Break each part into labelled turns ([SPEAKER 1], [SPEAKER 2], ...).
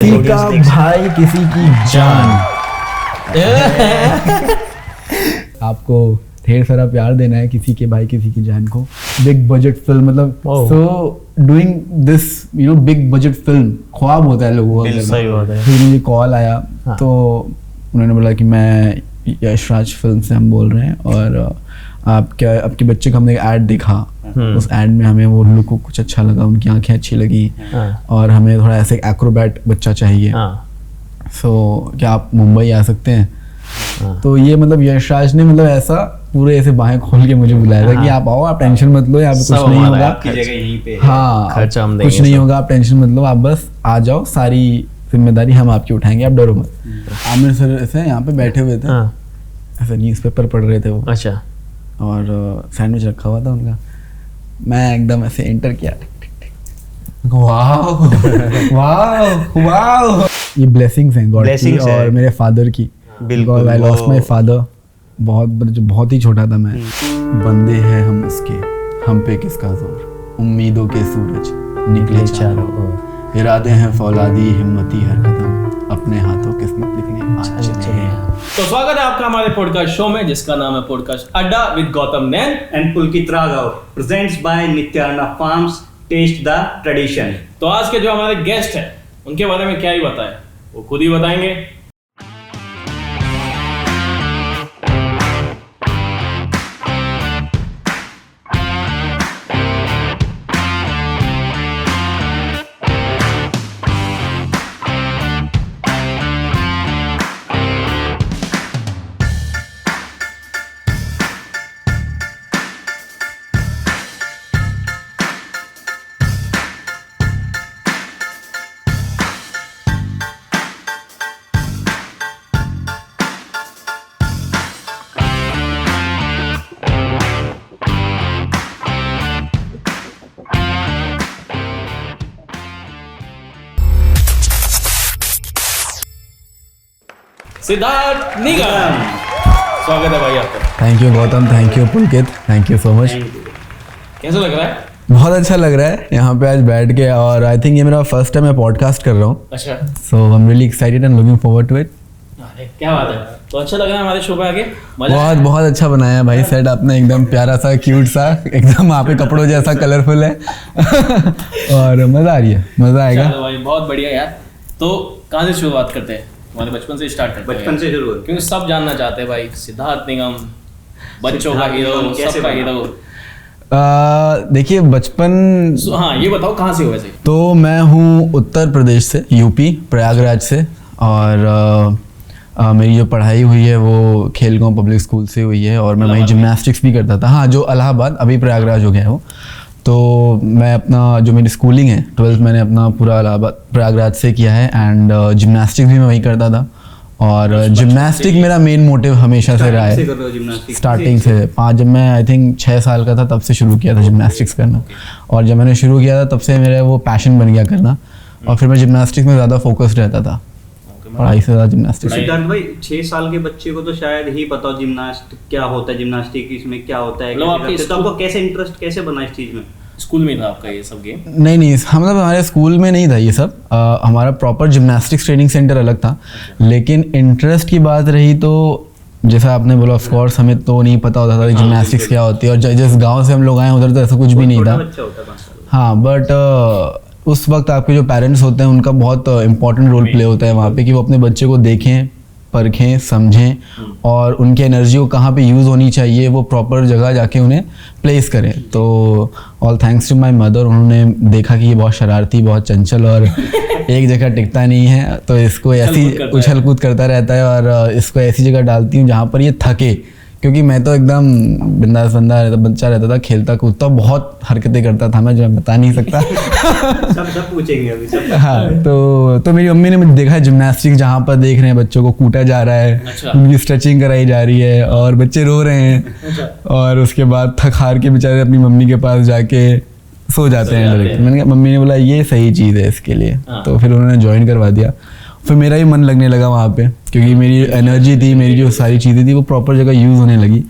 [SPEAKER 1] किसी का भाई किसी की जान। आपको ढेर सारा प्यार देना है किसी के भाई किसी की जान को। बिग बजट फिल्म मतलब so doing this you know big budget film ख्वाब होता है लोगों का।
[SPEAKER 2] सही बात है।
[SPEAKER 1] फिर मुझे कॉल आया तो उन्होंने बोला कि मैं यशराज फिल्म से हम बोल रहे हैं और आपके बच्चे को हमने ऐड देखा, उस ऐड में हमें वो लुक को कुछ अच्छा लगा, उनकी आंखें अच्छी लगी और हमें थोड़ा ऐसे एक्रोबैट बच्चा चाहिए। सो क्या आप मुंबई आ सकते हैं? तो ये मतलब यशराज ने मतलब ऐसा पूरे ऐसे बाहें खोल के मुझे बुलाया था कि आप आओ, आप टेंशन मत लो, यहाँ पे कुछ नहीं होगा, हाँ कुछ नहीं होगा, आप टेंशन मत लो, आप बस आ जाओ, सारी जिम्मेदारी हम आपकी उठाएंगे, आप डरो मत। आमिर सर ऐसे यहाँ पे बैठे हुए थे, ऐसे न्यूज़पेपर पढ़ रहे थे वो।
[SPEAKER 2] अच्छा।
[SPEAKER 1] और सैंडविच रखा हुआ था उनका, मैं एकदम ऐसे एंटर किया, वाओ वाओ वाओ, ये ब्लेसिंग्स हैं गॉड की और मेरे फादर की। बिल्कुल, आई लॉस्ट माय फादर बहुत ही छोटा था मैं। बंदे हैं हम उसके, हम पे किसका जोर, उम्मीदों के सूरज निकले चारों ओर, इरादे हैं फौलादी हिम्मती हर कदम, अपने हाथों किस्मत लिखने आज चले।
[SPEAKER 3] तो स्वागत है आपका हमारे पॉडकास्ट शो में जिसका नाम है podcast Adda with Gautam Nain
[SPEAKER 4] and Pulkit Raghav, presents by Nityanand farms, taste the tradition.
[SPEAKER 3] तो आज के जो हमारे गेस्ट हैं उनके बारे में क्या ही बताएं, वो खुद ही बताएंगे। सिद्धार्थ निगम, स्वागत है भाई आपका।
[SPEAKER 1] Thank you Gautam, thank you Pulkit, thank you so much.
[SPEAKER 3] कैसा लग रहा है?
[SPEAKER 1] बहुत अच्छा लग रहा है यहाँ पे आज बैठ के, और आई थिंक ये मेरा फर्स्ट टाइम मैं पॉडकास्ट कर रहा हूँ।
[SPEAKER 3] अच्छा।
[SPEAKER 1] So I am really excited and looking forward to it.
[SPEAKER 3] अरे क्या बात है, तो अच्छा लग रहा है हमारे शो पे आके?
[SPEAKER 1] बहुत बहुत अच्छा बनाया भाई, सेट आपने एकदम प्यारा सा क्यूट सा, एकदम आप कपड़ों जैसा कलरफुल है और मजा आ रही है, मजा आएगा
[SPEAKER 3] भाई। बहुत बढ़िया यार। तो कहाँ से शुरुआत करते हैं? हमारे बचपन से स्टार्ट करते हैं।
[SPEAKER 4] बचपन से शुरू,
[SPEAKER 3] क्योंकि सब जानना चाहते हैं भाई सिद्धार्थ निगम बच्चों का हीरो, सबका हीरो।
[SPEAKER 1] देखिए बचपन,
[SPEAKER 3] हाँ ये बताओ कहाँ से हो वैसे?
[SPEAKER 1] तो मैं हूँ उत्तर प्रदेश से, यूपी प्रयागराज से, और मेरी जो पढ़ाई हुई है वो खेलगांव पब्लिक स्कूल से हुई है और मैं वहीं जिम्नास्टिक्स भी करता था। हाँ, जो इलाहाबाद, अभी प्रयागराज हो गया है वो। तो मैं अपना जो मेरी स्कूलिंग है 12th मैंने अपना पूरा इलाहाबाद प्रयागराज से किया है, एंड जिम्नास्टिक्स भी मैं वहीं करता था। और जिम्नास्टिक मेरा मेन मोटिव हमेशा से रहा है, स्टार्टिंग से। जब मैं आई थिंक 6 साल का था तब से शुरू किया था जिम्नास्टिक्स करना, और जब मैंने शुरू किया था तब से मेरा वो पैशन बन गया करना, और फिर मैं जिम्नास्टिक्स में ज़्यादा फोकस रहता था, पढ़ाई से ज़्यादा जिम्नास्टिक्स।
[SPEAKER 4] सिद्धार्थ भाई 6 साल के बच्चे को तो शायद ही पता हो जिम्नास्टिक क्या होता है, जिम्नास्टिक इसमें क्या होता है, तो आपको कैसे इंटरेस्ट कैसे बना इस चीज़ में?
[SPEAKER 3] स्कूल में था आपका ये सब गेम?
[SPEAKER 1] नहीं, हम मतलब हमारे स्कूल में नहीं था ये सब। हमारा प्रॉपर जिम्नास्टिक्स ट्रेनिंग सेंटर अलग था, लेकिन इंटरेस्ट की बात रही तो जैसा आपने बोला, ऑफ कोर्स हमें तो नहीं पता होता था कि जिम्नास्टिक्स क्या होती है, और जिस गांव से हम लोग आए उधर तो ऐसा कुछ भी नहीं था। हाँ, बट उस वक्त आपके जो पेरेंट्स होते हैं उनका बहुत इंपॉर्टेंट रोल प्ले होता है वहाँ पे, कि वो अपने बच्चे को देखें, परखें, समझें, और उनकी एनर्जी को कहाँ पे यूज़ होनी चाहिए वो प्रॉपर जगह जाके उन्हें प्लेस करें। तो all thanks to my mother, उन्होंने देखा कि ये बहुत शरारती, बहुत चंचल और एक जगह टिकता नहीं है, तो इसको ऐसी उछल कूद करता रहता है, और इसको ऐसी जगह डालती हूँ जहाँ पर ये थके, क्योंकि मैं तो एकदम बिंदास बच्चा रहता था, खेलता कूदता, बहुत हरकतें करता था, मैं जो बता नहीं सकता।
[SPEAKER 4] सब पूछेंगे अभी सब।
[SPEAKER 1] हाँ, तो मेरी मम्मी ने मुझे देखा है जिम्नास्टिक जहाँ पर देख रहे हैं बच्चों को कूटा जा रहा है, उनकी स्ट्रेचिंग कराई जा रही है और बच्चे रो रहे हैं, और उसके बाद थक हार के बेचारे अपनी मम्मी के पास जाके सो जाते हैं डायरेक्ट। मैंने कहा, मम्मी ने बोला ये सही चीज़ है इसके लिए, तो फिर उन्होंने ज्वाइन करवा दिया। फिर मेरा ही मन लगने लगा वहाँ पे, क्योंकि मेरी एनर्जी थी, मेरी जो सारी चीज़ें थी वो प्रॉपर जगह यूज़ होने लगी।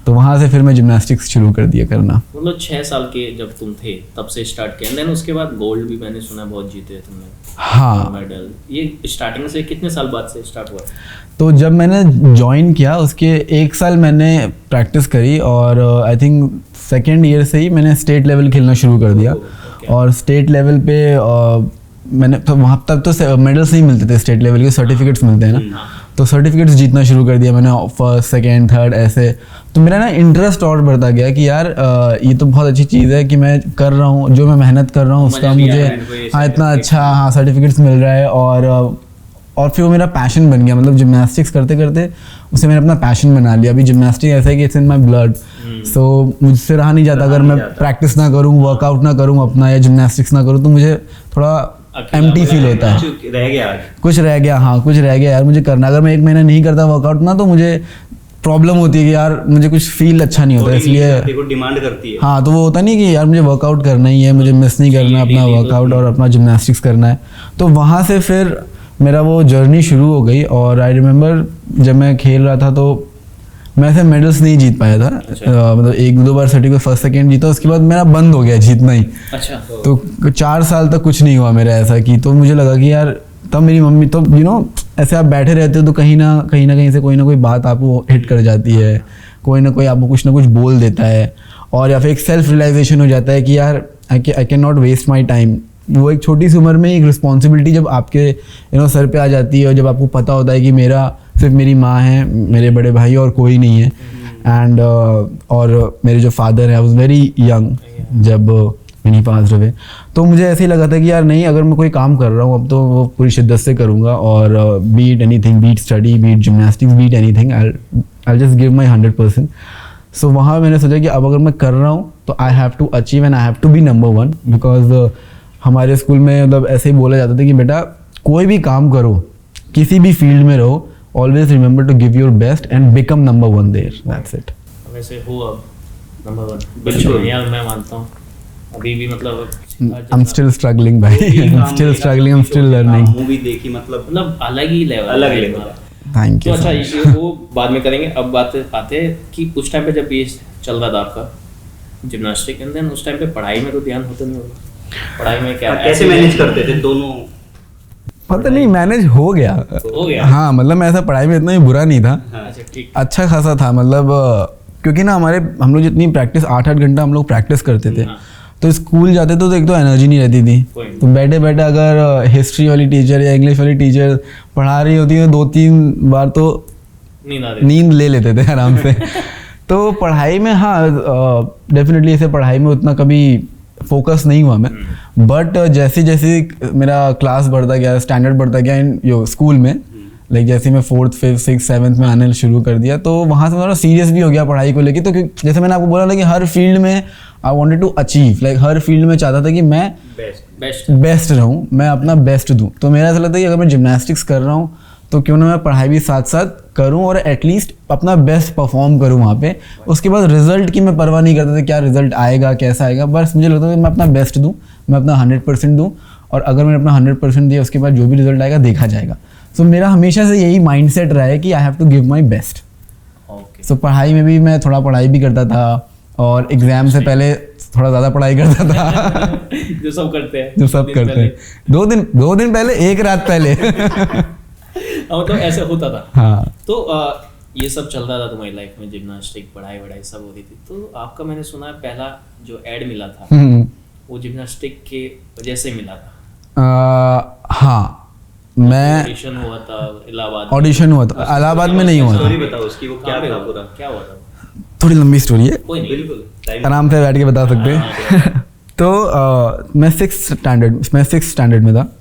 [SPEAKER 1] तो वहाँ से फिर मैं जिम्नास्टिक्स शुरू कर दिया करना।
[SPEAKER 3] मतलब 6 साल के जब तुम थे तब से स्टार्ट किया, देन उसके बाद गोल्ड भी मैंने सुना बहुत जीते तुमने,
[SPEAKER 1] हाँ
[SPEAKER 3] मेडल। ये स्टार्टिंग से कितने साल बाद से स्टार्ट हुआ?
[SPEAKER 1] तो जब मैंने ज्वाइन किया उसके 1 साल मैंने प्रैक्टिस करी, और आई थिंक 2nd ईयर से ही मैंने स्टेट लेवल खेलना शुरू कर दिया। और स्टेट लेवल पे मैंने तो वहाँ तक तो मेडल्स नहीं मिलते थे, स्टेट लेवल के सर्टिफिकेट्स मिलते हैं ना, तो सर्टिफिकेट्स जीतना शुरू कर दिया मैंने, 1st 2nd 3rd ऐसे। तो मेरा ना इंटरेस्ट और बढ़ता गया कि यार ये तो बहुत अच्छी चीज़ है कि मैं कर रहा हूँ, जो मैं मेहनत कर रहा हूँ उसका मुझे हाँ इतना अच्छा हाँ सर्टिफिकेट्स मिल रहा है। और फिर वो मेरा पैशन बन गया, मतलब जिम्नास्टिक्स करते करते उसे मैंने अपना पैशन बना लिया। अभी जिम्नास्टिक ऐसा है कि इट्स इन माई ब्लड, सो मुझसे रहा नहीं जाता। अगर मैं प्रैक्टिस ना करूँ, वर्कआउट ना करूँ अपना, या जिम्नास्टिक्स ना करूँ, तो मुझे थोड़ा एम्प्टी फील होता है,
[SPEAKER 4] रह गया
[SPEAKER 1] कुछ रह गया, हाँ कुछ रह गया यार मुझे करना। अगर मैं 1 महीना नहीं करता वर्कआउट ना, तो मुझे प्रॉब्लम होती है कि यार मुझे कुछ फील अच्छा नहीं होता, इसलिए
[SPEAKER 4] डिमांड करती है।
[SPEAKER 1] हाँ, तो वो होता नहीं कि यार मुझे वर्कआउट करना ही है, मुझे मिस नहीं करना अपना वर्कआउट और अपना जिम्नास्टिक्स करना है। तो वहाँ से फिर मेरा वो जर्नी शुरू हो गई। और आई रिमेंबर जब मैं खेल रहा था तो मैं ऐसे मेडल्स नहीं जीत पाया था, मतलब 1-2 बार सर्टिफिकेट 1st 2nd जीता, उसके बाद मेरा बंद हो गया जीतना ही।
[SPEAKER 3] अच्छा।
[SPEAKER 1] तो 4 साल तक कुछ नहीं हुआ मेरा ऐसा कि, तो मुझे लगा कि यार, तब मेरी मम्मी तो ऐसे आप बैठे रहते हो तो कहीं ना कहीं से कोई ना कोई बात आपको हिट कर जाती है, कोई ना कोई आपको कुछ ना कुछ बोल देता है, और या फिर एक सेल्फ रियलाइजेशन हो जाता है कि यार I can not waste my time. वो एक छोटी सी उम्र में एक रिस्पॉन्सिबिलिटी जब आपके सर पे आ जाती है, और जब आपको पता होता है कि मेरा सिर्फ मेरी माँ है, मेरे बड़े भाई और कोई नहीं है, एंड और मेरे जो फादर है, आई वॉज वेरी यंग जब मेरी पास रहे। तो मुझे ऐसे ही लगा था कि यार नहीं, अगर मैं कोई काम कर रहा हूँ अब तो वो पूरी शिद्दत से करूँगा, और be it anything, be it study, be it gymnastics, be it anything, I just give my 100%। So वहाँ मैंने सोचा कि अब अगर मैं कर रहा हूँ तो I have to achieve and I have to be number 1, because हमारे स्कूल में मतलब ऐसे ही बोला जाता था कि बेटा कोई भी काम करो, किसी भी फील्ड में रहो, always remember to give your best and become number 1 there, that's it.
[SPEAKER 3] वैसे हो अब नंबर 1 बिल्कुल यार, मैं मानता हूँ अभी भी, मतलब
[SPEAKER 1] I'm still struggling भाई, I'm still struggling, I'm still learning।
[SPEAKER 4] Movie देखी मतलब
[SPEAKER 3] अलग ही लेवल,
[SPEAKER 4] अलग लेवल।
[SPEAKER 1] थैंक
[SPEAKER 3] तो
[SPEAKER 1] यू।
[SPEAKER 3] अच्छा, ये वो बाद में करेंगे। अब बात आते हैं कि उस टाइम पे जब ये चल रहा था आपका जिम्नास्टिक, एंड देन उस टाइम पे पढ़ाई में तो ध्यान होता नहीं होगा, पढ़ाई में क्या
[SPEAKER 4] कैसे मैनेज करते थे दोनों?
[SPEAKER 1] पता नहीं, मैनेज हो गया। हाँ, मतलब मैं ऐसा पढ़ाई में इतना ही बुरा नहीं था,
[SPEAKER 3] अच्छा ठीक,
[SPEAKER 1] अच्छा खासा था। मतलब क्योंकि ना हम लोग जितनी प्रैक्टिस 8-8 घंटा हम लोग प्रैक्टिस करते थे, तो स्कूल जाते तो एक तो एनर्जी नहीं रहती थी। तो बैठे बैठे अगर हिस्ट्री वाली टीचर या इंग्लिश वाली टीचर पढ़ा रही होती है 2-3 बार तो नींद ले लेते थे आराम से। तो पढ़ाई में हाँ डेफिनेटली ऐसे पढ़ाई में उतना कभी फोकस नहीं हुआ मैं, बट जैसे जैसे मेरा क्लास बढ़ता गया, स्टैंडर्ड बढ़ता गया इन स्कूल में, लाइक जैसे मैं 4th 5th 6th 7th में आने शुरू कर दिया, तो वहाँ से थोड़ा सीरियस भी हो गया पढ़ाई को लेके। तो जैसे मैंने आपको बोला था कि हर फील्ड में I wanted to achieve, like हर फील्ड में चाहता था कि मैं बेस्ट रहूँ, मैं अपना बेस्ट दूँ। तो मेरा ऐसा लगता है कि अगर मैं जिम्नास्टिक्स कर रहा हूँ तो क्यों ना मैं पढ़ाई भी साथ साथ करूँ और एटलीस्ट अपना बेस्ट परफॉर्म करूँ वहाँ पे। उसके बाद रिजल्ट की मैं परवाह नहीं करता था क्या रिजल्ट आएगा कैसा आएगा, बस मुझे लगता था कि मैं अपना बेस्ट दूँ, मैं अपना 100% दूँ, और अगर मैंने अपना 100% दिया उसके बाद जो भी रिजल्ट आएगा देखा जाएगा। सो मेरा हमेशा से यही माइंडसेट रहा है कि I have to give my best. So पढ़ाई में भी मैं थोड़ा पढ़ाई भी करता था, और एग्जाम से पहले थोड़ा ज़्यादा पढ़ाई करता था
[SPEAKER 3] जो सब करते हैं
[SPEAKER 1] 2 दिन पहले, 1 रात पहले।
[SPEAKER 3] तो ऐसे होता था।
[SPEAKER 1] हाँ।
[SPEAKER 3] तो ये सब चल रहा था तुम्हारी लाइफ में, जिम्नास्टिक पढ़ाई वढ़ाई सब हो रही थी। तो आपका मैंने सुना है पहला जो एड मिला था वो जिम्नास्टिक के वजह से मिला था।
[SPEAKER 1] हाँ, मैं
[SPEAKER 3] ऑडिशन हुआ था इलाहाबाद,
[SPEAKER 1] ऑडिशन हुआ था इलाहाबाद में, नहीं हुआ था।
[SPEAKER 4] स्टोरी बताओ उसकी, वो क्या था पूरा,
[SPEAKER 3] क्या हुआ था?
[SPEAKER 1] थोड़ी लंबी स्टोरी है,
[SPEAKER 3] कोई नहीं,
[SPEAKER 4] बिल्कुल
[SPEAKER 1] आराम से बैठ के बता सकते हैं। तो मैं 6th स्टैंडर्ड में था,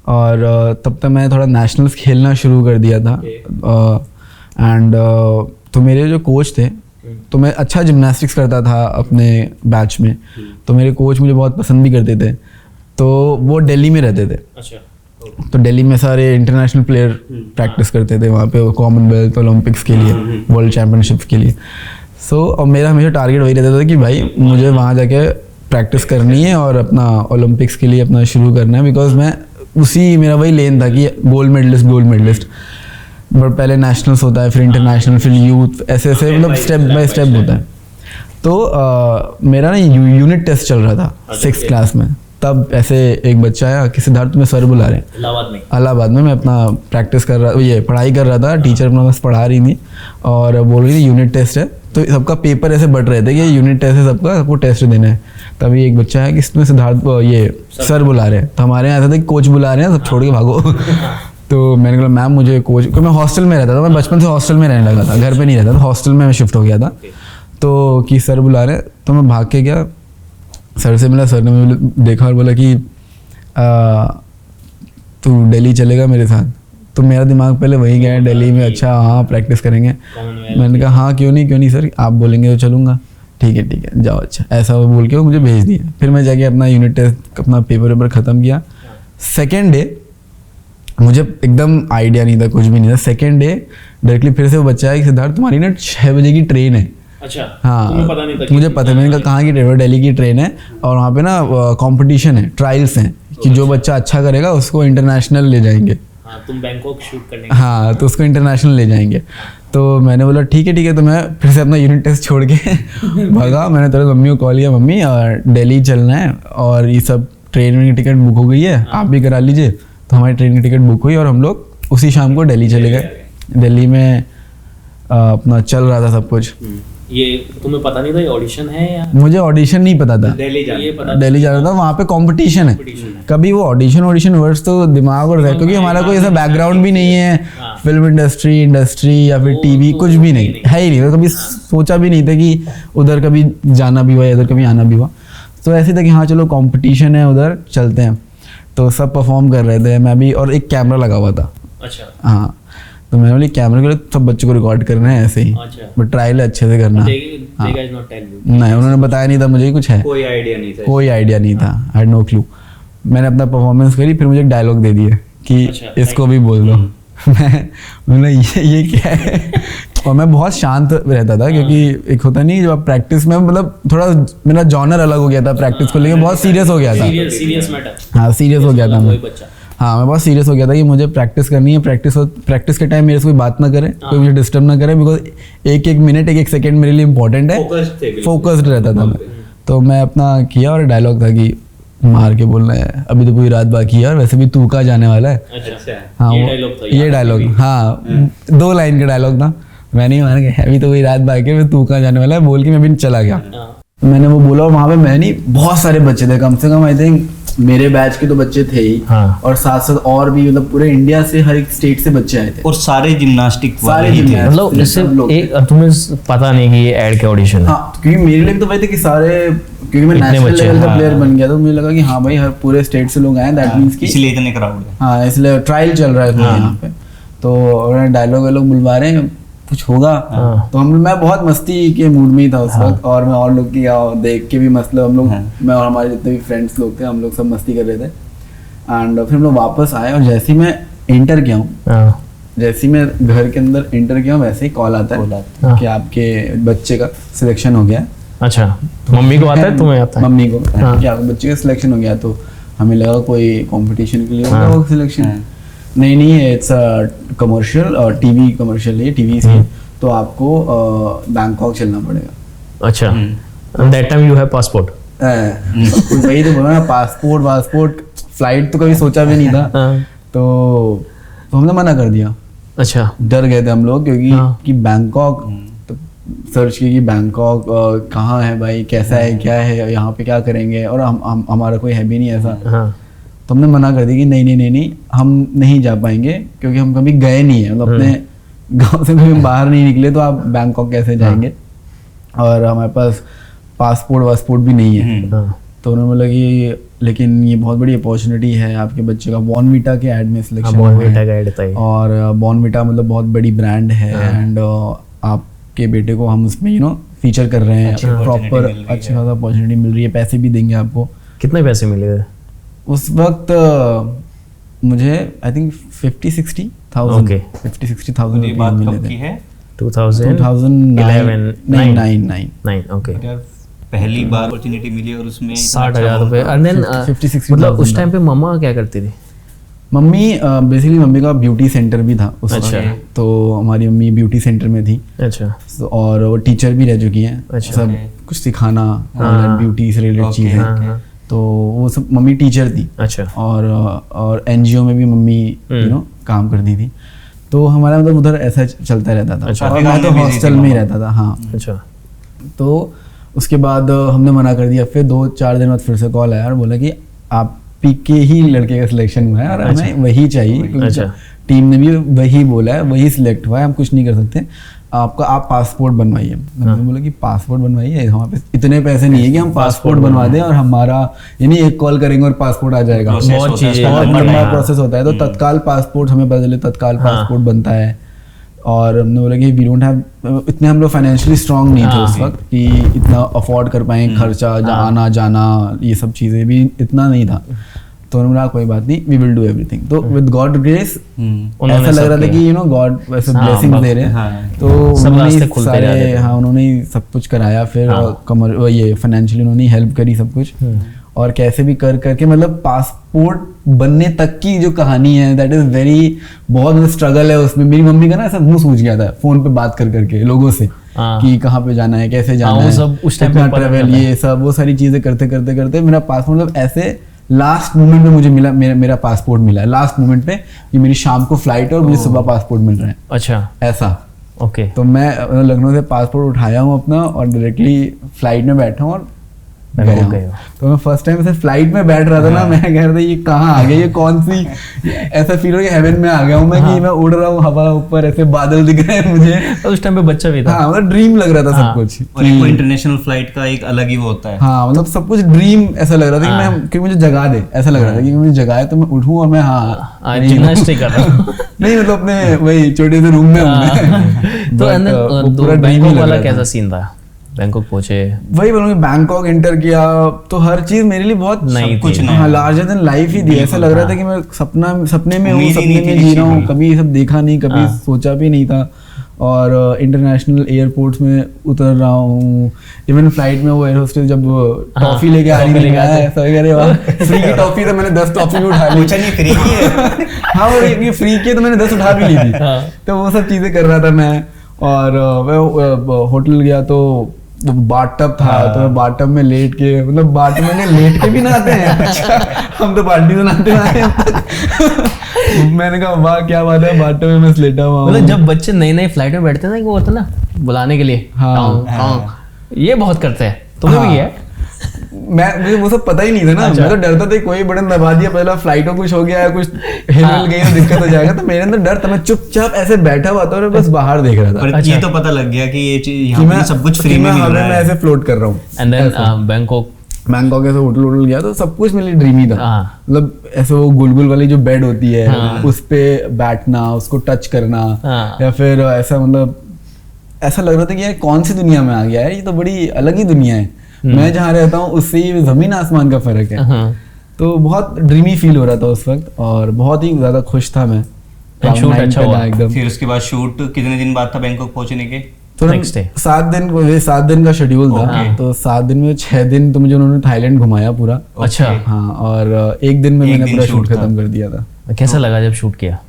[SPEAKER 1] और तब तक मैं थोड़ा नेशनल्स खेलना शुरू कर दिया था। एंड तो मेरे जो कोच थे, तो मैं अच्छा जिम्नास्टिक्स करता था अपने बैच में, तो मेरे कोच मुझे बहुत पसंद भी करते थे। तो वो दिल्ली में रहते थे।
[SPEAKER 3] अच्छा।
[SPEAKER 1] तो दिल्ली में सारे इंटरनेशनल प्लेयर प्रैक्टिस करते थे वहाँ पे, कॉमनवेल्थ, ओलंपिक्स के लिए, वर्ल्ड चैम्पियनशिप्स के लिए। सो और मेरा हमेशा टारगेट वही रहता था कि भाई मुझे वहाँ जाके प्रैक्टिस करनी है और अपना ओलंपिक्स के लिए अपना शुरू करना है, बिकॉज मैं उसी मेरा वही लेन था कि गोल्ड मेडलिस्ट। बट पहले नेशनल्स होता है, फिर इंटरनेशनल, फिर यूथ, ऐसे ऐसे मतलब स्टेप बाय स्टेप होता है। तो मेरा ना यूनिट टेस्ट चल रहा था 6th क्लास में। तब ऐसे एक बच्चा आया कि सिद्धार्थ तुम्हें सर बुला रहे हैं। इलाहाबाद में मैं अपना प्रैक्टिस कर रहा, ये पढ़ाई कर रहा था, टीचर अपना बस पढ़ा रही थी और बोल रही थी यूनिट टेस्ट है। तो सबका पेपर ऐसे बट रहे थे कि यूनिट टेस्ट है, सबको टेस्ट देना है। तभी एक बच्चा है कि इसमें सिद्धार्थ ये सर बुला रहे हैं। तो हमारे यहाँ ऐसा था कि कोच बुला रहे हैं, सब छोड़ के भागो। तो मैंने कहा मैम मुझे कोच, क्योंकि मैं हॉस्टल में रहता था, मैं बचपन से हॉस्टल में रहने लगा था, घर पे नहीं रहता था, हॉस्टल में मैं शिफ्ट हो गया था। तो कि सर बुला रहे हैं, तो मैं भाग के गया, सर से मिला। सर ने मुझे देखा और बोला कि तू दिल्ली चलेगा मेरे साथ। तो मेरा दिमाग पहले वही गया दिल्ली में, अच्छा हाँ प्रैक्टिस करेंगे। मैंने कहा हाँ क्यों नहीं सर, आप बोलेंगे तो चलूँगा। ठीक है जाओ, अच्छा ऐसा बोल के वो मुझे भेज दिया। फिर मैं जाके अपना यूनिट टेस्ट अपना पेपर ख़त्म किया। सेकेंड डे मुझे एकदम आइडिया नहीं था, कुछ भी नहीं था। सेकेंड डे डायरेक्टली फिर से वो बच्चा है कि सिद्धार्थ तुम्हारी ना 6 बजे की ट्रेन है।
[SPEAKER 3] अच्छा
[SPEAKER 1] हाँ,
[SPEAKER 3] पता नहीं था।
[SPEAKER 1] मुझे पता, मैंने कहा कहाँ की ट्रेन? दिल्ली की ट्रेन है और वहाँ पे ना कंपटीशन है, ट्रायल्स हैं कि जो बच्चा अच्छा करेगा उसको इंटरनेशनल ले जाएंगे।
[SPEAKER 3] हाँ, तुम बैंकॉक शूट करने।
[SPEAKER 1] हाँ, तो उसको इंटरनेशनल ले जाएंगे। तो मैंने बोला ठीक है। तो मैं फिर से अपना यूनिट टेस्ट छोड़ के भागा। मैंने तुरंत मम्मी को कॉल किया, मम्मी दिल्ली चलना है और ये सब ट्रेन की टिकट बुक हो गई है, आप भी करा लीजिए। तो हमारी ट्रेन की टिकट बुक हुई और हम लोग उसी शाम को दिल्ली चले गए। दिल्ली में अपना चल रहा था सब कुछ।
[SPEAKER 3] ये तुम्हें पता नहीं था ये ऑडिशन है या?
[SPEAKER 1] मुझे ऑडिशन नहीं पता था,
[SPEAKER 4] दिल्ली
[SPEAKER 1] जा रहा था। वहाँ पे कंपटीशन है। कभी वो ऑडिशन वर्ड्स तो दिमाग और रहे, क्योंकि हमारा कोई ऐसा बैकग्राउंड भी नहीं है, फिल्म इंडस्ट्री या फिर टीवी कुछ भी नहीं है ही नहीं। तो कभी सोचा भी नहीं था कि उधर कभी जाना भी हुआ या इधर कभी आना भी हुआ। तो ऐसे था कि हाँ चलो कंपटीशन है, उधर चलते हैं। तो सब परफॉर्म कर रहे थे, मैं भी, और एक कैमरा लगा हुआ था।
[SPEAKER 3] अच्छा
[SPEAKER 1] हाँ, तो मैंने बोली कैमरे के सब बच्चों को रिकॉर्ड करना है ऐसे ही, बट ट्रायल अच्छे से करना। नहीं, उन्होंने बताया नहीं था मुझे कुछ है,
[SPEAKER 4] कोई आइडिया नहीं था।
[SPEAKER 1] I had no clue. मैंने अपना परफॉर्मेंस करी, फिर मुझे एक डायलॉग दे दिया कि इसको भी बोल दो। मैंने ये क्या है? और मैं बहुत शांत रहता था, क्योंकि एक होता नहीं जब आप प्रैक्टिस में, मतलब थोड़ा मेरा जॉनर अलग हो गया था प्रैक्टिस को लेके, बहुत सीरियस हो गया था। हाँ, सीरियस हो गया था मैं। हाँ, मैं बहुत सीरियस हो गया था कि मुझे प्रैक्टिस करनी है। प्रैक्टिस के टाइम मेरे से कोई बात ना करे, कोई मुझे डिस्टर्ब ना करे, बिकॉज एक मिनट एक सेकंड मेरे लिए इंपॉर्टेंट है। फोकस्ड रहता था मैं। तो मैं अपना किया और डायलॉग था कि मार के बोलना है, अभी तो पूरी रात बाकी है और वैसे भी तू का जाने वाला है।
[SPEAKER 3] अच्छा,
[SPEAKER 1] हाँ, ये डायलॉग, हाँ 2 लाइन का डायलॉग था। मैंने मान के अभी तो पूरी रात बाकी है, तू का जाने वाला है बोल के मैं भी चला गया। मैंने वो बोला और वहाँ पे मैं नहीं, बहुत सारे बच्चे थे, कम से कम आई थिंक मेरे बैच के तो बच्चे थे ही।
[SPEAKER 2] हाँ।
[SPEAKER 1] और साथ साथ और भी, मतलब पूरे इंडिया से हर एक स्टेट से बच्चे आए थे
[SPEAKER 4] और सारे जिम्नास्टिक
[SPEAKER 2] मतलब इससे एक तुम्हें पता नहीं कि ये ऐड के ऑडिशन है।
[SPEAKER 1] हाँ, क्योंकि मेरे लिए तो वही थे कि सारे, क्योंकि मैं नेशनल लेवल का प्लेयर बन गया, तो मुझे लगा कि हाँ भाई हर पूरे स्टेट से लोग आए, दैट मींस कि
[SPEAKER 4] इसलिए इतने क्राउड है।
[SPEAKER 1] हाँ, इसलिए ट्रायल चल रहा है यहाँ पे। तो डायलॉग वालोग बुलवा रहे हैं, कुछ होगा। तो मैं बहुत मस्ती के मूड में ही था उस वक्त, और मैं और लोग की देख के भी, मतलब हम लोग, मैं और हमारे जितने भी फ्रेंड्स लोग थे, हम लोग सब मस्ती कर रहे थे। एंड फिर हम लोग वापस आए, और जैसे ही मैं एंटर किया हूँ, जैसे ही मैं घर के अंदर एंटर किया हूँ, वैसे ही कॉल आता है कि आपके बच्चे का सिलेक्शन हो गया।
[SPEAKER 2] अच्छा, मम्मी को आता है, तुम्हें आता है?
[SPEAKER 1] मम्मी को कि आपके बच्चे का सिलेक्शन हो गया। तो हमें लगा कोई कंपटीशन के लिए होगा वो सिलेक्शन। नहीं, इट्स कमर्शियल, टीवी कमर्शियल है, टीवी से, तो आपको बैंकॉक चलना पड़ेगा।
[SPEAKER 2] अच्छा, that time you have passport?
[SPEAKER 1] वही तो बोला ना, पासपोर्ट फ्लाइट तो कभी सोचा भी नहीं था। तो हमने मना कर दिया।
[SPEAKER 2] अच्छा,
[SPEAKER 1] डर गए थे हम लोग, क्योंकि कि बैंकॉक, तो सर्च किया कि बैंकॉक कहाँ है भाई, कैसा है, क्या है, यहाँ पे क्या करेंगे, और हम हमारा कोई है भी नहीं ऐसा। तो हमने मना कर दिया कि नहीं, हम नहीं जा पाएंगे, क्योंकि हम कभी गए नहीं है, मतलब अपने गांव से कभी बाहर नहीं निकले, तो आप बैंकॉक कैसे जाएंगे, और हमारे पास पासपोर्ट भी नहीं है। तो उन्होंने बोला कि लेकिन ये बहुत बड़ी अपॉर्चुनिटी है, आपके बच्चे का बॉर्नविटा के ऐड में सिलेक्शन हुआ है, और बॉर्नविटा मतलब बहुत बड़ी ब्रांड है, एंड आपके बेटे को हम उसमें फीचर कर रहे हैं, प्रॉपर अच्छी खासा अपॉर्चुनिटी मिल रही है, पैसे भी देंगे आपको।
[SPEAKER 2] कितने पैसे मिले थे
[SPEAKER 1] उस वक्त? मुझे आई थिंक 50-60,000 मिले थे।
[SPEAKER 2] 2011 ओके।
[SPEAKER 4] पहली बार अपॉर्चुनिटी मिली और उसमें
[SPEAKER 2] 60,000 रुपए। मतलब उस टाइम पे मम्मा क्या करती थी?
[SPEAKER 1] मम्मी बेसिकली मम्मी का ब्यूटी सेंटर भी था उस
[SPEAKER 2] अच्छा।
[SPEAKER 1] वक्त, तो हमारी मम्मी ब्यूटी सेंटर में थी।
[SPEAKER 2] अच्छा।
[SPEAKER 1] और वो टीचर भी रह चुकी हैं।
[SPEAKER 2] अच्छा।
[SPEAKER 1] सब कुछ सिखाना ब्यूटी से रिलेटेड चीज़ें।
[SPEAKER 2] हाँ।
[SPEAKER 1] तो वो सब मम्मी टीचर थी।
[SPEAKER 2] अच्छा।
[SPEAKER 1] और एनजीओ में भी मम्मी काम करती थी। तो हमारा मतलब उधर ऐसा चलता रहता था।
[SPEAKER 2] अच्छा।
[SPEAKER 1] और मैं तो हॉस्टल में ही रहता था। हाँ।
[SPEAKER 2] अच्छा।
[SPEAKER 1] तो उसके बाद हमने मना कर दिया। फिर 2-4 दिन बाद फिर से कॉल आया और बोला कि आप के ही लड़के का सिलेक्शन हुआ है और हमें वही चाहिए, क्योंकि टीम ने भी वही बोला है, वही सिलेक्ट हुआ है, हम कुछ नहीं कर सकते। आप पासपोर्ट बनवाइए। मैंने बोला कि पासपोर्ट बनवाइए, हमारे पास इतने पैसे नहीं है कि हम पासपोर्ट बनवा दें और हमारा यानी एक कॉल करेंगे और पासपोर्ट आ जाएगा।
[SPEAKER 2] बहुत चीजें
[SPEAKER 1] बहुत लंबा प्रोसेस होता है। तो तत्काल पासपोर्ट हमें पता चले तत्काल पासपोर्ट बनता है। और हमने बोला कि वी डोंट हैव, इतने हम लोग फाइनेंशियली स्ट्रांग नहीं थे उस वक्त कि इतना अफोर्ड कर पाए खर्चा, आना जाना, ये सब चीज़ें भी इतना नहीं था। तो उन्होंने बोला कोई बात नहीं, वी विल डू एवरीथिंग। तो विद गॉड ग्रेस ऐसा लग रहा था कि गॉड वैसे ब्लेसिंग दे रहे हैं। तो उन्होंने सारे उन्होंने सब कुछ कराया। फिर कमर ये फाइनेंशियली उन्होंने हेल्प करी सब कुछ। और कैसे भी कर करके मतलब पासपोर्ट बनने तक की जो कहानी है दैट इज वेरी, बहुत स्ट्रगल है उसमें। मेरी मम्मी का ना ऐसा मुंह सूज गया था फोन पे बात कर करके लोगों से कि कहाँ पे जाना है, कैसे जाना है,
[SPEAKER 2] सब उस टाइम पे
[SPEAKER 1] ट्रैवल, ये सब वो सारी चीजें करते करते करते मेरा पासपोर्ट मतलब ऐसे लास्ट मोमेंट में मुझे मिला, मेरा पासपोर्ट मिला लास्ट मोमेंट पे कि मेरी शाम को फ्लाइट है और मुझे सुबह पासपोर्ट मिल रहा है।
[SPEAKER 2] अच्छा।
[SPEAKER 1] ऐसा।
[SPEAKER 2] ओके।
[SPEAKER 1] तो मैं लखनऊ से पासपोर्ट उठाया हूँ अपना और डायरेक्टली फ्लाइट में बैठा हूँ और गया हूँ। तो मैं फर्स्ट टाइम ऐसे फ्लाइट में बैठ रहा था ना, मैं कह रहा था ये कहाँ आ गया, ये कौन सी, ऐसा फील हो कि हेवन में आ गया हूँ मैं कि मैं उड़ रहा हूँ हवा ऊपर, ऐसे बादल दिख रहे हैं मुझे।
[SPEAKER 2] उस टाइम पे बच्चा भी था।
[SPEAKER 1] हाँ मतलब ड्रीम लग रहा था सब कुछ।
[SPEAKER 4] और एक इंटरनेशनल फ्लाइट का एक अलग ही वो होता है।
[SPEAKER 1] हाँ मतलब सब कुछ ड्रीम ऐसा लग रहा था कि मैं, कि मुझे जगा दे, ऐसा लग रहा था कि मुझे जगाए तो मैं उठूँ और मैं
[SPEAKER 2] जिम्नास्टिक कर रहा हूँ।
[SPEAKER 1] नहीं मतलब अपने वही छोटे से रूम में हूँ।
[SPEAKER 2] तो बैंकॉक वाला कैसा सीन था? बैंकॉक पहुंचे,
[SPEAKER 1] वही बोलूँगी, बैंकॉक इंटर किया तो हर चीज मेरे लिए बहुत
[SPEAKER 2] नई
[SPEAKER 4] कुछ
[SPEAKER 2] थी।
[SPEAKER 1] हाँ लार्जर देन लाइफ ही थी। ऐसा लग रहा था कि मैं सपने में हूँ, सपने में जी रहा हूँ, कभी ये सब देखा नहीं, कभी सोचा भी नहीं था। और इंटरनेशनल एयरपोर्ट्स में उतर रहा हूँ, इवन फ्लाइट में वो एयर होस्टेस जब टॉफी लेके आ रही है फ्री की टॉफी, तो मैंने 10 टॉफी भी उठा ली।
[SPEAKER 4] फ्री की है।
[SPEAKER 1] हाँ वो फ्री की तो मैंने 10 उठा भी ली थी। तो वो सब चीजें कर रहा था मैं। और मैं होटल गया तो वो बाथटब था, तो मैं बाथटब में लेट के, मतलब बाथटब में लेट के भी नहाते हैं। हम तो बाल्टी से नहाते हैं। मैंने कहा वाह क्या बात है, बाथटब में मैं लेटा हुआ हूं।
[SPEAKER 2] मतलब जब बच्चे नई नई फ्लाइट में बैठते हैं ना, वो होता है ना बुलाने के लिए, ये बहुत करते हैं। तुम्हें भी है?
[SPEAKER 1] मुझे वो सब पता ही नहीं था ना। मैं तो डरता था कोई बटन दबा दिया, पहला फ्लाइट को कुछ हो गया, कुछ हिल गई तो दिक्कत हो जाएगा। तो मेरे अंदर डर था, मैं चुपचाप ऐसे बैठा हुआ था और बस बाहर देख रहा था।
[SPEAKER 4] पर ये तो पता लग गया कि ये चीज यहाँ पे सब कुछ फ्री में मिल रहा है।
[SPEAKER 1] मैं ऐसे फ्लोट कर रहा हूँ।
[SPEAKER 2] एंड देन बैंकॉक
[SPEAKER 1] ऐसे होटल गया तो सब कुछ मेरे लिए ड्रीमी था। मतलब ऐसे वो गुलगुल वाली जो बेड होती है उस पे बैठना, उसको टच करना, या फिर ऐसा मतलब ऐसा लग रहा था कि यार कौन सी दुनिया में आ गया है, ये तो बड़ी अलग ही दुनिया है। मैं जहाँ रहता हूँ उससे ही जमीन आसमान का फर्क है। तो बहुत ड्रीमी फील हो रहा था उस वक्त और बहुत ही ज्यादा खुश था मैं।
[SPEAKER 2] शूट अच्छा हुआ
[SPEAKER 1] एकदम।
[SPEAKER 4] फिर उसके बाद शूट कितने दिन बाद था बैंकॉक पहुंचने के?
[SPEAKER 1] तो 7 दिन का शेड्यूल था। तो 7 दिन में 6 दिन तो मुझे उन्होंने थाईलैंड घुमाया पूरा।
[SPEAKER 2] अच्छा।
[SPEAKER 1] हाँ, और 1 दिन में मैंने पूरा शूट खत्म कर दिया था।
[SPEAKER 2] कैसा लगा जब शूट किया?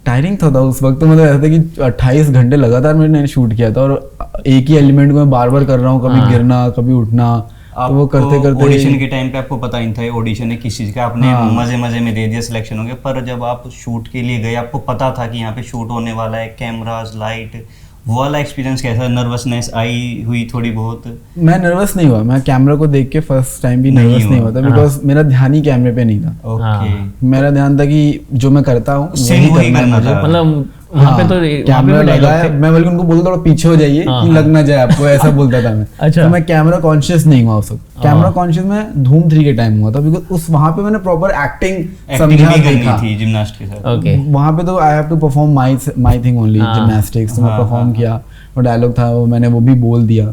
[SPEAKER 1] टायरिंग था उस वक्त। तो मतलब ऐसा था कि 28 घंटे लगातार मैंने शूट किया था और एक ही एलिमेंट को मैं बार बार कर रहा हूँ, कभी गिरना कभी उठना। तो वो करते करते
[SPEAKER 4] ऑडिशन के टाइम पे आपको पता ही था ऑडिशन है किस चीज का, आपने मजे मजे में दे दिया, सिलेक्शन हो गया। पर जब आप शूट के लिए गए, आपको पता था कि यहाँ पे शूट होने वाला है, कैमरास, लाइट, वो वाला एक्सपीरियंस कैसा? नर्वसनेस आई हुई थोड़ी बहुत?
[SPEAKER 1] मैं नर्वस नहीं हुआ। मैं कैमरा को देख के फर्स्ट टाइम भी नर्वस नहीं हुआ था, बिकॉज मेरा ध्यान ही कैमरे पे नहीं था।
[SPEAKER 4] ओके।
[SPEAKER 1] मेरा ध्यान था कि जो मैं करता हूँ
[SPEAKER 4] वही करना था।
[SPEAKER 2] मतलब वहाँ पे तो
[SPEAKER 1] कैमरा लगा है, मैं बल्कि उनको बोलता थोड़ा पीछे हो जाइए कि लग ना जाए आपको, ऐसा बोलता था मैं।
[SPEAKER 2] अच्छा।
[SPEAKER 1] तो मैं कैमरा कॉन्शियस नहीं हुआ उस वक्त। कैमरा कॉन्शियस में धूम 3 के टाइम हुआ था, बिकॉज उस वहाँ पे मैंने प्रॉपर एक्टिंग समझा देखा
[SPEAKER 4] थी जिम्नास्ट के साथ।
[SPEAKER 2] ओके।
[SPEAKER 1] वहाँ पे तो I have to perform my thing only, gymnastics. तो मैं परफॉर्म किया और डायलॉग था वो मैंने वो भी बोल दिया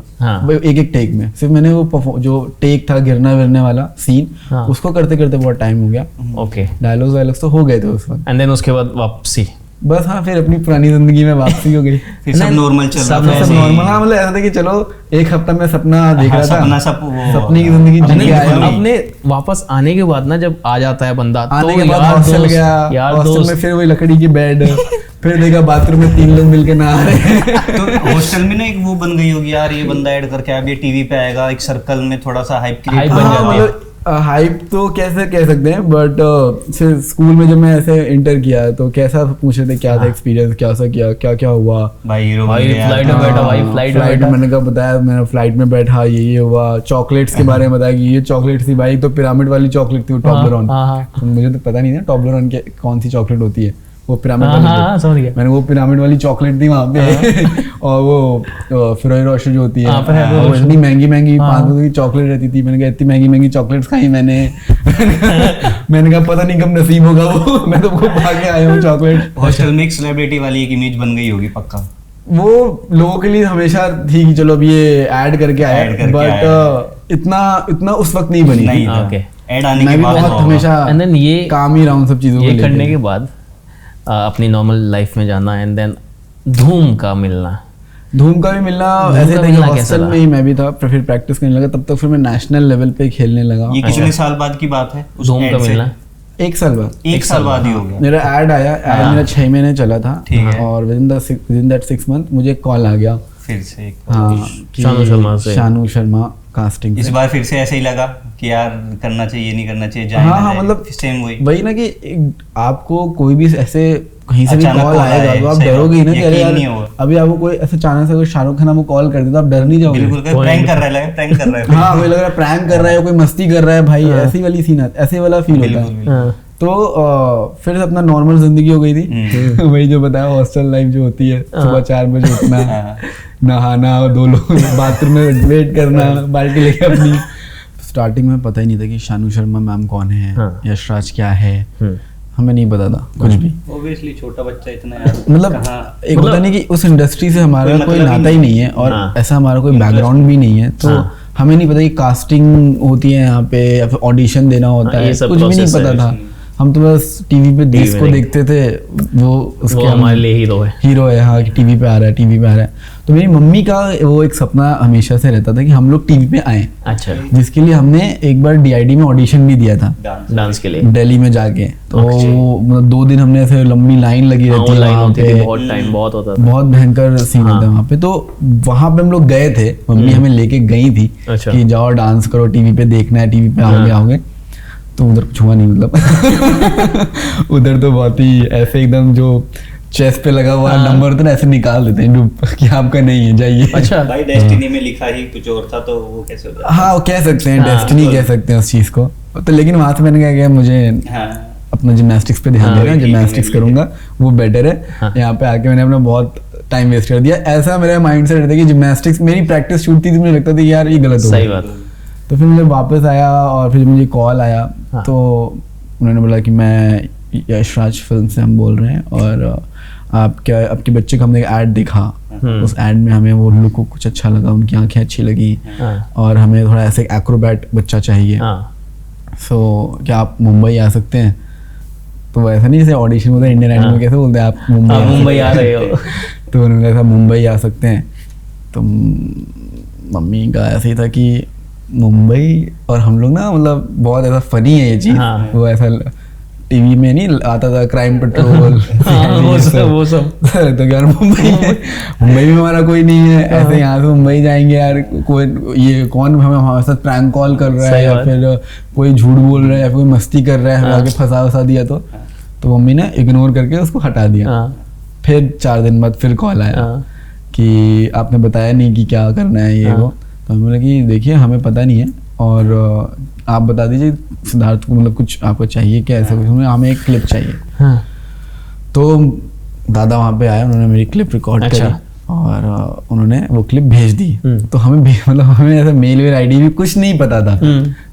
[SPEAKER 1] एक टेक में। सिर्फ मैंने वो जो टेक था गिरना विरने वाला सीन, उसको करते करते बहुत टाइम हो गया।
[SPEAKER 2] ओके।
[SPEAKER 1] डायलॉग्स तो हो गए थे उस वक्त।
[SPEAKER 2] एंड देन उसके बाद वापसी
[SPEAKER 1] बस हाँ, फिर अपनी पुरानी जिंदगी में वापसी हो गई।
[SPEAKER 4] फिर सब नॉर्मल चल रहा था
[SPEAKER 1] सब
[SPEAKER 4] ऐसे ही।
[SPEAKER 1] नॉर्मल, हाँ मतलब ऐसा था कि चलो एक हफ्ता में सपना देख रहा था, सपने की जिंदगी जी के आया हूँ।
[SPEAKER 2] अपने वापस आने के बाद ना, जब आ जाता है बंदा
[SPEAKER 1] आने
[SPEAKER 2] तो
[SPEAKER 1] के बाद
[SPEAKER 2] यार
[SPEAKER 1] हॉस्टल
[SPEAKER 2] दोस्त,
[SPEAKER 1] गया,
[SPEAKER 2] यार
[SPEAKER 1] हॉस्टल
[SPEAKER 2] दोस्त,
[SPEAKER 1] में फिर वही लकड़ी की बेड, फिर देखा बाथरूम में 3 लोग मिलके नहा रहे हैं।
[SPEAKER 4] तो हॉस्टल में ना एक वो बन गई होगी यार, ये बंदा ऐड करके अब ये टीवी पे आएगा, एक सर्कल में थोड़ा सा हाइप
[SPEAKER 2] Hype
[SPEAKER 4] क्रिएट
[SPEAKER 2] बन
[SPEAKER 1] हाँ,
[SPEAKER 2] जाती है।
[SPEAKER 1] मतलब हाइप तो कैसे कह सकते हैं, बट फिर स्कूल में जब मैं ऐसे इंटर किया तो कैसा पूछ रहे थे क्या था एक्सपीरियंस, क्या सा किया, क्या क्या हुआ।
[SPEAKER 4] भाई हीरो
[SPEAKER 2] भाई
[SPEAKER 4] बन गया।
[SPEAKER 2] फ्लाइट में बैठा, भाई फ्लाइट में
[SPEAKER 1] फ्लाइट
[SPEAKER 2] बैठा।
[SPEAKER 1] मैंने कहा बताया, मैंने फ्लाइट में बैठा, ये हुआ। चॉकलेट्स के बारे में बताया कि ये चॉकलेट थी भाई, तो पिरामिड वाली चॉकलेट थी वो, टॉबलरॉन।
[SPEAKER 2] हाँ।
[SPEAKER 1] तो मुझे तो पता नहीं था टॉबलरॉन के कौन सी चॉकलेट होती है, वो पिरामिड
[SPEAKER 2] हाँ,
[SPEAKER 1] वाली
[SPEAKER 2] हाँ,
[SPEAKER 1] थी।
[SPEAKER 2] समझ गया।
[SPEAKER 1] मैंने वो पिरामिड वाली चॉकलेट थी वहाँ पे और वो फिरोई रोशनी जो होती है,
[SPEAKER 2] हाँ, फिरोई
[SPEAKER 1] वो
[SPEAKER 2] रोशनी।
[SPEAKER 1] इतनी महंगी महंगी 5 रुपए की चॉकलेट रहती थी। मैंने कहा इतनी महंगी महंगी चॉकलेट्स खाई मैंने। मैंने कहा पता नहीं कब नसीब होगा वो, मैं तो वो भागे आया हूँ चॉकलेट।
[SPEAKER 4] हॉस्टल में एक सेलिब्रिटी वाली एक इमेज बन गई होगी पक्का।
[SPEAKER 1] वो लोगों के लिए हमेशा थी कि चलो अब ये ऐड करके आया,
[SPEAKER 4] Add करके
[SPEAKER 1] बट
[SPEAKER 4] आया।
[SPEAKER 1] इतना उस वक्त नहीं बनी
[SPEAKER 4] नहीं
[SPEAKER 1] थी।
[SPEAKER 4] था।
[SPEAKER 2] Okay.
[SPEAKER 4] ऐड आने
[SPEAKER 1] मैं
[SPEAKER 4] के
[SPEAKER 1] भी
[SPEAKER 4] बाद
[SPEAKER 1] बहुत
[SPEAKER 4] होगा।
[SPEAKER 1] हमेशा
[SPEAKER 2] And then ये
[SPEAKER 1] काम ही रहा हूँ सब चीजों को
[SPEAKER 2] ये
[SPEAKER 1] लेके।
[SPEAKER 2] करने के बाद अपनी नॉर्मल लाइफ में जाना, एंड देन धूम का मिलना।
[SPEAKER 1] धूम का भी मिलना
[SPEAKER 2] धूम
[SPEAKER 1] ऐसे
[SPEAKER 2] का
[SPEAKER 1] था कि
[SPEAKER 2] मिलना कैसा
[SPEAKER 1] हॉस्टल
[SPEAKER 2] था?
[SPEAKER 1] में ही मैं भी था, फिर प्रैक्टिस करने लगा। तब तक फिर मैं नेशनल लेवल पे खेलने लगा।
[SPEAKER 4] ये कितने साल बाद की बात है उस
[SPEAKER 2] धूम
[SPEAKER 4] ad
[SPEAKER 2] का
[SPEAKER 4] से?
[SPEAKER 2] मिलना
[SPEAKER 1] 1 साल बाद
[SPEAKER 4] एक साल बाद ही हो गया।
[SPEAKER 1] मेरा ऐड आया। ऐड मेरा 6 महीने चला था,
[SPEAKER 4] ठीक है।
[SPEAKER 1] और विदिन दैट 6 मंथ मुझे कॉल आ गया।
[SPEAKER 4] फिर से एक
[SPEAKER 1] हाँ, कि
[SPEAKER 2] शानू शर्मा से।
[SPEAKER 1] शानू शर्मा कास्टिंग
[SPEAKER 4] इस
[SPEAKER 1] से।
[SPEAKER 4] बार फिर से ऐसे ही लगा कि यार करना चाहिए नहीं करना चाहिए, जाए
[SPEAKER 1] हाँ
[SPEAKER 4] ना
[SPEAKER 1] हाँ,
[SPEAKER 4] जाए।
[SPEAKER 1] मतलब
[SPEAKER 4] सेम वही।
[SPEAKER 1] वही ना कि आपको कोई भी ऐसे कहीं से भी
[SPEAKER 4] अचानक
[SPEAKER 1] कॉल
[SPEAKER 4] call
[SPEAKER 1] आएगा
[SPEAKER 4] आए,
[SPEAKER 1] तो आप
[SPEAKER 4] सही
[SPEAKER 1] डरोगे ही ना
[SPEAKER 4] बात,
[SPEAKER 1] कि अरे
[SPEAKER 4] यकीन
[SPEAKER 1] यार
[SPEAKER 4] नहीं होगा।
[SPEAKER 1] अभी आपको कोई ऐसे अचानक से अगर शाहरुख खान आपको कॉल कर दे तो आप डर नहीं जाओगे।
[SPEAKER 4] बिल्कुल प्रैंक कर रहा है, लगा प्रैंक कर रहा है।
[SPEAKER 1] हाँ, वही लग रहा है प्रैंक कर रहा है, कोई मस्ती कर रहा है भाई, ऐसी वाली सीन ऐसे वाला फील होता
[SPEAKER 4] बिल्कुल,
[SPEAKER 1] है।
[SPEAKER 4] बिल्कुल।
[SPEAKER 1] तो फिर अपना नॉर्मल जिंदगी हो गई थी। वही जो बताया हॉस्टल लाइफ जो होती है, सुबह 4 बजे उठना,
[SPEAKER 4] हाँ।
[SPEAKER 1] नहाना और 2 लोग बाथरूम में वेट करना बाल्टी लेके अपनी। स्टार्टिंग में पता ही नहीं था कि शानू शर्मा मैम कौन है,
[SPEAKER 2] हाँ।
[SPEAKER 1] यशराज क्या है, हमें नहीं पता था कुछ भी।
[SPEAKER 4] Obviously छोटा बच्चा इतना यार
[SPEAKER 1] मतलब
[SPEAKER 4] कहाँ-
[SPEAKER 1] एक होता नहीं कि उस इंडस्ट्री से हमारा
[SPEAKER 4] कोई
[SPEAKER 1] कोई
[SPEAKER 4] मतलब ही
[SPEAKER 1] नाता ही नहीं है, और
[SPEAKER 2] हाँ।
[SPEAKER 1] ऐसा हमारा कोई बैकग्राउंड भी नहीं है, तो
[SPEAKER 2] हाँ।
[SPEAKER 1] हमें नहीं पता कि कास्टिंग होती है यहाँ पे या फिर ऑडिशन देना होता
[SPEAKER 2] हाँ,
[SPEAKER 1] है,
[SPEAKER 2] ये सब
[SPEAKER 1] कुछ भी नहीं
[SPEAKER 2] process
[SPEAKER 1] पता
[SPEAKER 2] है।
[SPEAKER 1] था। हम तो बस टीवी पे जिसको
[SPEAKER 2] में
[SPEAKER 1] देखते थे वो उसके
[SPEAKER 2] वो हमारे लिए हीरो है।
[SPEAKER 1] हीरो है, हाँ कि टीवी पे आ रहा है, टीवी पे आ रहा है। तो मेरी मम्मी का वो एक सपना हमेशा से रहता था कि हम लोग टीवी पे आए,
[SPEAKER 2] अच्छा,
[SPEAKER 1] जिसके लिए हमने एक बार डीआईडी में ऑडिशन भी दिया था
[SPEAKER 4] डांस
[SPEAKER 2] डांस के लिए।
[SPEAKER 1] दिल्ली में जाके। तो मतलब 2 दिन हमने ऐसे लंबी लाइन लगी रहती है
[SPEAKER 2] लाइन
[SPEAKER 1] वहाँ
[SPEAKER 2] होती
[SPEAKER 1] पे,
[SPEAKER 2] थी, बहुत टाइम बहुत होता था।
[SPEAKER 1] बहुत भयंकर सीन होता है वहाँ पे। तो वहाँ पे हम लोग गए थे, मम्मी हमें लेके गई थी
[SPEAKER 2] अच्छा।
[SPEAKER 1] कि जाओ डांस करो, टीवी पे देखना है, टीवी पे आओगे आओगे। तो उधर कुछ हुआ नहीं, मतलब उधर तो बहुत ही ऐसे एकदम जो चेस्ट पे लगा हुआ नंबर तो ना ऐसे निकाल देते हैं जो कि आपका नहीं है, जाइए।
[SPEAKER 2] अच्छा,
[SPEAKER 4] भाई डेस्टिनी में लिखा ही कुछ और था, तो वो कैसे हो जाता?
[SPEAKER 1] हाँ, वो कह सकते हैं,
[SPEAKER 2] हाँ,
[SPEAKER 1] डेस्टिनी कह सकते हैं उस चीज को। तो लेकिन वहां से मैंने क्या किया, मुझे
[SPEAKER 4] हाँ
[SPEAKER 1] अपना जिम्नास्टिक्स पे ध्यान
[SPEAKER 2] हाँ,
[SPEAKER 1] देना,
[SPEAKER 4] ठीक है,
[SPEAKER 1] जिम्नास्टिक्स
[SPEAKER 4] ठीक है।
[SPEAKER 1] करूंगा वो बेटर है।
[SPEAKER 2] हाँ।
[SPEAKER 1] यहाँ पे आके मैंने अपना बहुत टाइम वेस्ट कर दिया। ऐसा मेरा माइंड सेट रहता है कि जिम्नास्टिक्स मेरी प्रैक्टिस छूटती थी, मुझे लगता था कि यार ये गलत हो
[SPEAKER 2] सही
[SPEAKER 1] गया।
[SPEAKER 2] बात।
[SPEAKER 1] तो फिर मुझे वापस आया और फिर मुझे कॉल आया,
[SPEAKER 2] हाँ।
[SPEAKER 1] तो उन्होंने बोला कि मैं यशराज फिल्म से हम बोल रहे हैं, और आपके बच्चे का हमने ऐड देखा, उस ऐड में हमें वो लुक को कुछ अच्छा लगा, उनकी आंखें अच्छी लगी,
[SPEAKER 2] हाँ,
[SPEAKER 1] और हमें थोड़ा ऐसे एक्रोबैट बच्चा चाहिए।
[SPEAKER 2] हाँ,
[SPEAKER 1] सो क्या आप मुंबई आ सकते हैं? तो वैसा नहीं जैसे ऑडिशन होता है इंडियन आइडल में कैसे बोलते हैं आप मुंबई
[SPEAKER 2] आप मुंबई आ
[SPEAKER 1] सकते
[SPEAKER 2] रहे
[SPEAKER 1] हैं?
[SPEAKER 2] हो।
[SPEAKER 1] तो उन्होंने कहा मुंबई आ सकते हैं। तो मम्मी का ऐसे ही था कि मुंबई, और हम लोग ना मतलब बहुत ऐसा फनी है ये चीज़।
[SPEAKER 2] हाँ।
[SPEAKER 1] वो ऐसा टीवी में नहीं आता था क्राइम पेट्रोल,
[SPEAKER 2] हाँ, वो सब
[SPEAKER 1] तो यार मुंबई में हमारा कोई नहीं है, ऐसे यहाँ से मुंबई जाएंगे यार, कोई ये कौन हमारे साथ प्रैंक कॉल कर रहा है,
[SPEAKER 2] सही
[SPEAKER 1] या
[SPEAKER 2] बात।
[SPEAKER 1] फिर कोई झूठ बोल रहा है, या फिर कोई मस्ती कर रहा है, हमें आगे फंसा दिया। तो मम्मी ने इग्नोर करके उसको हटा दिया।
[SPEAKER 2] हाँ,
[SPEAKER 1] फिर 4 दिन बाद फिर कॉल आया
[SPEAKER 2] हाँ,
[SPEAKER 1] कि आपने बताया नहीं कि क्या करना है ये वो। तो हमने बोला कि देखिए हमें पता नहीं है, और आप बता दीजिए सिद्धार्थ को, मतलब कुछ आपको चाहिए क्या, ऐसा कुछ हमें एक क्लिप चाहिए।
[SPEAKER 2] हाँ,
[SPEAKER 1] तो दादा वहाँ पे आए, उन्होंने मेरी क्लिप रिकॉर्ड
[SPEAKER 2] अच्छा।
[SPEAKER 1] करी, और उन्होंने वो क्लिप भेज दी।
[SPEAKER 2] हम्म।
[SPEAKER 1] तो हमें मतलब हमें ऐसा मेल वेल आईडी भी कुछ नहीं पता था।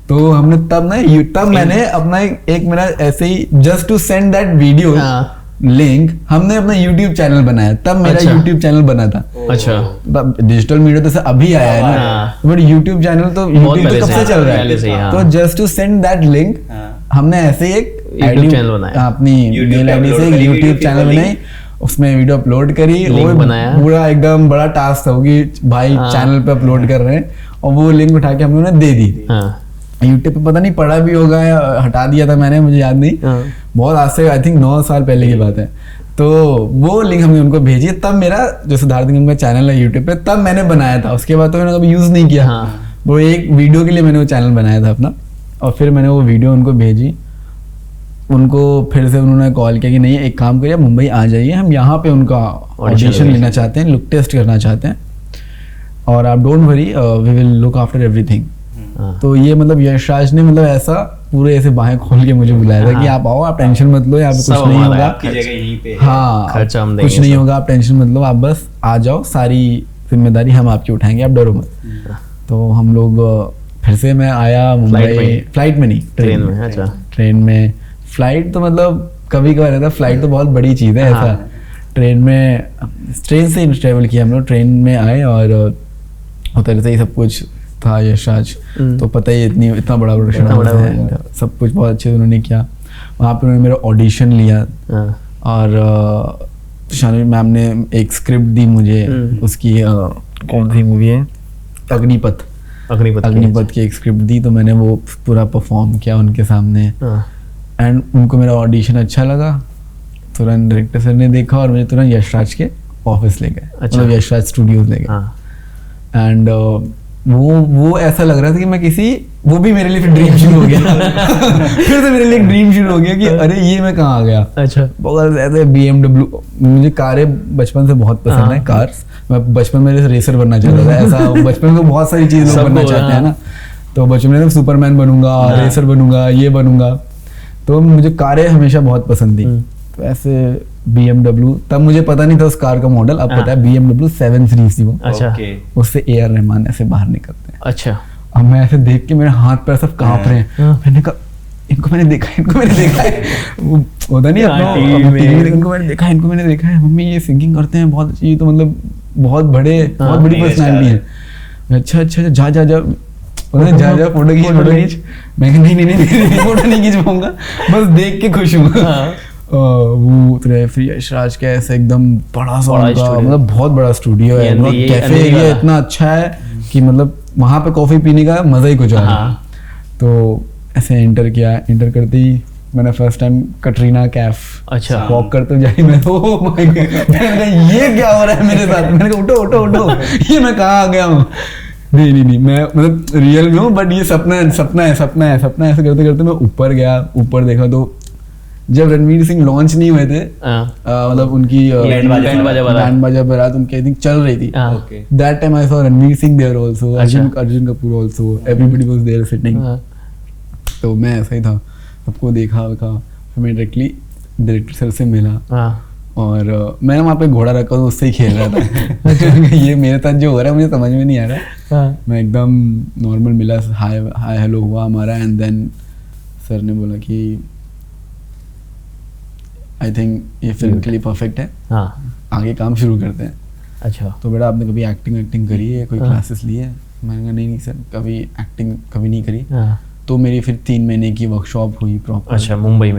[SPEAKER 1] तो हमने तब मैंने अपना एक मेरा ऐसे ही just to send that video
[SPEAKER 2] हाँ।
[SPEAKER 1] लिंक, हमने अपना YouTube चैनल बनाया। तब मेरा
[SPEAKER 2] अच्छा।
[SPEAKER 1] YouTube चैनल बना था।
[SPEAKER 2] अच्छा,
[SPEAKER 1] डिजिटल मीडिया तो से अभी आया है ना,
[SPEAKER 2] हाँ।
[SPEAKER 1] बट YouTube चैनल तो YouTube
[SPEAKER 2] पहले
[SPEAKER 1] तो कब
[SPEAKER 2] से
[SPEAKER 1] से चल रहा
[SPEAKER 2] पहले से ही,
[SPEAKER 1] है।
[SPEAKER 2] हाँ।
[SPEAKER 1] तो just to send that link
[SPEAKER 4] हाँ।
[SPEAKER 1] हमने ऐसे ही एक
[SPEAKER 2] YouTube चैनल बनाया।
[SPEAKER 1] अपनी
[SPEAKER 4] YouTube
[SPEAKER 1] मेल
[SPEAKER 4] पे
[SPEAKER 1] आईडी
[SPEAKER 4] upload
[SPEAKER 1] से
[SPEAKER 4] करी,
[SPEAKER 1] यूट्यूब
[SPEAKER 4] video
[SPEAKER 1] चैनल
[SPEAKER 4] डाली।
[SPEAKER 1] बनाई, उसमें वीडियो अपलोड करी,
[SPEAKER 2] Link
[SPEAKER 1] वो
[SPEAKER 2] बनाया।
[SPEAKER 1] पूरा एकदम बड़ा टास्क था वो कि भाई चैनल पे अपलोड कर रहे हैं, और वो लिंक उठा के हम लोगों ने दे दी।
[SPEAKER 2] हाँ
[SPEAKER 1] यूट्यूब पे पता नहीं पड़ा भी होगा या हटा दिया था मैंने, मुझे याद नहीं,
[SPEAKER 2] हाँ।
[SPEAKER 1] बहुत आज से आई थिंक 9 साल पहले की बात है। तो वो लिंक हमने उनको भेजी, तब मेरा जो सिद्धार्थ निगम का चैनल है यूट्यूब पे, तब मैंने बनाया था। उसके बाद तो मैंने कभी यूज़ नहीं किया।
[SPEAKER 2] हाँ।
[SPEAKER 1] वो एक वीडियो के लिए मैंने वो चैनल बनाया था अपना, और फिर मैंने वो वीडियो उनको भेजी। उनको फिर से उन्होंने कॉल किया कि नहीं, एक काम करिए, मुंबई आ जाइए, हम यहाँ पे उनका ऑडिशन लेना चाहते हैं, लुक टेस्ट करना चाहते हैं, और आप don't worry, we will look after everything.
[SPEAKER 2] हाँ।
[SPEAKER 1] तो ये मतलब यशराज ने मतलब ऐसा पूरे ऐसे बाहें खोल के मुझे बुलाया था कि आप आओ, आप टेंशन मत लो, यहाँ पे
[SPEAKER 2] सब
[SPEAKER 1] कुछ नहीं
[SPEAKER 2] हमारा
[SPEAKER 1] होगा।
[SPEAKER 4] आपकी जगह यहीं पे है।
[SPEAKER 1] हाँ,
[SPEAKER 2] खर्चा हम
[SPEAKER 1] कुछ
[SPEAKER 2] देंगे
[SPEAKER 1] नहीं
[SPEAKER 2] सब।
[SPEAKER 1] होगा, आप टेंशन मत लो, आप बस आ जाओ, सारी जिम्मेदारी हम आपकी उठाएंगे, आप डरो मत। तो हम लोग फिर से मैं आया
[SPEAKER 2] Flight
[SPEAKER 1] मुंबई,
[SPEAKER 2] में?
[SPEAKER 1] फ्लाइट में नहीं,
[SPEAKER 2] ट्रेन में। अच्छा।
[SPEAKER 1] ट्रेन में। फ्लाइट तो मतलब कभी कभार रहता, फ्लाइट तो बहुत बड़ी चीज़ है ऐसा। ट्रेन में, ट्रेन से ट्रेवल किया हम लोग, ट्रेन में आए और उतर से ही सब कुछ था यशराज, तो पता ही इतना बड़ा प्रोडक्शन
[SPEAKER 2] इतना बड़ा
[SPEAKER 1] है, सब कुछ बहुत अच्छे से उन्होंने किया। वहाँ पे उन्होंने मेरा ऑडिशन लिया,
[SPEAKER 2] हाँ।
[SPEAKER 1] और शानी मैम ने एक स्क्रिप्ट दी मुझे, उसकी कौन सी मूवी है, अग्निपथ।
[SPEAKER 2] अग्निपथ
[SPEAKER 1] की एक स्क्रिप्ट दी, तो मैंने वो पूरा परफॉर्म किया उनके सामने,
[SPEAKER 2] हाँ।
[SPEAKER 1] एंड उनको मेरा ऑडिशन अच्छा लगा। तुरंत डायरेक्टर सर ने देखा और मुझे तुरंत यशराज के ऑफिस ले गए,
[SPEAKER 2] अच्छा।
[SPEAKER 1] मतलब यशराज स्टूडियोज ले गए।
[SPEAKER 2] हाँ।
[SPEAKER 1] एंड वो ऐसा लग रहा था कि मैं किसी, वो भी मेरे लिए फिर ड्रीम शुरू हो गया फिर से मेरे लिए एक ड्रीम शुरू हो गया कि अरे ये मैं कहाँ आ गया।
[SPEAKER 2] अच्छा।
[SPEAKER 1] बहुत ऐसे BMW, मुझे कारें बचपन से बहुत पसंद है, कार्स। मैं बचपन में रेसर बनना चाहता था, ऐसा बचपन में बहुत सारी चीज़ लोग
[SPEAKER 2] सबको,
[SPEAKER 1] बनना चाहते हैं
[SPEAKER 2] हाँ।
[SPEAKER 1] ना। तो बचपन में सुपरमैन बनूंगा, रेसर बनूंगा, ये बनूंगा, तो मुझे कारें हमेशा बहुत पसंद थी। तो ऐसे BMW, तब मुझे पता नहीं था उस कार का मॉडल, अब पता है BMW 7 सीरीज थी वो।
[SPEAKER 2] अच्छा।
[SPEAKER 4] ओके।
[SPEAKER 1] उससे AR रहमान ऐसे बाहर निकलते हैं।
[SPEAKER 2] अच्छा।
[SPEAKER 1] अब मैं ऐसे देख के मेरे हाथ पैर सब कांप रहे हैं।
[SPEAKER 2] हाँ।
[SPEAKER 1] मैंने कहा इनको मैंने देखा है, इनको मैंने देखा है, वो होता नहीं अपना,
[SPEAKER 2] हाँ, TV
[SPEAKER 1] अपना
[SPEAKER 2] में।
[SPEAKER 1] TV में, इनको मैंने देखा है, इनको मैंने देखा है, मम्मी ये सिंगिंग करते हैं बहुत अच्छी, ये तो मतलब बहुत बड़ी
[SPEAKER 4] मेगा
[SPEAKER 1] पर्सनालिटी
[SPEAKER 4] स्टार
[SPEAKER 1] है। अच्छा जा उन्होंने जा फोटो खींच। मैं कहा नहीं फोटो नहीं खींच पाऊंगा, बस देख के खुश हूँ। वो उतरे, फिर यशराज का ऐसे एकदम बड़ा सा
[SPEAKER 2] बड़ा
[SPEAKER 1] उनका,
[SPEAKER 2] स्टूडियो।
[SPEAKER 1] मतलब बहुत बड़ा स्टूडियो है,
[SPEAKER 2] ये
[SPEAKER 1] कैफे
[SPEAKER 2] अंधेरी
[SPEAKER 1] एरिया
[SPEAKER 2] वाला।
[SPEAKER 1] इतना अच्छा है कि मतलब वहाँ पे कॉफी पीने का मजा ही कुछ आ रहा है।
[SPEAKER 2] हाँ।
[SPEAKER 1] तो ऐसे एंटर किया, एंटर करते ही मैंने फर्स्ट टाइम कटरीना कैफ
[SPEAKER 2] अच्छा।
[SPEAKER 1] वॉक करते जाई, मैं ओह माय गॉड, मैंने कहा ये क्या हो रहा है मेरे साथ। मैंने कहा उठो ये मैं कहाँ आ गया हूँ। नहीं मैं मतलब रियल में हूँ, बट ये सपना है ऐसे करते करते मैं ऊपर गया। ऊपर देखा तो जब रणवीर सिंह लॉन्च नहीं हुए थे,
[SPEAKER 2] हाँ।
[SPEAKER 1] मतलब उनकी
[SPEAKER 2] बैंड बाजा
[SPEAKER 1] बारात उनकी आई थिंक चल रही थी,
[SPEAKER 2] हाँ।
[SPEAKER 4] Okay.
[SPEAKER 1] That time I saw Ranveer Singh there also, Arjun Kapoor also, everybody was there sitting.
[SPEAKER 2] हाँ।
[SPEAKER 1] तो मैं ऐसा ही था, सबको देखा फिर मैं डायरेक्टली डायरेक्टर सर से मिला,
[SPEAKER 2] हाँ।
[SPEAKER 1] और मैंने वहाँ पे घोड़ा रखा तो उससे ही खेल रहा था ये मेरे साथ जो हो रहा है मुझे समझ में नहीं आ रहा।
[SPEAKER 2] हाँ।
[SPEAKER 1] मैं एकदम नॉर्मल मिला, हाय हेलो हुआ हमारा, एंड देन सर ने बोला कि आई थिंक ये फिल्म के लिए परफेक्ट है,
[SPEAKER 2] हाँ।
[SPEAKER 1] आगे काम शुरू करते हैं।
[SPEAKER 2] अच्छा।
[SPEAKER 1] तो बेटा आपने कभी एक्टिंग करी है, कोई क्लासेस ली है? मैंने कहा नहीं सर, कभी एक्टिंग कभी नहीं करी।
[SPEAKER 2] हाँ।
[SPEAKER 1] तो मेरी फिर 3 महीने की वर्कशॉप हुई प्रॉपर।
[SPEAKER 2] अच्छा, मुंबई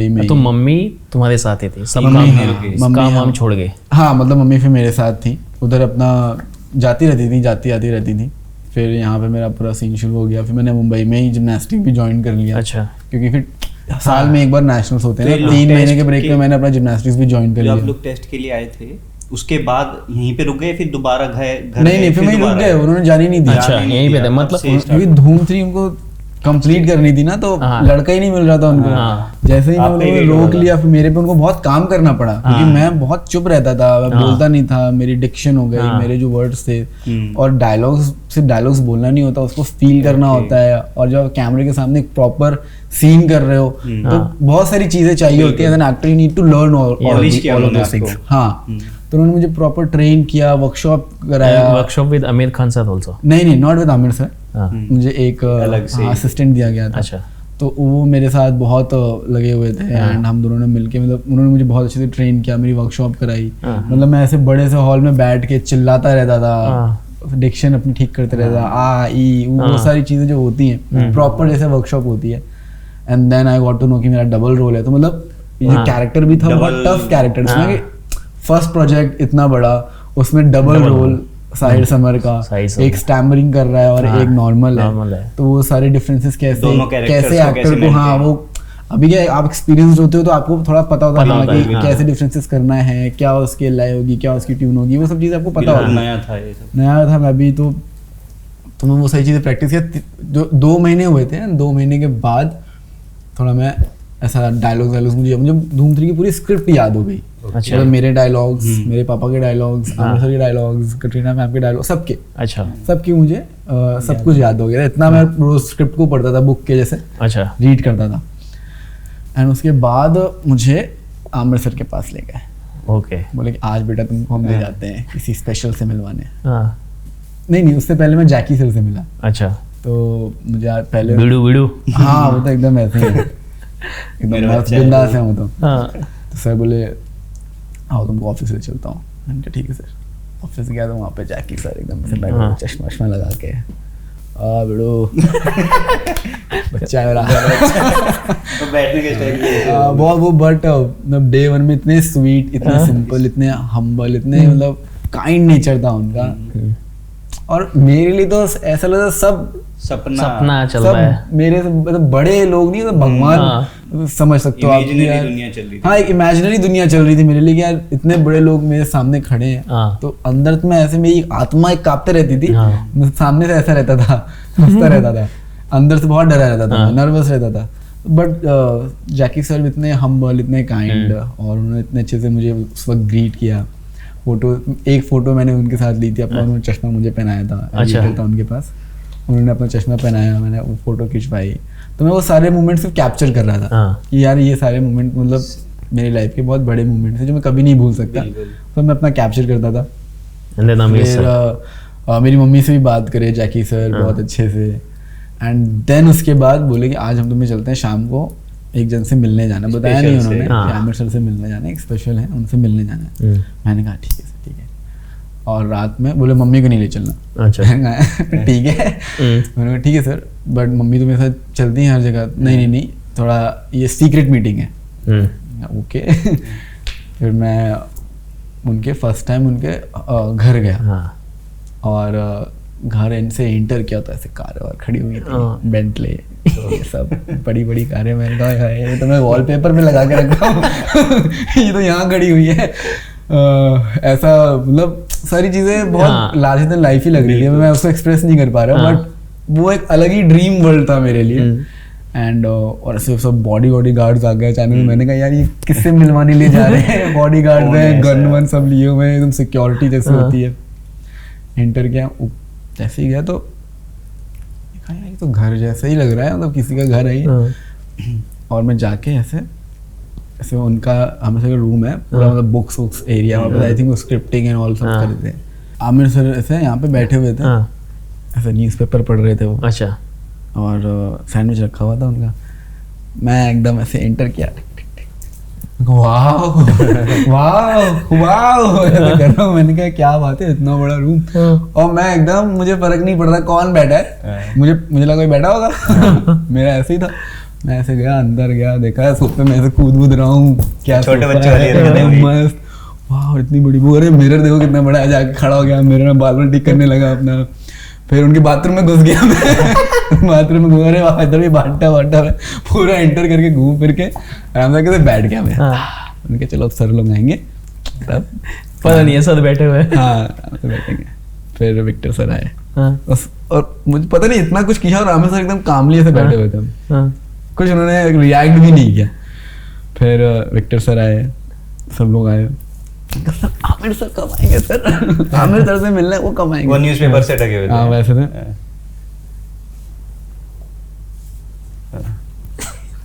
[SPEAKER 2] में तो मम्मी तुम्हारे साथ ही थी, सब
[SPEAKER 1] मम्मी,
[SPEAKER 2] काम
[SPEAKER 1] हाँ, मम्मी,
[SPEAKER 2] काम
[SPEAKER 1] हाँ।
[SPEAKER 2] हम छोड़ गए।
[SPEAKER 1] हाँ, मतलब मम्मी फिर मेरे साथ थी, उधर अपना जाती आती रहती थी। फिर यहाँ पे मेरा पूरा सीन शुरू हो गया। फिर मैंने मुंबई में ही जिम्नास्टिक भी ज्वाइन कर लिया।
[SPEAKER 2] अच्छा।
[SPEAKER 1] क्योंकि फिर साल में एक बार नेशनल्स होते हैं
[SPEAKER 4] तो
[SPEAKER 1] ना, 3 महीने के ब्रेक में मैंने अपना जिम्नास्टिक्स भी ज्वाइन कर
[SPEAKER 4] जब आप
[SPEAKER 1] लिया।
[SPEAKER 4] लोग टेस्ट के लिए आए थे उसके बाद यहीं पे रुक गए, फिर दोबारा घर
[SPEAKER 1] नहीं फिर वहीं रुक गए, उन्होंने जाने नहीं दिया।
[SPEAKER 2] अच्छा, यहीं पे थे, मतलब
[SPEAKER 1] क्योंकि धूम 3 उनको कंप्लीट करनी थी ना, तो
[SPEAKER 2] हाँ।
[SPEAKER 1] लड़का ही नहीं मिल रहा था उनको।
[SPEAKER 2] हाँ।
[SPEAKER 1] जैसे ही
[SPEAKER 4] आप पे
[SPEAKER 1] उन्होंने
[SPEAKER 4] ही
[SPEAKER 1] रोक
[SPEAKER 4] होगा।
[SPEAKER 1] लिया, फिर मेरे पे उनको बहुत काम करना पड़ा, क्योंकि मैं बहुत चुप रहता था, मैं बोलता नहीं था, मेरी डिक्शन हो गई,
[SPEAKER 2] हाँ।
[SPEAKER 1] मेरे जो वर्ड्स थे, और सिर्फ डायलॉग्स बोलना नहीं होता, उसको फील करना होता है। और जब कैमरे के सामने एक प्रॉपर सीन कर रहे हो तो बहुत सारी चीजें चाहिए होती है, as an actor you need to learn all of those things. हाँ, तो उन्होंने मुझे प्रॉपर ट्रेन किया, वर्कशॉप कराया।
[SPEAKER 2] Workshop with Aamir Khan sir also?
[SPEAKER 1] नहीं नॉट विद आमिर सर,
[SPEAKER 2] हाँ।
[SPEAKER 1] मुझे एक
[SPEAKER 4] अलग से
[SPEAKER 1] असिस्टेंट दिया गया था।
[SPEAKER 2] अच्छा।
[SPEAKER 1] तो वो मेरे साथ बहुत लगे हुए थे, एंड हम दोनों ने मिलके, मतलब उन्होंने मुझे बहुत अच्छे से ट्रेन किया, मेरी वर्कशॉप कराई। मतलब मैं ऐसे बड़े से हॉल में बैठ के चिल्लाता रहता था, डिक्शन अपनी ठीक करते रहता, आ ई वो सारी चीजें जो होती हैं प्रॉपर जैसे वर्कशॉप होती है, and then I got to know कि मेरा डबल रोल है। तो मतलब ये कैरेक्टर भी था, बहुत टफ कैरेक्टर था कि फर्स्ट प्रोजेक्ट इतना बड़ा, उसमें डबल रोल, साइड समर का, एक स्टैमरिंग कर रहा है और एक नॉर्मल है। तो वो सारे डिफरेंसेस कैसे एक्टर को, हाँ वो अभी क्या आप एक्सपीरियंस होते हो तो आपको थोड़ा पता होता है कि कैसे डिफरेंसेस करना है, क्या उसकी लय होगी, क्या उसकी ट्यून होगी, वो सब चीज़ें आपको पता होता है। नया था मैं भी, तो मैं वो सारी चीज़ें प्रैक्टिस किया। जो 2 महीने हुए थे, 2 महीने के बाद थोड़ा मैं ऐसा डायलॉग्स मुझे धूम 3 की पूरी स्क्रिप्ट याद हो गई।
[SPEAKER 2] अच्छा।
[SPEAKER 1] मतलब मेरे डायलॉग्स, मेरे पापा के डायलॉग्स, आमिर सर के डायलॉग्स, कटरीना मैम के डायलॉग, सबके,
[SPEAKER 2] अच्छा,
[SPEAKER 1] सबकी मुझे सब कुछ याद हो गया। इतना मैं रोज स्क्रिप्ट को पढ़ता था, बुक के जैसे
[SPEAKER 2] अच्छा
[SPEAKER 1] रीड करता था। एंड उसके बाद मुझे आमिर सर के पास ले गए।
[SPEAKER 2] ओके।
[SPEAKER 1] बोले कि आज बेटा तुमको हम ले जाते हैं किसी स्पेशल से मिलवाने।
[SPEAKER 2] हाँ।
[SPEAKER 1] नहीं, उससे पहले मैं जैकी सर से मिला।
[SPEAKER 2] अच्छा।
[SPEAKER 1] तो मुझे पहले
[SPEAKER 2] बिडू
[SPEAKER 1] हाँ वो तो एकदम ऐसे ही है, एकदम मस्त बिंदास है वो तो।
[SPEAKER 2] हाँ।
[SPEAKER 1] तो सर बोले आओ तुमको ऑफिस ले चलता हूँ। मैंने कहा ठीक है सर। ऑफिस गया तो वहाँ पे जैकी सर एकदम से बैठे, चश्मा वश्मा लगा के, बेड़ो बच्चा है मेरा।
[SPEAKER 4] तो बैठने के स्टाइल
[SPEAKER 1] बहुत वो, बट मतलब डे 1 में इतने स्वीट, इतने सिंपल, इतने हम्बल, इतने मतलब काइंड नेचर था उनका। और मेरे लिए तो ऐसा लगा सब
[SPEAKER 2] सपना चल रहा है।
[SPEAKER 1] मेरे मतलब बड़े लोग नहीं, मतलब भगवान समझ सकते हो आप।
[SPEAKER 4] दुनिया चल रही थी।
[SPEAKER 1] हाँ, एक इमेजिनरी दुनिया चल रही थी मेरे लिए कि यार इतने बड़े लोग मेरे सामने खड़े हैं। तो अंदर तो मैं ऐसे, मेरी आत्मा एक कांपते रहती थी। सामने से ऐसा रहता था, हंसता रहता था, अंदर से बहुत डरा रहता था, नर्वस रहता था। बट जैकी सर इतने हम्बल, इतने काइंड, और उन्होंने इतने अच्छे से मुझे उस वक्त ग्रीट किया। एक फोटो मैंने उनके साथ ली थी अपना, उन्होंने चश्मा मुझे पहनाया था, एडिटर था उनके पास, उन्होंने अपना चश्मा पहनाया, मैंने वो फोटो खिंचवाई। तो मैं वो सारे मोमेंट्स सिर्फ कैप्चर कर रहा था कि यार ये सारे मोमेंट मतलब मेरी लाइफ के बहुत बड़े मोमेंट्स हैं जो मैं कभी नहीं भूल सकता। तो मैं अपना कैप्चर करता था। फिर मेरी मम्मी से भी बात करे जैकी सर बहुत अच्छे से। एंड देन उसके बाद बोले कि आज हम तुम्हें चलते हैं शाम को एक जन से मिलने जाना। बताया नहीं उन्होंने, आमिर सर से मिलने जाना, एक स्पेशल है, उनसे मिलने जाना है। मैंने कहा ठीक है सर, ठीक है। और रात में बोले मम्मी को नहीं ले चलना। अच्छा। ठीक है। मैंने कहा ठीक है सर, बट मम्मी तो मेरे साथ चलती हैं हर जगह। नहीं, थोड़ा ये सीक्रेट मीटिंग है। ओके। फिर मैं उनके फर्स्ट टाइम उनके घर गया। और घर इनसे इंटर किया तो ऐसे कार और खड़ी हुई थी, बेंटले, ये सब बड़ी बड़ी कारें। मैंने कहा ये तो मैं वॉलपेपर में लगा के रखा हूँ। ये तो यहाँ खड़ी हुई है। ऐसा मतलब सारी चीजें बहुत लार्जर देन लाइफ ही लग रही थी। मैं उसको एक्सप्रेस नहीं कर पा रहा हूँ, बट वो एक अलग ही ड्रीम वर्ल्ड था मेरे लिए। एंड और सिर्फ सब बॉडी गार्ड्स आ गए अचानक। मैंने कहा यार ये किससे मिलवाने ले जा रहे हैं, बॉडी गार्ड हैं, गन वन सब लिए हुए हैं, एकदम सिक्योरिटी जैसे होती है। एंटर किया, जैसे ही गया तो यार ये तो घर जैसा ही लग रहा है, मतलब किसी का घर है ही। और मैं जाके ऐसे उनका हमेशा का रूम है पूरा, मतलब बुक्स एरिया, आई थिंक वो स्क्रिप्टिंग एंड ऑल सब कर रहे थे। आमिर सर ऐसे यहाँ पे बैठे हुए थे, ऐसे न्यूज़पेपर पढ़ रहे थे वो। अच्छा। और सैंडविच रखा हुआ था उनका। मैं एकदम ऐसे एंटर किया, वाह कर रहा हूँ। मैंने कहा क्या बात है, इतना बड़ा रूम। और मैं एकदम, मुझे फर्क नहीं पड़ रहा कौन बैठा है, मुझे लगा कोई बैठा होगा। मेरा ऐसे ही था। मैं ऐसे गया, अंदर गया, देखा सोफे में ऐसे कूद रहा हूँ, क्या
[SPEAKER 4] छोटे बच्चे वाली
[SPEAKER 1] मस्त, वाह इतनी बड़ी। वो अरे मिरर देखो कितना बड़ा है, जाके खड़ा हो गया मिरर में, बाल ठीक करने लगा अपना। फिर उनके बाथरूम में घुस गया मैं। बाथरूम में घूम, रहे इधर भी बांटा है, पूरा एंटर करके घूम फिर के आराम से बैठ गया मैं। उनके चलो अब सर लोग आएंगे तब
[SPEAKER 2] पता नहीं है, सर बैठे हुए।
[SPEAKER 1] हाँ बैठेंगे। फिर विक्टर सर आए और मुझे पता नहीं इतना कुछ किया, और आमिर सर एकदम कामली ऐसे बैठे हुए थे, कुछ उन्होंने रिएक्ट भी नहीं किया। फिर विक्टर सर आए, सब लोग आए। सर आमिर सर कब आएंगे सर? आमिर सर से मिलने वो कब आएंगे?
[SPEAKER 4] वो न्यूज़पेपर से ढके हुए थे।
[SPEAKER 1] हाँ वैसे थे।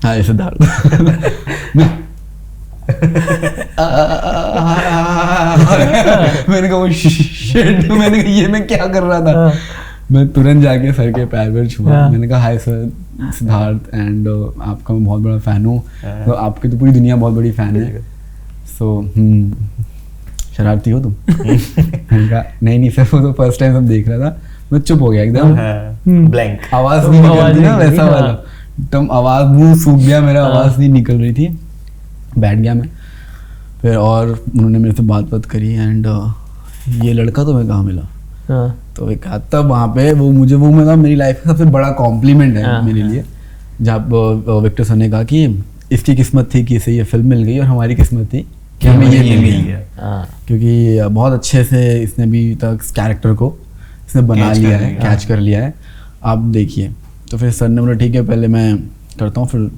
[SPEAKER 1] हाँ ये सिद्धार्थ। मैंने कहा वो शिट, मैंने कहा ये मैं क्या कर रहा था। मैं तुरंत जाके सर के पैर पर छुआ। मैंने कहा हाय सर, सिद्धार्थ, एंड आपका मैं बहुत बड़ा फैन हूँ। तो आपकी तो पूरी दुनिया बहुत बड़ी फैन है। सो शरारती हो तुम? मैंने कहा नहीं सर, वो तो फर्स्ट टाइम सब देख रहा था। मैं चुप हो गया एकदम,
[SPEAKER 4] ब्लैंक,
[SPEAKER 1] आवाज भी नहीं करती ना वैसा वाला। एकदम आवाज़ मुंह सूख गया मेरा, आवाज़ नहीं निकल रही थी, बैठ गया मैं। फिर और उन्होंने मेरे से बात करी एंड ये लड़का तुम्हें कहाँ मिला?
[SPEAKER 2] हाँ,
[SPEAKER 1] तो एक तब वहाँ पे वो मतलब मेरी लाइफ का सबसे बड़ा कॉम्प्लीमेंट है
[SPEAKER 2] हाँ,
[SPEAKER 1] मेरे लिए, जब विक्टर सर ने कहा कि इसकी किस्मत थी कि इसे ये फिल्म मिल गई और हमारी किस्मत थी कि हमें ये मिल गया,
[SPEAKER 2] हाँ,
[SPEAKER 1] क्योंकि बहुत अच्छे से इसने अभी तक कैरेक्टर को इसने बना लिया है, कैच कर लिया है। आप देखिए। तो फिर सर ने बोला ठीक है पहले मैं करता हूँ फिर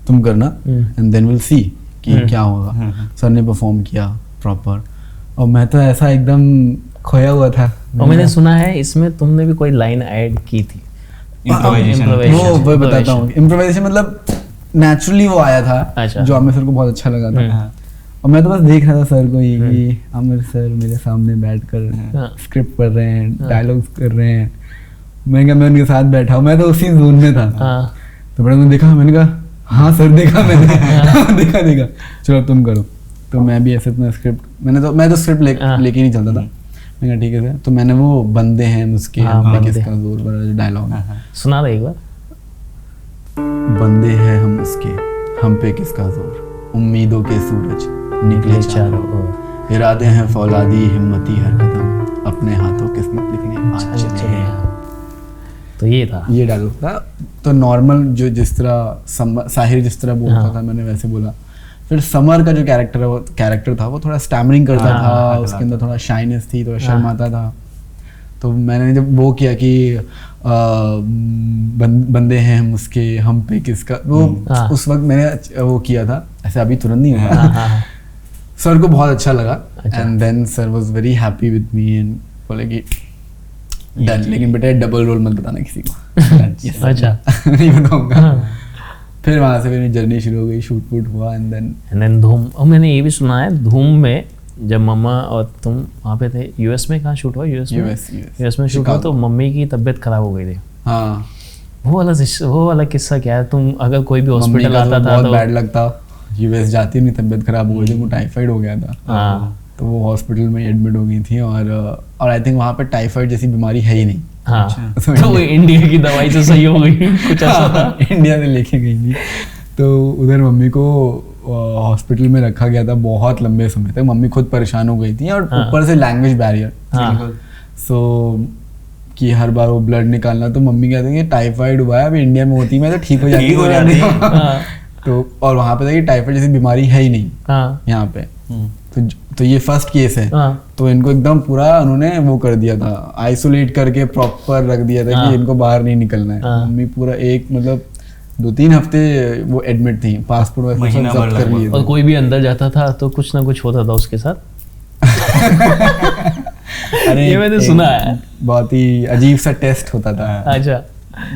[SPEAKER 1] तुम करना एंड देन विल सी कि क्या होगा। सर ने परफॉर्म किया प्रॉपर और मैं तो ऐसा एकदम खोया हुआ था।
[SPEAKER 2] और मैंने सुना है इसमें तुमने भी कोई लाइन ऐड की थी।
[SPEAKER 4] Improvisation।
[SPEAKER 1] वो बताता हूँ। इम्प्रोवाइजेशन मतलब नेचुरली वो आया था,
[SPEAKER 2] अच्छा।
[SPEAKER 1] जो आमिर सर को बहुत अच्छा लगा था। और मैं तो बस देख रहा था सर को ही कि आमिर सर मेरे सामने बैठकर स्क्रिप्ट पढ़ रहे हैं, डायलॉग्स कर रहे हैं। मैं उनके साथ बैठा हूँ, मैं तो उसी जोन में था।
[SPEAKER 2] हाँ,
[SPEAKER 1] तो बड़ा देखा, मैंने कहा हाँ सर देखा मैंने देखा चलो तुम करो। तो मैं भी ऐसे अपना स्क्रिप्ट मैं तो स्क्रिप्ट लेके नहीं चलता था। मैंने कहा ठीक है सर। तो मैंने वो बंदे हैं उसके हम पे किसका जोर वाला डायलॉग
[SPEAKER 2] सुना रहे एक बार।
[SPEAKER 1] बंदे हैं हम उसके हम पे किसका जोर, उम्मीदों के सूरज निकले चारों ओर, इरादे हैं फौलादी हिम्मती हर कदम, अपने हाथों किस्मत लिखने आज चले हैं।
[SPEAKER 2] तो ये था,
[SPEAKER 1] ये डायलॉग था। तो नॉर्मल जो जिस तरह साहिर जिस तरह बोलता था मैंने वैसे बोला। फिर समर का जो कैरेक्टर था वो थोड़ा स्टैमरिंग करता था, उसके अंदर थोड़ा शाइनेस थी, थोड़ा शर्माता था। तो मैंने जब वो किया कि बंदे हैं हम उसके हम पे किसका, वो उस वक्त मैंने वो किया था, ऐसे अभी तुरंत नहीं हुआ। सर को बहुत अच्छा लगा and then sir was very happy with me एंड बोले कि डन, लेकिन बेटा डबल रोल मत बताना किसी को।
[SPEAKER 2] अच्छा
[SPEAKER 1] नहीं बताऊंगा। फिर वहाँ से मेरी जर्नी शुरू हो गई, शूट वूट हुआ एंड देन
[SPEAKER 2] धूम। और मैंने ये भी सुना है धूम में जब मम्मा और तुम वहाँ पे थे, यूएस में कहाँ शूट हुआ? यूएस में शूट हुआ तो मम्मी की तबीयत खराब हो गई थी।
[SPEAKER 1] हाँ,
[SPEAKER 2] वो वाला किस्सा क्या है? तुम अगर कोई भी हॉस्पिटल आता था
[SPEAKER 1] बहुत बैड लगता, यूएस जाती नहीं, तबीयत खराब हो गई थी, वो टाइफाइड हो गया था।
[SPEAKER 2] हाँ,
[SPEAKER 1] तो वो हॉस्पिटल में एडमिट हो गई थी और आई थिंक वहाँ पे टाइफाइड जैसी बीमारी है ही नहीं।
[SPEAKER 2] हाँ, तो वो इंडिया की दवाई से सही हो गई कुछ ऐसा था।
[SPEAKER 1] इंडिया में लेके गई थी तो उधर मम्मी को हॉस्पिटल में रखा गया था बहुत लंबे समय तक। मम्मी खुद परेशान हो गई थी और ऊपर से लैंग्वेज बैरियर, सो कि हर बार वो ब्लड निकालना। तो मम्मी कहते हैं कि टाइफाइड हुआ है, अभी इंडिया में होती मैं तो ठीक हो जाती। तो और वहाँ पे था कि टाइफाइड जैसी बीमारी है ही नहीं यहाँ पे। तो ये फर्स्ट केस है। तो इनको एकदम पूरा उन्होंने वो कर दिया था, आइसोलेट करके प्रॉपर रख दिया था कि इनको बाहर नहीं निकलना है। मम्मी पूरा एक मतलब 2-3 हफ्ते वो एडमिट थी, पासपोर्ट सब जब्त कर लिए।
[SPEAKER 2] और कोई भी अंदर जाता था तो कुछ ना कुछ होता था उसके साथ।
[SPEAKER 1] अरे
[SPEAKER 2] ये मैंने सुना है,
[SPEAKER 1] बहुत ही अजीब सा टेस्ट होता था।
[SPEAKER 2] अच्छा,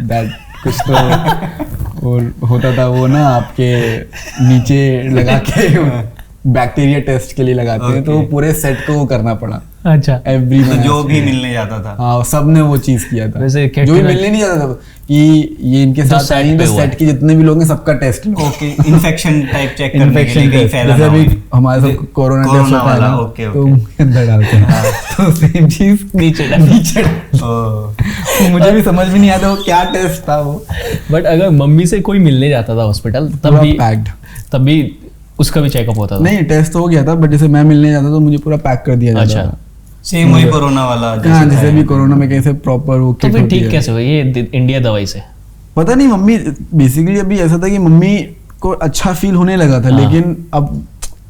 [SPEAKER 1] दैट कुछ तो और होता था वो ना आपके नीचे लगा के बैक्टीरिया टेस्ट के लिए लगाते हैं, तो पूरे सेट को वो करना पड़ा।
[SPEAKER 2] अच्छा,
[SPEAKER 1] एवरीवन
[SPEAKER 4] जो भी मिलने जाता था,
[SPEAKER 1] हाँ सब ने वो चीज किया था।
[SPEAKER 2] वैसे
[SPEAKER 1] जो भी मिलने नहीं जाता था कि ये इनके साथ आई, तो सेट के जितने भी लोग हैं सबका टेस्ट लो।
[SPEAKER 4] ओके, इन्फेक्शन टाइप चेक करने के लिए कहीं फैला
[SPEAKER 1] जैसे
[SPEAKER 4] ना
[SPEAKER 1] अभी
[SPEAKER 4] हो।
[SPEAKER 1] हमारे सब कोरोना टेस्ट होता है ना,
[SPEAKER 4] ओके,
[SPEAKER 1] तो अंदर डालते हैं तो सेम चीज नीचे मुझे भी समझ में नहीं आता वो क्या टेस्ट था वो।
[SPEAKER 2] बट अगर मम्मी से कोई मिलने जाता था हॉस्पिटल तब भी उसका भी चेकअप होता था?
[SPEAKER 1] नहीं, टेस्ट तो हो गया था, बट जैसे मैं मिलने जाता तो मुझे पूरा पैक कर दिया जाता था।
[SPEAKER 4] सेम वही कोरोना वाला
[SPEAKER 1] हाँ, जैसे भी कोरोना में कैसे प्रॉपर वो
[SPEAKER 2] तो फिर ठीक कैसे हुआ ये इंडिया दवाई से?
[SPEAKER 1] पता नहीं, मम्मी बेसिकली अभी ऐसा था कि मम्मी को अच्छा फील होने लगा था। लेकिन अब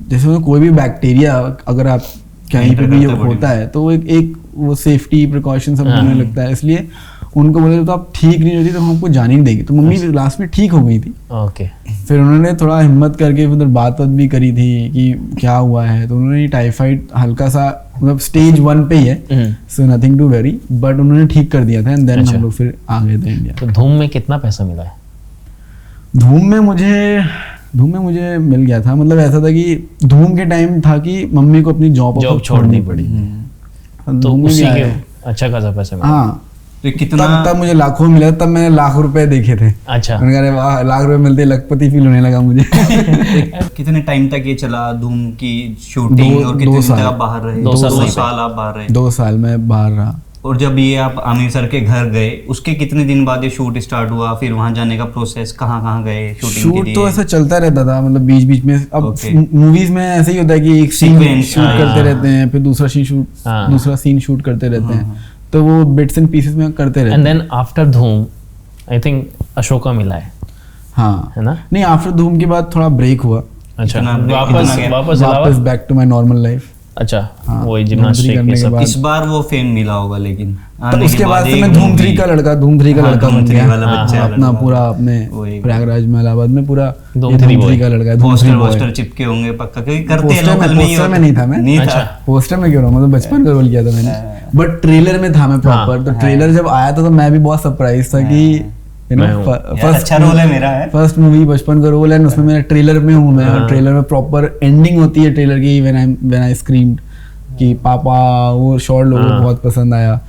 [SPEAKER 1] जैसे कोई भी बैक्टीरिया अगर आप कहीं पे भी ये होता है तो एक वो सेफ्टी प्रिकॉशन सब होने लगता है, इसलिए उनको बोले तो आप ठीक नहीं होती तो हम आपको जाने नहीं देंगे। तो मम्मी लास्ट में ठीक हो गई थी।
[SPEAKER 2] ओके,
[SPEAKER 1] फिर उन्होंने थोड़ा हिम्मत करके उधर बात भी करी थी कि क्या हुआ है। तो उन्होंने टाइफाइड हल्का सा मतलब स्टेज 1 पे ही है, so nothing to worry, but उन्होंने ठीक कर दिया था एंड देन हम लोग फिर आ गए थे इंडिया।
[SPEAKER 2] तो धूम में कितना पैसा मिला है?
[SPEAKER 1] धूम में मुझे मिल गया था, मतलब ऐसा था कि धूम के टाइम था कि मम्मी को अपनी जॉब छोड़नी पड़ी,
[SPEAKER 2] तो उसी के अच्छा खासा पैसा मिला।
[SPEAKER 1] हाँ,
[SPEAKER 4] तो कितना
[SPEAKER 1] तब मुझे लाखों मिला, तब मैंने लाख रुपए देखे थे।
[SPEAKER 2] अच्छा,
[SPEAKER 1] मैंने कहा वाह, लाख रुपए मिलते लखपति फील होने लगा मुझे।
[SPEAKER 4] कितने टाइम तक ये चला धूम की शूटिंग और कितने दिन तक आप बाहर रहे?
[SPEAKER 2] 2 साल
[SPEAKER 4] आप बाहर रहे?
[SPEAKER 1] 2 साल मैं बाहर रहा।
[SPEAKER 4] और जब ये आप आमिर सर के घर गए उसके कितने दिन बाद ये शूट स्टार्ट हुआ, फिर वहां जाने का प्रोसेस, कहाँ कहाँ गए शूटिंग के
[SPEAKER 1] शूट
[SPEAKER 4] लिए?
[SPEAKER 1] तो ऐसा चलता रहता था, मतलब बीच बीच में। अब
[SPEAKER 4] Okay.
[SPEAKER 1] मूवीज में ऐसे ही होता है कि एक सीन
[SPEAKER 4] Sequence,
[SPEAKER 1] शूट
[SPEAKER 4] हाँ।
[SPEAKER 1] करते रहते हैं, फिर दूसरा सीन शूट करते रहते हैं, तो वो बिट्स एंड पीसेस में करते रहते
[SPEAKER 2] एंड
[SPEAKER 1] हैं।
[SPEAKER 2] देन आफ्टर धूम आई थिंक अशोका मिला है
[SPEAKER 1] हाँ,
[SPEAKER 2] है ना?
[SPEAKER 1] नहीं, आफ्टर धूम के बाद थोड़ा ब्रेक हुआ,
[SPEAKER 2] अच्छा,
[SPEAKER 4] इतना
[SPEAKER 2] वापस
[SPEAKER 4] gap?
[SPEAKER 2] वापस इलाहाबाद?
[SPEAKER 1] वापस back to my normal life.
[SPEAKER 2] अच्छा,
[SPEAKER 1] हाँ,
[SPEAKER 2] वही
[SPEAKER 1] धूम
[SPEAKER 2] जिम्नास्टिक
[SPEAKER 1] 3 करने
[SPEAKER 2] ये
[SPEAKER 1] के
[SPEAKER 2] सब।
[SPEAKER 1] बाद।
[SPEAKER 4] इस बार वो फेम मिला होगा, लेकिन
[SPEAKER 1] तो
[SPEAKER 4] आने
[SPEAKER 1] उसके
[SPEAKER 4] के
[SPEAKER 1] बाद से
[SPEAKER 4] एक
[SPEAKER 1] मैं धूम
[SPEAKER 4] movie-
[SPEAKER 1] 3 का लड़का
[SPEAKER 4] हाँ,
[SPEAKER 1] बन
[SPEAKER 4] धूम
[SPEAKER 1] गया।
[SPEAKER 4] 3 वाला
[SPEAKER 1] हाँ,
[SPEAKER 4] बच्चा
[SPEAKER 1] अपना
[SPEAKER 4] लड़का।
[SPEAKER 1] पूरा अपने
[SPEAKER 4] वही।
[SPEAKER 1] प्रयागराज में, इलाहाबाद में पूरा
[SPEAKER 2] धूम
[SPEAKER 1] ये
[SPEAKER 2] 3
[SPEAKER 1] धूम 3
[SPEAKER 2] boy।
[SPEAKER 1] का लड़का है, धूम
[SPEAKER 4] पोस्टर
[SPEAKER 1] 3 boy।
[SPEAKER 4] वोस्टर चिपके होंगे पक्का, क्योंकि करते हैं
[SPEAKER 1] पोस्टर
[SPEAKER 4] लोकल में ही
[SPEAKER 1] पोस्टर में
[SPEAKER 4] होता।
[SPEAKER 1] नहीं था मैं।
[SPEAKER 4] नहीं
[SPEAKER 2] अच्छा।
[SPEAKER 4] था।
[SPEAKER 1] पोस्टर में क्यों रहा, मतलब बचपन का रोल किया था मैंने, बट ट्रेलर में था मैं प्रॉपर। तो ट्रेलर जब आया था तो मैं भी बहुत सरप्राइज था कि यू नो
[SPEAKER 2] मैं हूँ।
[SPEAKER 4] यार, अच्छा रोल है मेरा है।
[SPEAKER 1] फर्स्ट मूवी बचपन का रोल है, and उसमें मेरा ट्रेलर में हूँ मैं, और ट्रेलर में प्रॉपर एंडिंग होती है ट्रेलर की, व्हेन आई स्क्रीम्ड कि पापा, वो शॉट लोगों को बहुत पसंद आया।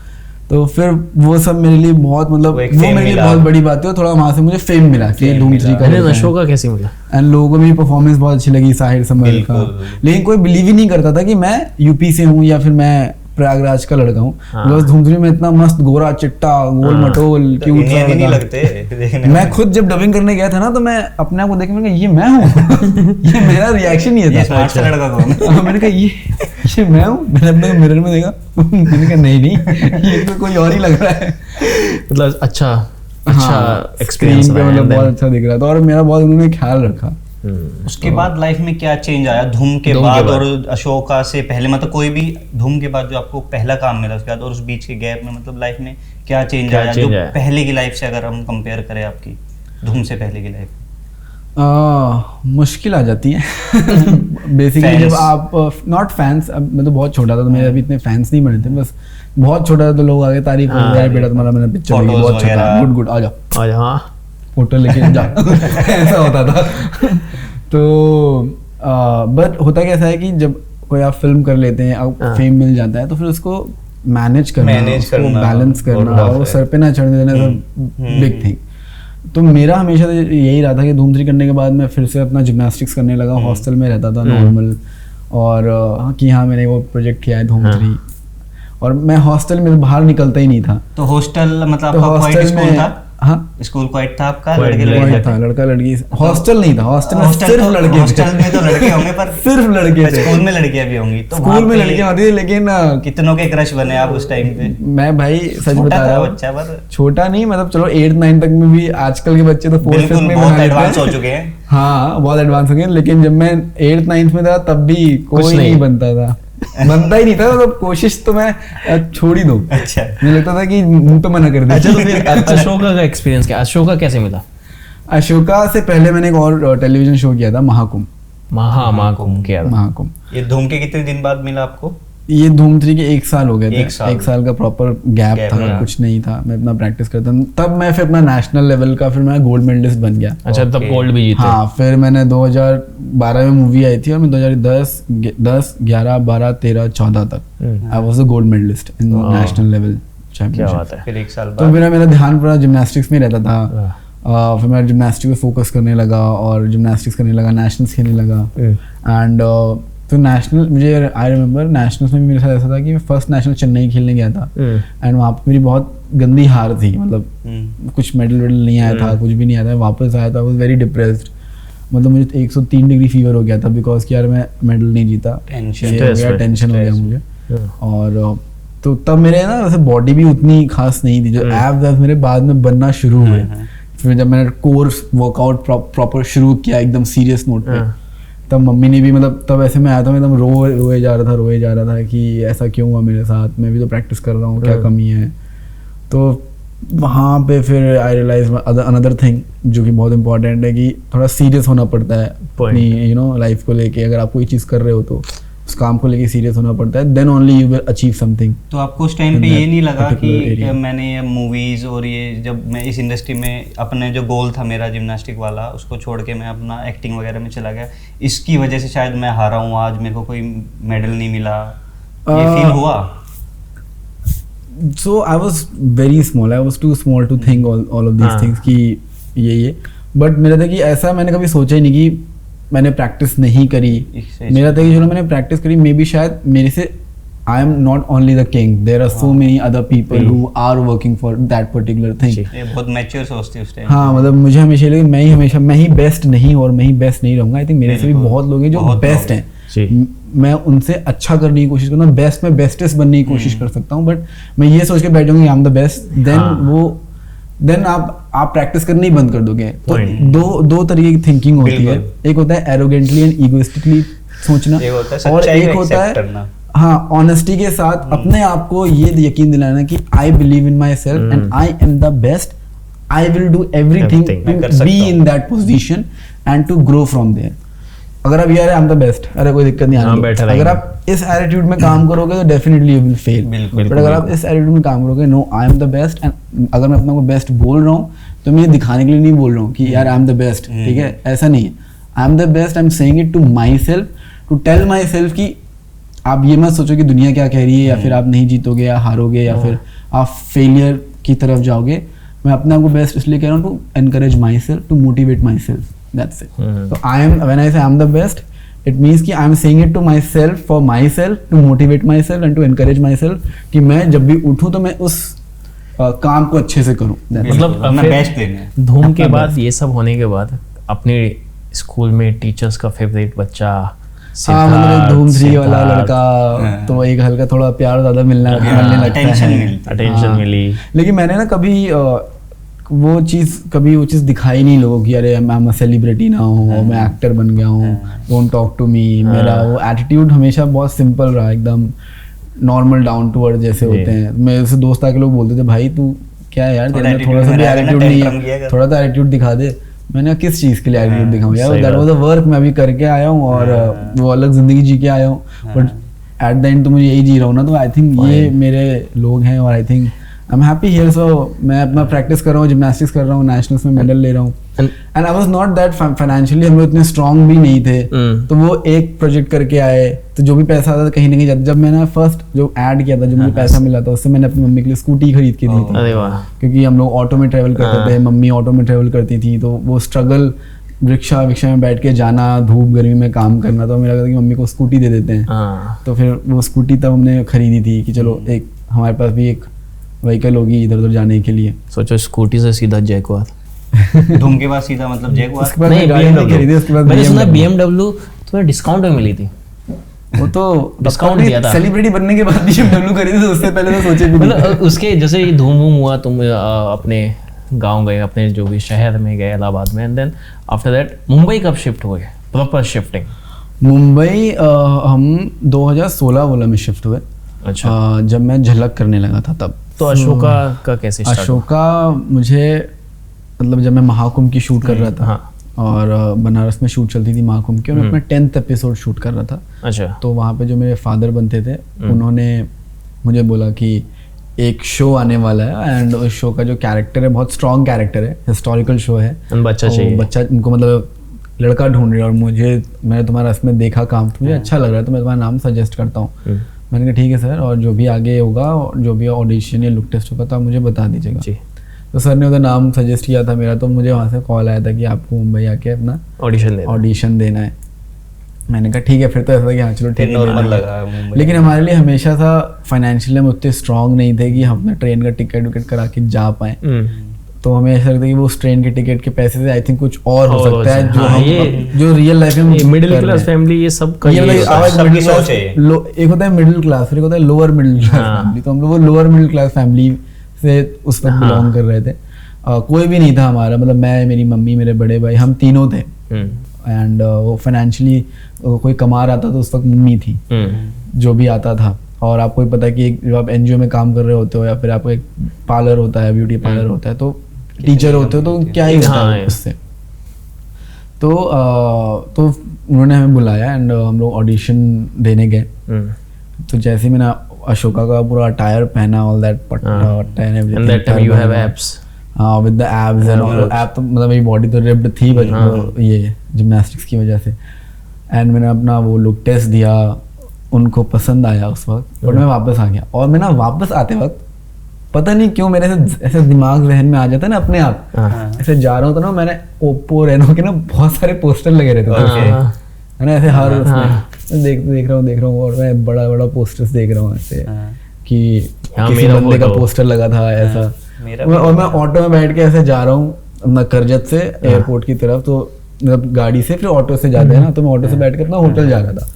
[SPEAKER 1] तो फिर वो सब मेरे लिए बहुत, मतलब
[SPEAKER 4] वो एक
[SPEAKER 1] वो
[SPEAKER 4] fame
[SPEAKER 1] मेरे लिए
[SPEAKER 4] मिला।
[SPEAKER 1] बहुत बड़ी बात है, और थोड़ा वहां से मुझे फेम मिला कि
[SPEAKER 4] Fame
[SPEAKER 1] धूम
[SPEAKER 4] मिला।
[SPEAKER 1] 3 का
[SPEAKER 2] अरे
[SPEAKER 1] लड़का है।
[SPEAKER 2] अशोका कैसे मिला?
[SPEAKER 1] एंड लोगों को मेरी परफॉर्मेंस बहुत अच्छी लगी साहिर समर का,
[SPEAKER 4] बिल्कुल।
[SPEAKER 1] लेकिन कोई बिलीव ही नहीं करता था कि मैं यूपी से हूँ या फिर मैं प्रयागराज का लड़का हूँ।
[SPEAKER 2] हाँ।
[SPEAKER 1] बिकॉज धूम 3 में इतना मस्त गोरा चिट्टा गोल मटोल क्यूट सा
[SPEAKER 4] इन्हें भी नहीं
[SPEAKER 1] लगा।
[SPEAKER 4] लगते देखने में।
[SPEAKER 1] मैं खुद जब डबिंग करने गया था ना, तो मैं अपने आप को देख के मैंने कहा ये मैं हूँ। ये मेरा रिएक्शन ये
[SPEAKER 4] ये
[SPEAKER 1] था।
[SPEAKER 4] स्मार्ट सा लड़का कौन है?
[SPEAKER 1] हाँ, मैंने कहा ये मैं हूँ। मैंने अपने मिरर में देखा, मैंने कहा नहीं ये तो कोई और ही लग रहा है।
[SPEAKER 2] मतलब अच्छा
[SPEAKER 1] हाँ,
[SPEAKER 2] एक्सपीरियंस
[SPEAKER 1] screen पे मतलब बहुत अच्छा दिख रहा था, और मेरा बहुत उन्होंने ख्याल रखा।
[SPEAKER 4] उसके बाद लाइफ में क्या चेंज आया धूम के
[SPEAKER 2] धूम के
[SPEAKER 4] बाद
[SPEAKER 2] बाद।
[SPEAKER 4] और अशोका से पहले, मतलब कोई भी धूम के बाद जो आपको पहला काम मिला उसके बाद और उस बीच के गैप में, मतलब लाइफ में क्या चेंज
[SPEAKER 2] क्या
[SPEAKER 4] आया
[SPEAKER 2] change
[SPEAKER 4] जो
[SPEAKER 2] आया?
[SPEAKER 4] पहले की लाइफ से अगर हम कंपेयर करें आपकी धूम से पहले की लाइफ?
[SPEAKER 1] मुश्किल आ जाती है बेसिकली
[SPEAKER 4] Fans.
[SPEAKER 1] जब आप नॉट फैंस, अब मैं तो बहुत छोटा था तो मेरे अभी इतने फैंस नहीं बने थे, बस बहुत छोटा था तो लोग आगे तारीफ कर रहे हैं, बेटा तुम्हारा मैंने पिक्चर देखी,
[SPEAKER 4] Photos
[SPEAKER 1] बहुत अच्छा था,
[SPEAKER 4] वगैरह।
[SPEAKER 1] गुड गुड आ जाओ
[SPEAKER 2] आज हाँ
[SPEAKER 1] फोटो लेके जा ऐसा होता था। तो बट होता कैसा है कि जब कोई आप फिल्म कर लेते हैं, अब
[SPEAKER 2] हाँ।
[SPEAKER 1] फेम मिल जाता है, तो फिर उसको मैनेज करना,
[SPEAKER 4] Manage
[SPEAKER 1] उसको
[SPEAKER 4] करना,
[SPEAKER 1] बैलेंस करना,
[SPEAKER 4] बहुत
[SPEAKER 1] और वो
[SPEAKER 4] है।
[SPEAKER 1] सर पे ना चढ़ने देना, बिग थिंग। तो मेरा हमेशा तो यही रहा था कि धूम 3 करने के बाद मैं फिर से अपना जिम्नास्टिक्स करने लगा। हॉस्टल में रहता था नॉर्मल, और कि हाँ मैंने वो प्रोजेक्ट किया है धूम 3, और मैं हॉस्टल में बाहर निकलता ही नहीं था।
[SPEAKER 4] तो हॉस्टल मतलब
[SPEAKER 1] तो
[SPEAKER 4] आपका क्वाइट
[SPEAKER 1] हॉस्टल
[SPEAKER 4] स्कूल
[SPEAKER 1] में,
[SPEAKER 4] था?
[SPEAKER 1] हाँ
[SPEAKER 4] स्कूल क्वाइट था आपका?
[SPEAKER 2] Quiet
[SPEAKER 4] लड़के
[SPEAKER 2] नहीं
[SPEAKER 4] लड़के
[SPEAKER 1] था,
[SPEAKER 4] थे?
[SPEAKER 1] लड़का लड़की हॉस्टल नहीं था, हॉस्टल में
[SPEAKER 4] हॉस्टल
[SPEAKER 1] सिर्फ
[SPEAKER 4] तो-
[SPEAKER 1] लड़के थे।
[SPEAKER 4] हॉस्टल में तो लड़के होंगे पर
[SPEAKER 1] सिर्फ लड़के थे।
[SPEAKER 4] स्कूल में लड़कियां भी होंगी, तो
[SPEAKER 1] स्कूल
[SPEAKER 4] वहाँ
[SPEAKER 1] में
[SPEAKER 4] पे
[SPEAKER 1] लड़कियां होती थी, लेकिन
[SPEAKER 4] कितनों के क्रश बने आप उस टाइम पे?
[SPEAKER 1] मैं भाई सच
[SPEAKER 4] छोटा
[SPEAKER 1] बता
[SPEAKER 4] था
[SPEAKER 1] रहा हूँ,
[SPEAKER 4] बच्चा पर
[SPEAKER 1] छोटा नहीं, मतलब चलो 8-9 तक में भी आजकल के बच्चे तो 4th-5th
[SPEAKER 4] बिल्कुल
[SPEAKER 1] में
[SPEAKER 4] बहुत
[SPEAKER 1] बना लेते
[SPEAKER 4] एडवांस
[SPEAKER 1] हैं।
[SPEAKER 4] हो चुके हैं।
[SPEAKER 1] हाँ बहुत एडवांस हो गए, लेकिन जब मैं 8th-9th में था तब भी कोई
[SPEAKER 2] नहीं।
[SPEAKER 1] नहीं बनता था, बनता ही नहीं था, मतलब कोशिश तो मैं छोड़ ही दूं।
[SPEAKER 4] अच्छा।
[SPEAKER 1] मुझे लगता था कि मुंह पे मना कर दे।
[SPEAKER 2] अच्छा, तो फिर अशोका का एक्सपीरियंस क्या? अशोका कैसे मिला?
[SPEAKER 1] अशोका से पहले मैंने एक और टेलीविजन शो किया था, महाकुंभ।
[SPEAKER 2] महाकुंभ किया था।
[SPEAKER 1] महाकुंभ
[SPEAKER 4] ये धूम के कितने दिन बाद मिला आपको?
[SPEAKER 1] ये धूम 3 के 1 साल हो गए थे।
[SPEAKER 4] एक साल।
[SPEAKER 1] 1 साल का प्रॉपर गैप
[SPEAKER 4] Gap
[SPEAKER 1] था,
[SPEAKER 4] रहा।
[SPEAKER 1] कुछ नहीं था, मैं अपना प्रैक्टिस करता था। तब मैं फिर अपना नेशनल लेवल का फिर मैं गोल्ड मेडलिस्ट बन गया।
[SPEAKER 2] अच्छा, तब
[SPEAKER 4] Okay.
[SPEAKER 2] गोल्ड भी जीते।
[SPEAKER 1] हाँ, फिर मैंने 2012 में मूवी आई थी, और मैं 2010, 11, 12, 13, 14 तक I was the gold medalist in national level
[SPEAKER 2] क्या
[SPEAKER 1] चैंपियनशिप।
[SPEAKER 2] बात है।
[SPEAKER 4] फिर 1 साल
[SPEAKER 1] तो
[SPEAKER 4] बाद
[SPEAKER 1] मेरा ध्यान पूरा जिम्नास्टिक्स में रहता था। फिर मैं जिम्नास्टिक्स पे फोकस करने लगा, और जिम्नास्टिक्स करने लगा, नेशनल्स खेलने लगा। एंड तो नेशनल, मुझे आई रिमेम्बर नेशनल्स में भी मेरे साथ ऐसा था कि मैं फर्स्ट नेशनल चेन्नई खेलने गया था, एंड वहाँ पे मेरी बहुत गंदी हार थी, मतलब कुछ मेडल वेडल नहीं आया था, कुछ भी नहीं आया था। वापस आया था, वाज वेरी डिप्रेस्ड, मतलब मुझे 103 डिग्री फीवर हो गया था, बिकॉज कि यार मैं मेडल नहीं जीता,
[SPEAKER 4] टेंशन
[SPEAKER 1] ये हो गया, टेंशन हो गया मुझे। और तो तब मेरे ना वैसे बॉडी भी उतनी खास नहीं थी, जो एब्स मेरे बाद में बनना शुरू हुए। फिर जब मैंने कोर्स वर्कआउट प्रॉपर शुरू किया एकदम सीरियस नोट पे, तब मम्मी ने भी, मतलब तब ऐसे में आया था, मैं एकदम रोए जा रहा था कि ऐसा क्यों हुआ मेरे साथ, मैं भी तो प्रैक्टिस कर रहा हूँ, क्या कमी है। तो वहाँ पे फिर आई रियलाइज अनदर थिंग जो कि बहुत इंपॉर्टेंट है, कि थोड़ा सीरियस होना पड़ता है अपनी लाइफ को लेके। अगर आप कोई चीज़ कर रहे हो तो उस काम को लेके सीरियस होना पड़ता है, then only you will achieve something.
[SPEAKER 4] तो आपको उस टाइम पे
[SPEAKER 1] in
[SPEAKER 4] ये
[SPEAKER 1] that
[SPEAKER 4] नहीं लगा
[SPEAKER 1] particular
[SPEAKER 4] कि
[SPEAKER 1] area.
[SPEAKER 4] मैंने ये मूवीज और ये जब मैं इस इंडस्ट्री में अपने जो गोल था मेरा जिम्नास्टिक वाला, उसको छोड़ के मैं अपना एक्टिंग वगैरह में चला गया, इसकी वजह से शायद मैं हारा हूँ आज, मेरे को कोई मेडल नहीं मिला, ये फील हुआ?
[SPEAKER 1] So I was very small. I was too small to think all of these things कि ये बट मेरा था कि ऐसा मैंने कभी सोचा ही नहीं कि मैंने प्रैक्टिस नहीं करी। मेरा था कि चलो मैंने प्रैक्टिस करी, मे बी शायद मेरे से I am not only the king. There are so many other people who are working for that particular thing.
[SPEAKER 4] ये बहुत मैच्योर सोचते उस टाइम।
[SPEAKER 1] हाँ मतलब मुझे हमेशा लगे मैं ही बेस्ट नहीं और मैं ही बेस्ट नहीं रहूंगा। आई थिंक मेरे से भी बहुत लोग हैं जो बेस्ट हैं, मैं उनसे अच्छा करने की कोशिश करूँगा, बेस्ट में बेस्टेस्ट बनने की कोशिश कर सकता हूँ, बट मैं ये सोच के बैठ जाऊंगा I am the best, then आप प्रैक्टिस करना ही बंद कर दोगे। तो दो तरीके की थिंकिंग होती है, एक होता है एरोगेंटली एंड ईगोइस्टिकली सोचना, और एक होता है हाँ ऑनेस्टी के साथ अपने आप को ये यकीन दिलाना कि I believe in myself and I am the best, I will do everything to be in that position and to grow from there. अगर आप यार आई एम द बेस्ट, अरे कोई दिक्कत नहीं आने, अगर आप इस एटीट्यूड में काम करोगे तो definitely you will fail. But अगर आप इस एटीट्यूड में काम करोगे no I am the best, and अगर मैं अपने को बेस्ट बोल रहा हूँ तो मैं दिखाने के लिए नहीं बोल रहा हूँ कि यार आई एम द बेस्ट, ठीक है, ऐसा नहीं है। I am the best, I am saying it to myself, to tell myself कि आप ये मत सोचो कि दुनिया क्या कह रही है या फिर आप नहीं जीतोगे या हारोगे या फिर आप फेलियर की तरफ जाओगे। मैं अपने आप को बेस्ट इसलिए कह रहा हूँ to encourage myself, to motivate myself, that's it. तो I am when I say I am the best, it means कि I am saying it to myself, for myself, to motivate myself and to encourage myself कि मैं जब भी उठूँ तो मैं उस काम को अच्छे से करूँ।
[SPEAKER 2] मतलब
[SPEAKER 4] अपना बेस्ट देना है।
[SPEAKER 2] धूम के बाद ये सब होने के बाद अपने स्कूल में टीचर्स का फेवरेट बच्चा
[SPEAKER 1] हाँ मतलब धूम 3 वाला लड़का, तो एक हल्का थोड़ा प्यार ज्यादा मिलने लगता है,
[SPEAKER 2] अटेंशन मिली।
[SPEAKER 1] लेकिन मैंने ना कभी वो चीज़ दिखाई नहीं लोगों की, अरे मैं सेलिब्रिटी ना हूँ, मैं एक्टर बन गया हूँ, डोंट टॉक टू मी। मेरा वो एटीट्यूड हमेशा बहुत सिंपल रहा, एकदम नॉर्मल डाउन टू अर्थ जैसे होते हैं। मेरे से दोस्त आके लोग बोलते थे भाई तू क्या है यार, तेरे में थोड़ा सा भी एटीट्यूड नहीं है, थोड़ा सा एटीट्यूड दिखा दे। मैंने किस चीज़ के लिए एटीट्यूड दिखाऊँ यार, दैट वाज द वर्क, मैं अभी करके आया हूँ और वो अलग जिंदगी जी के आया हूँ, बट एट द एंड तो मुझे यही जी रहा हूँ ना। तो आई थिंक ये मेरे लोग हैं और I think I am happy here. So मैं अपना प्रैक्टिस कर रहा हूँ, जिम्नास्टिक्स कर रहा हूँ, नेशनल्स में मेडल ले रहा हूँ, and I was not that financially, हम लोग इतने स्ट्रांग भी नहीं थे। तो वो एक प्रोजेक्ट करके आए, तो जो भी पैसा आता था कहीं ना कहीं जाता। जब मैंने फर्स्ट जो ऐड किया था, जो मुझे पैसा मिला था, उससे मैंने अपनी मम्मी के लिए स्कूटी खरीद के दी थी।
[SPEAKER 2] अरे वाह।
[SPEAKER 1] क्योंकि हम लोग ऑटो में ट्रेवल करते थे, मम्मी ऑटो में ट्रेवल करती थी, तो वो स्ट्रगल रिक्शा में बैठ के जाना, धूप गर्मी में काम करना, तो मेरा था कि मम्मी को स्कूटी दे देते हैं। तो फिर वो स्कूटी तब हमने खरीदी थी कि चलो एक हमारे पास भी एक व्हीकल होगी इधर उधर जाने के लिए।
[SPEAKER 2] सोचो स्कूटी से सीधा जयकुआर,
[SPEAKER 4] धूम के बाद सीधा मतलब जयकुआर।
[SPEAKER 1] नहीं BMW
[SPEAKER 2] मैंने सुना BMW तुम्हें डिस्काउंट में मिली थी।
[SPEAKER 1] वो तो
[SPEAKER 2] डिस्काउंट दिया था
[SPEAKER 1] सेलिब्रिटी बनने के बाद BMW खरीदी थी, उससे पहले तो सोचे भी
[SPEAKER 2] मतलब उसके जैसे ही धूम हुआ, तुम अपने गांव गए, अपने जो भी शहर में गए इलाहाबाद में, and then after that Mumbai कब शिफ्ट हुए, प्रॉपर शिफ्टिंग?
[SPEAKER 1] मुंबई हम 2016 में शिफ्ट हुए।
[SPEAKER 2] अच्छा।
[SPEAKER 1] जब मैं झलक करने लगा था तब।
[SPEAKER 2] तो अशोका का कैसे स्टार्ट?
[SPEAKER 1] अशोका मुझे मतलब जब मैं महाकुंभ की शूट कर रहा था,
[SPEAKER 2] हाँ।
[SPEAKER 1] और बनारस में शूट चलती थी महाकुंभ की, और मैं अपना 10th एपिसोड शूट कर रहा था।
[SPEAKER 2] अच्छा।
[SPEAKER 1] तो वहाँ पे जो मेरे फादर बनते थे, उन्होंने मुझे बोला कि एक शो आने वाला है, एंड उस शो का जो कैरेक्टर है बहुत स्ट्रॉन्ग कैरेक्टर है, हिस्टोरिकल शो है,
[SPEAKER 2] बच्चा चाहिए,
[SPEAKER 1] बच्चा उनको मतलब लड़का ढूंढ रहे हैं, और मैंने तुम्हारा इसमें देखा काम, तो मुझे अच्छा लग रहा है, तो मैं तुम्हारा नाम सजेस्ट करता हूँ। मैंने कहा ठीक है सर, और जो भी आगे होगा, जो भी ऑडिशन या लुक टेस्ट होगा तो आप मुझे बता दीजिएगा। तो सर ने उधर नाम सजेस्ट किया था मेरा, तो मुझे वहाँ से कॉल आया था कि आपको मुंबई आके अपना ऑडिशन देना है। मैंने कहा ठीक है, फिर तो ऐसा था कि हाँ चलो ठीक है। लेकिन हमारे लिए हमेशा था फाइनेंशियली हम उतने स्ट्रांग नहीं थे कि हम अपना ट्रेन का टिकट करा के जा पाए। तो हमें ऐसा लगता है कि वो उस ट्रेन के टिकट के पैसे से आई थिंक कुछ और हो सकता है, जो हम जो रियल लाइफ में
[SPEAKER 2] मिडिल क्लास फैमिली ये सब का
[SPEAKER 4] सबकी सोच है।
[SPEAKER 1] एक होता है मिडिल क्लास, फिर एक होता है लोअर मिडिल क्लास फैमिली। तो हम लोग वो लोअर मिडिल क्लास फैमिली से उस वक्त बिलोंग कर रहे थे। कोई भी नहीं था हमारा, मतलब मैं, मेरी मम्मी, मेरे बड़े भाई, हम तीनों थे। एंड वो फाइनेंशियली कोई कमा रहा था तो उस वक्त मम्मी थी, जो भी आता था। और आपको ही पता है कि जब आप NGO में काम कर रहे होते हो, या फिर आपको एक पार्लर होता है, ब्यूटी पार्लर होता है, तो टीचर होते हो, तो क्या ही होता है उससे। तो उन्होंने हमें बुलाया, एंड हम लोग ऑडिशन देने गए। तो जैसे ही मैंने अशोका का पूरा अटायर पहना, ऑल दैट पट्टा एंड एवरीथिंग, हाँ with the abs and all, एब तो मतलब मेरी बॉडी तो रिप्ड थी ये जिम्नास्टिक्स की वजह से। एंड मैंने अपना वो लुक टेस्ट दिया, उनको पसंद आया उस वक्त, बट मैं वापस आ गया। और मैं ना वापस आते वक्त पता नहीं क्यों मेरे ऐसे दिमाग जहन में आ जाता है ना अपने आप, ऐसे जा रहा हूँ तो ना मैंने ओप्पो रेनो के ना बहुत सारे पोस्टर लगे रहते थे, है ना, ऐसे हर उसमें देख रहा हूँ और मैं बड़ा बड़ा पोस्टर्स देख रहा हूँ ऐसे कि
[SPEAKER 2] हाँ,
[SPEAKER 1] किसी
[SPEAKER 2] मेरा
[SPEAKER 1] बंदे का
[SPEAKER 2] photo।
[SPEAKER 1] पोस्टर लगा था ऐसा। और मैं ऑटो में बैठ के ऐसे जा रहा हूँ अपना करजत से एयरपोर्ट की तरफ, तो मतलब गाड़ी से फिर ऑटो से जाते हैं ना, तो मैं ऑटो से बैठ के अपना होटल जा रहा था,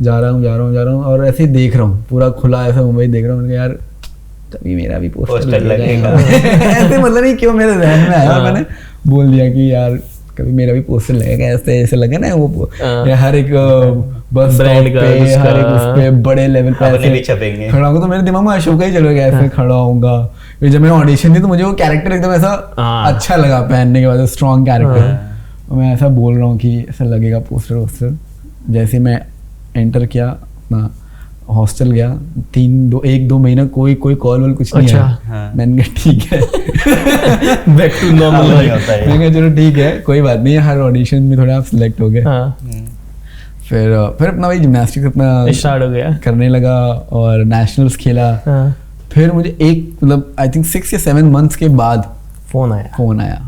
[SPEAKER 1] जा रहा हूँ और ऐसे ही देख रहा हूँ पूरा खुला ऐसा मुंबई देख रहा हूँ। मैंने कहा यार कभी मेरा भी पोस्टर लगेगा ऐसे, मतलब नहीं क्यों मेरे जहन में आया और मैंने बोल दिया कि यार कभी मेरा भी पोस्टर लगेगा, ऐसे लगे ना वो हर एक बस
[SPEAKER 2] ब्रांड
[SPEAKER 1] स्टॉप
[SPEAKER 2] का,
[SPEAKER 1] पे,
[SPEAKER 2] उसका।
[SPEAKER 1] हर एक उस पे बड़े लेवल पे
[SPEAKER 4] अपने भी
[SPEAKER 1] ऐसे
[SPEAKER 4] छपेंगे।
[SPEAKER 1] खड़ा होगा। तो मेरे दिमाग में अशोका ही चलेगा, ऐसे खड़ा होऊंगा। फिर जब मैंने ऑडिशन दी तो मुझे वो कैरेक्टर एकदम ऐसा
[SPEAKER 2] हाँ।
[SPEAKER 1] अच्छा लगा पहनने के बाद, स्ट्रॉन्ग कैरेक्टर। मैं ऐसा बोल रहा हूँ कि ऐसा लगेगा पोस्टर वोस्टर। जैसे मैं एंटर किया अपना हॉस्टल गया, 1-2 महीना कोई कॉल वॉल कुछ नहीं
[SPEAKER 2] अच्छा।
[SPEAKER 1] आया।
[SPEAKER 4] हाँ।
[SPEAKER 1] मैंने कहा ठीक है
[SPEAKER 2] बैक टू नॉर्मल
[SPEAKER 4] नहीं
[SPEAKER 2] लाइफ।
[SPEAKER 4] होता है।
[SPEAKER 1] मैंने कहा चलो ठीक है कोई बात नहीं, हर ऑडिशन में थोड़ा आप सिलेक्ट हो गए।
[SPEAKER 2] हाँ
[SPEAKER 1] फिर अपना वही जिम्नास्टिक्स अपना
[SPEAKER 2] स्टार्ट हो गया।
[SPEAKER 1] करने लगा और नेशनल्स खेला।
[SPEAKER 2] हाँ
[SPEAKER 1] फिर मुझे एक मतलब आई थिंक 6 या 7 मंथ्स के बाद
[SPEAKER 2] फोन आया।
[SPEAKER 1] फोन आया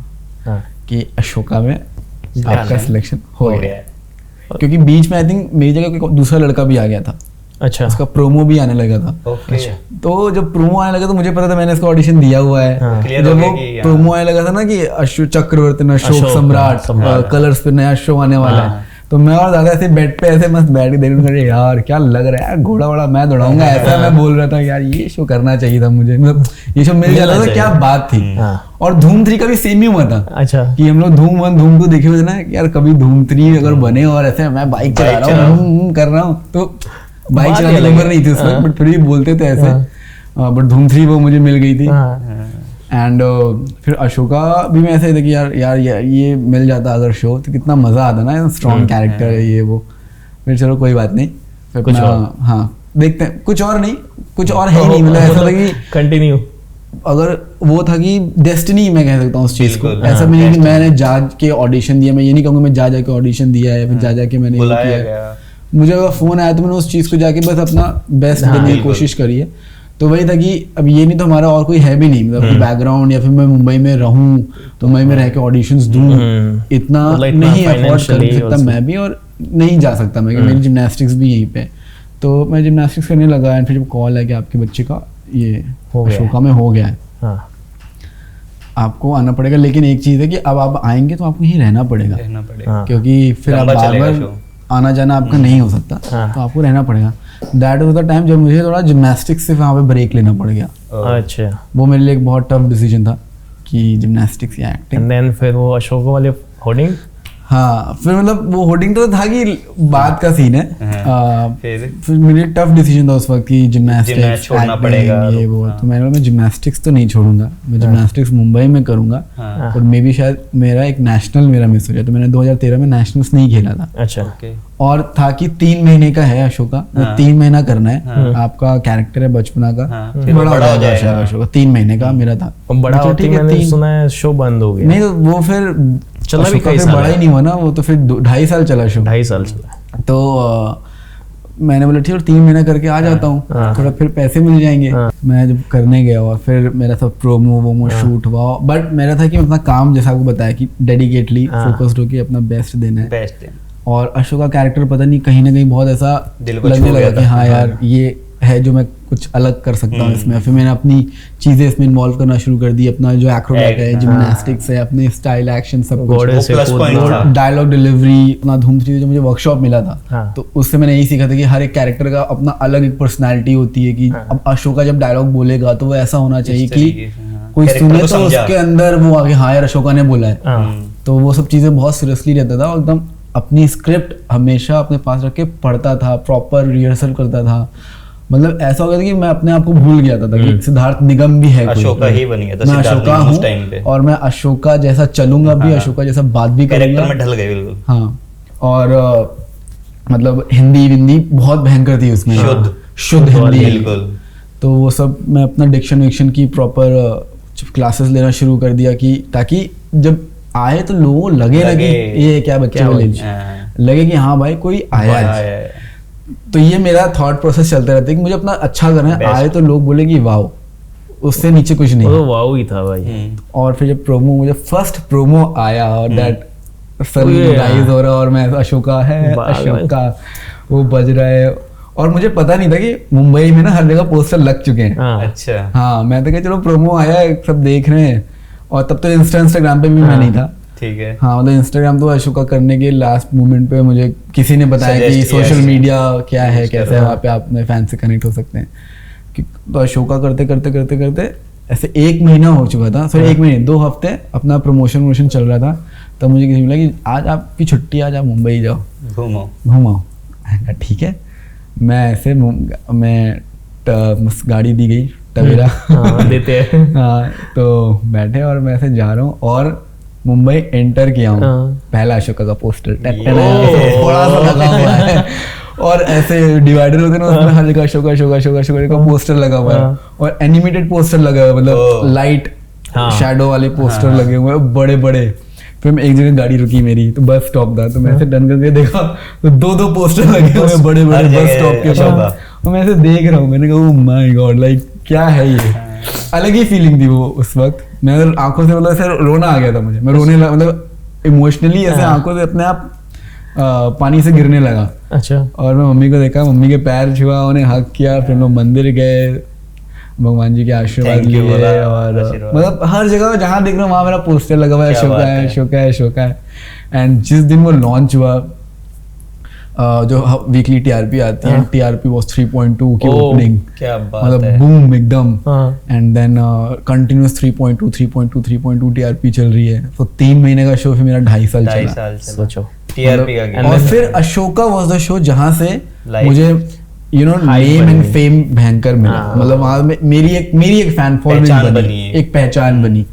[SPEAKER 2] हाँ
[SPEAKER 1] कि अशोका में आपका
[SPEAKER 2] जाना है।
[SPEAKER 1] सिलेक्शन हो
[SPEAKER 4] हो
[SPEAKER 1] गया।
[SPEAKER 4] गया।
[SPEAKER 1] क्योंकि बीच में आई थिंक मेरी जगह कोई दूसरा लड़का भी आ गया था,
[SPEAKER 2] अच्छा
[SPEAKER 1] उसका प्रोमो भी आने लगा था।
[SPEAKER 4] ओके।
[SPEAKER 1] तो जब प्रोमो आने लगा तो मुझे पता था, मैंने इसका ऑडिशन दिया हुआ है।
[SPEAKER 2] हाँ।
[SPEAKER 4] Clear
[SPEAKER 1] जब
[SPEAKER 4] हो
[SPEAKER 1] वो
[SPEAKER 4] गया कि
[SPEAKER 1] प्रोमो आने लगा था ना कि अशोक चक्रवर्ती अशोक
[SPEAKER 2] अशोक
[SPEAKER 1] सम्राट
[SPEAKER 2] सम्राट।
[SPEAKER 1] कलर्स पे नया शो आने वाला है, तो मैं और दादा ऐसे बेड पे ऐसे मस्त बैठ के देख रहा हूँ, अरे यार क्या लग रहा है, घोड़ा वोड़ा मैं दौड़ाऊंगा ऐसा मैं बोल रहा था यार ये शो करना चाहिए था मुझे, मतलब ये शो मिल जाता था, क्या बात थी।
[SPEAKER 2] हाँ।
[SPEAKER 1] और धूम 3 का भी सेम ही हुआ था
[SPEAKER 2] अच्छा
[SPEAKER 1] कि हम लोग धूम 1 धूम 2 देखे हुए थे ना यार, कभी धूम 3 अगर बने और ऐसे मैं बाइक चला रहा हूँ कर रहा हूँ, तो बाइक
[SPEAKER 2] बात
[SPEAKER 1] चलाने
[SPEAKER 2] ही
[SPEAKER 1] की
[SPEAKER 2] अलग
[SPEAKER 1] उम्र
[SPEAKER 2] है।
[SPEAKER 1] नहीं थी उस वक्त, बट फिर भी बोलते थे ऐसे। बट धूम 3 वो मुझे मिल गई थी।
[SPEAKER 2] हाँ
[SPEAKER 1] एंड फिर अशोका भी मैं ऐसे ही था कि यार ये मिल जाता अगर शो तो कितना मजा आता ना, स्ट्रॉन्ग कैरेक्टर है ये वो। फिर चलो कोई बात नहीं, फिर
[SPEAKER 2] कुछ
[SPEAKER 1] अपना
[SPEAKER 2] और।
[SPEAKER 1] हाँ देखते हैं, कुछ और नहीं, कुछ और है ही नहीं, मतलब ऐसा था कि
[SPEAKER 2] कंटिन्यू।
[SPEAKER 1] अगर वो था कि डेस्टिनी मैं कह सकता हूँ उस चीज को।
[SPEAKER 4] बिल्कुल,
[SPEAKER 1] ऐसा
[SPEAKER 4] हाँ,
[SPEAKER 1] नहीं कि
[SPEAKER 4] destiny।
[SPEAKER 1] मैंने जा के ऑडिशन दिया, मैं ये नहीं कहूँगा मैं जा के ऑडिशन दिया है या फिर जा के मैंने ये
[SPEAKER 4] बुलाया
[SPEAKER 1] किया है।
[SPEAKER 4] गया।
[SPEAKER 1] मुझे अगर फोन आया तो मैंने उस चीज को जाके बस अपना बेस्ट
[SPEAKER 2] हाँ,
[SPEAKER 1] देने की
[SPEAKER 4] बिल्कुल।
[SPEAKER 1] कोशिश करी है। तो वही था कि अब ये नहीं तो हमारा और कोई है भी नहीं, मतलब बैकग्राउंड या फिर मैं मुंबई में रहूं तो मुंबई में रह के ऑडिशंस दूं, इतना
[SPEAKER 2] मतलब इतना
[SPEAKER 1] नहीं अफोर्ड कर
[SPEAKER 2] financially
[SPEAKER 1] सकता
[SPEAKER 2] also।
[SPEAKER 1] मैं भी, और नहीं जा सकता मैं, क्योंकि मेरी जिम्नास्टिक्स भी यहीं पे। तो मैं जिम्नास्टिक्स करने लगा एंड फिर जब कॉल है कि आपके बच्चे का ये
[SPEAKER 2] हो गया है।
[SPEAKER 1] अशोका में हो गया है,
[SPEAKER 2] हाँ
[SPEAKER 1] आपको आना पड़ेगा। लेकिन एक चीज़ है कि अब आप आएंगे तो आपको यहीं रहना पड़ेगा,
[SPEAKER 4] रहना पड़ेगा।
[SPEAKER 2] हाँ
[SPEAKER 1] क्योंकि फिर आप
[SPEAKER 4] लंबा
[SPEAKER 1] बार
[SPEAKER 4] चलेगा
[SPEAKER 1] बार
[SPEAKER 4] शो।
[SPEAKER 1] आना जाना आपका नहीं हो सकता,
[SPEAKER 2] हाँ।
[SPEAKER 1] तो आपको रहना पड़ेगा। दैट वाज द टाइम जब मुझे थोड़ा जिम्नास्टिक्स से वहाँ पे ब्रेक लेना पड़ गया।
[SPEAKER 2] अच्छा।
[SPEAKER 1] वो मेरे लिए एक बहुत टफ डिसीजन था कि जिम्नास्टिक्स या एक्टिंग।
[SPEAKER 2] एंड देन फिर वो अशोक वाले होर्डिंग।
[SPEAKER 1] हाँ फिर मतलब वो होर्डिंग तो था कि बात का सीन है। फिर मेरे टफ डिसीजन था उस वक्त कि जिम्नास्टिक्स
[SPEAKER 4] जिम्नास्ट छोड़ना पड़ेगा,
[SPEAKER 1] ये वो।
[SPEAKER 4] हाँ।
[SPEAKER 1] तो मैंने बोला मैं जिम्नास्टिक्स तो नहीं छोड़ूंगा, मैं जिम्नास्टिक्स मुंबई में करूंगा,
[SPEAKER 4] हाँ।
[SPEAKER 1] और मे भी शायद मेरा एक नेशनल मेरा मिस हो जाए। तो मैंने 2013 में नेशनल्स नहीं खेला था,
[SPEAKER 2] अच्छा
[SPEAKER 4] ओके।
[SPEAKER 1] और था कि 3 महीने का है अशोका, वो
[SPEAKER 4] हाँ।
[SPEAKER 1] 3 महीना करना है।
[SPEAKER 4] हाँ।
[SPEAKER 1] आपका कैरेक्टर है बचपना का,
[SPEAKER 4] हाँ,
[SPEAKER 1] फिर
[SPEAKER 4] फिर वो
[SPEAKER 1] बड़ा हो
[SPEAKER 4] जाएगा।
[SPEAKER 1] जाएगा अशोका। 3 महीने का मेरा था।
[SPEAKER 2] और बड़ा
[SPEAKER 1] मैं
[SPEAKER 2] होती
[SPEAKER 1] ठीक है,
[SPEAKER 2] मैंने
[SPEAKER 1] 3
[SPEAKER 2] सुना है शो बंद हो गया।
[SPEAKER 1] नहीं तो वो फिर
[SPEAKER 2] चला भी
[SPEAKER 1] अशोका
[SPEAKER 2] कई
[SPEAKER 1] फिर
[SPEAKER 2] साल
[SPEAKER 1] बड़ा
[SPEAKER 2] है।
[SPEAKER 1] ही नहीं हुआ ना, वो तो फिर 2.5 साल चला शो।
[SPEAKER 2] 2.5 साल चला।
[SPEAKER 1] तो मैंने बोला ठीक है 3 महीना करके आ जाता हूँ,
[SPEAKER 2] हाँ।
[SPEAKER 1] थोड़ा फिर पैसे मिल जाएंगे।
[SPEAKER 2] हाँ।
[SPEAKER 1] मैं जब करने गया हुआ फिर मेरा सब प्रोमो वोमो शूट हुआ, बट मेरा था कि मैं अपना काम जैसा आपको बताया कि डेडिकेटली
[SPEAKER 2] हाँ।
[SPEAKER 1] फोकस्ड होकर अपना बेस्ट देना है।
[SPEAKER 4] बेस्ट है।
[SPEAKER 1] और अशोक का कैरेक्टर पता नहीं कहीं ना कहीं बहुत ऐसा
[SPEAKER 4] दिल को
[SPEAKER 1] लगने
[SPEAKER 4] छू
[SPEAKER 1] लगा
[SPEAKER 4] गया
[SPEAKER 1] कि
[SPEAKER 4] था।
[SPEAKER 1] हाँ यार ये है जो मैं कुछ अलग कर सकता हूँ इसमें। फिर मैंने अपनी चीजें इसमें इन्वॉल्व करना शुरू कर दी, अपना जो एक्रोबैट है,
[SPEAKER 4] हाँ।
[SPEAKER 1] जिम्नास्टिक्स है, अपने स्टाइल एक्शन सब
[SPEAKER 2] घोड़े
[SPEAKER 1] कुछ,
[SPEAKER 2] से
[SPEAKER 4] प्लस पॉइंट
[SPEAKER 2] कूदना।
[SPEAKER 4] था।
[SPEAKER 1] डायलॉग डिलीवरी, अपना धूम 3 जो मुझे वर्कशॉप मिला था,
[SPEAKER 2] हाँ।
[SPEAKER 1] तो उससे मैंने यही सीखा था कि हर एक कैरेक्टर का अपना अलग एक पर्सनैलिटी होती है कि अब अशोका जब डायलॉग बोलेगा तो वो ऐसा होना चाहिए कि
[SPEAKER 4] तरीके से, हाँ।
[SPEAKER 1] कोई
[SPEAKER 4] Character
[SPEAKER 1] सुने
[SPEAKER 4] को
[SPEAKER 1] तो
[SPEAKER 4] समझा।
[SPEAKER 1] उसके अंदर वो आगे हाँ यार अशोका ने बोला है।
[SPEAKER 2] हाँ
[SPEAKER 1] तो वो सब चीज़ें बहुत सीरियसली रहता था, और एकदम अपनी स्क्रिप्ट हमेशा अपने पास रख के पढ़ता था, प्रॉपर रिहर्सल करता था। मतलब ऐसा हो गया था कि मैं अपने आप को भूल गया था कि सिद्धार्थ निगम भी है कोई।
[SPEAKER 4] अशोका ही बन गया था
[SPEAKER 1] मैं
[SPEAKER 4] सिद्धार्थ
[SPEAKER 1] अशोका
[SPEAKER 4] निगम उस
[SPEAKER 1] हूँ,
[SPEAKER 4] टाइम पे।
[SPEAKER 1] और मैं अशोका जैसा चलूंगा भी, अशोका जैसा बात भी
[SPEAKER 4] कैरेक्टर
[SPEAKER 1] करूंगा।
[SPEAKER 4] में ढल गए बिल्कुल।
[SPEAKER 1] हाँ, और मतलब हिंदी विंदी बहुत भयंकर थी उसमें, शुद्ध हिंदी।
[SPEAKER 4] बिल्कुल।
[SPEAKER 1] तो वो सब मैं अपना डिक्शन विक्शन की प्रॉपर क्लासेस लेना शुरू कर दिया कि ताकि जब आए तो लोगों को लगे ना कि ये क्या बच्चे
[SPEAKER 2] क्या
[SPEAKER 1] को ले
[SPEAKER 2] बच्चा।
[SPEAKER 1] लिया, लगे कि हाँ भाई कोई आया है। तो ये मेरा थॉट प्रोसेस चलता रहता है कि मुझे अपना अच्छा करना है।
[SPEAKER 4] Best।
[SPEAKER 1] आए तो लोग बोले कि वाओ, उससे नीचे कुछ नहीं
[SPEAKER 2] वो
[SPEAKER 1] है।
[SPEAKER 2] तो वाओ ही था भाई।
[SPEAKER 1] और फिर जब प्रोमो, मुझे फर्स्ट प्रोमो आया और दैट
[SPEAKER 2] ये
[SPEAKER 1] राइज हो रहा और मैं अशोका है
[SPEAKER 2] वाह,
[SPEAKER 1] अशोका, वो बज रहा है। और मुझे पता नहीं था कि मुंबई में ना हर जगह पोस्टर लग चुके हैं।
[SPEAKER 2] हाँ।
[SPEAKER 4] अच्छा।
[SPEAKER 1] हाँ, मैं तो क्या चलो प्रोमो आया है, सब देख रहे हैं। और तब तो इंस्टाग्राम पे भी मैं नहीं था।
[SPEAKER 4] ठीक है।
[SPEAKER 1] हाँ, मतलब इंस्टाग्राम तो अशोका करने के लास्ट मोमेंट पे मुझे किसी ने बताया कि
[SPEAKER 4] Suggest किया
[SPEAKER 1] सोशल
[SPEAKER 4] है।
[SPEAKER 1] मीडिया क्या है,
[SPEAKER 4] Use
[SPEAKER 1] कैसे
[SPEAKER 4] करो।
[SPEAKER 1] वहाँ पे आप अपने फैन से कनेक्ट हो सकते हैं। तो अशोका करते करते करते करते ऐसे 1 महीना हो चुका था, सॉरी 1 महीने 2 हफ्ते अपना प्रमोशन चल रहा था। तब मुझे किसी ने बोला कि आज आपकी छुट्टी, आज आप मुंबई जाओ, घूम आओ। मैंने कहा ठीक है। मैं ऐसे गाड़ी दी गई टवेरा
[SPEAKER 2] देते हैं।
[SPEAKER 1] हाँ, तो बैठे और मैं ऐसे जा रहा हूँ और मुंबई एंटर किया हूँ। पहला अशोका का पोस्टर थोड़ा सा लगा हुआ है और ऐसे डिवाइडर होते हैं ना, उसमें हर जगह अशोका अशोका अशोका अशोका का पोस्टर लगा हुआ है और एनिमेटेड पोस्टर लगा हुआ है, मतलब लाइट शैडो वाले पोस्टर लगे हुए हैं बड़े बड़े। फिर मैं एक जगह गाड़ी रुकी मेरी, तो बस स्टॉप था, तो मैं ऐसे टर्न करके देखा तो 2 पोस्टर लगे हुए बड़े बड़े बस स्टॉप के पास। और मैं ऐसे देख रहा हूँ, मैंने कहा ओह माय गॉड, लाइक क्या है ये। अलग ही फीलिंग थी वो उस वक्त। मैं आंखों से मतलब ऐसे रोना आ गया था मुझे, मैं रोने लगा, मतलब इमोशनली ऐसे आंखों से अपने आप पानी से गिरने लगा।
[SPEAKER 2] अच्छा।
[SPEAKER 1] और मैं मम्मी को देखा, मम्मी के पैर छुआ, उन्हें हक किया, फिर लोग मंदिर गए, भगवान जी के आशीर्वाद
[SPEAKER 4] Thank you
[SPEAKER 1] लिए।
[SPEAKER 4] बोला,
[SPEAKER 1] और
[SPEAKER 4] आशीर्वाद।
[SPEAKER 1] मतलब हर जगह जहाँ देख रहा हूँ वहाँ मेरा पोस्टर लगा हुआ है,
[SPEAKER 4] क्या
[SPEAKER 1] अशोका
[SPEAKER 4] बात
[SPEAKER 1] है
[SPEAKER 4] है।
[SPEAKER 1] अशोका है अशोका है। एंड जिस दिन वो लॉन्च हुआ, जो वीकली टीआरपी आती है, टीआरपी वाज 3.2 की ओपनिंग,
[SPEAKER 4] क्या बात
[SPEAKER 1] मतलब
[SPEAKER 4] है।
[SPEAKER 1] बूम एकदम।
[SPEAKER 2] हाँ।
[SPEAKER 1] एंड देन कंटिन्यूअस 3.2 टीआरपी चल रही है। तो 3 महीने का शो फिर मेरा 2.5 साल
[SPEAKER 4] 2.5
[SPEAKER 1] चला।
[SPEAKER 4] साल चला।
[SPEAKER 2] सोचो।
[SPEAKER 4] टीआरपी का
[SPEAKER 1] मतलब, और फिर अशोका वाज द शो जहां से
[SPEAKER 4] Life.
[SPEAKER 1] मुझे नेम एंड
[SPEAKER 2] बनी।
[SPEAKER 1] फेम भयंकर मिला।
[SPEAKER 2] हाँ।
[SPEAKER 1] मतलब वहां मेरी एक फैन फॉलोइंग
[SPEAKER 4] पहचान
[SPEAKER 1] बनी,
[SPEAKER 4] बनी है।
[SPEAKER 1] एक पहचान बनी।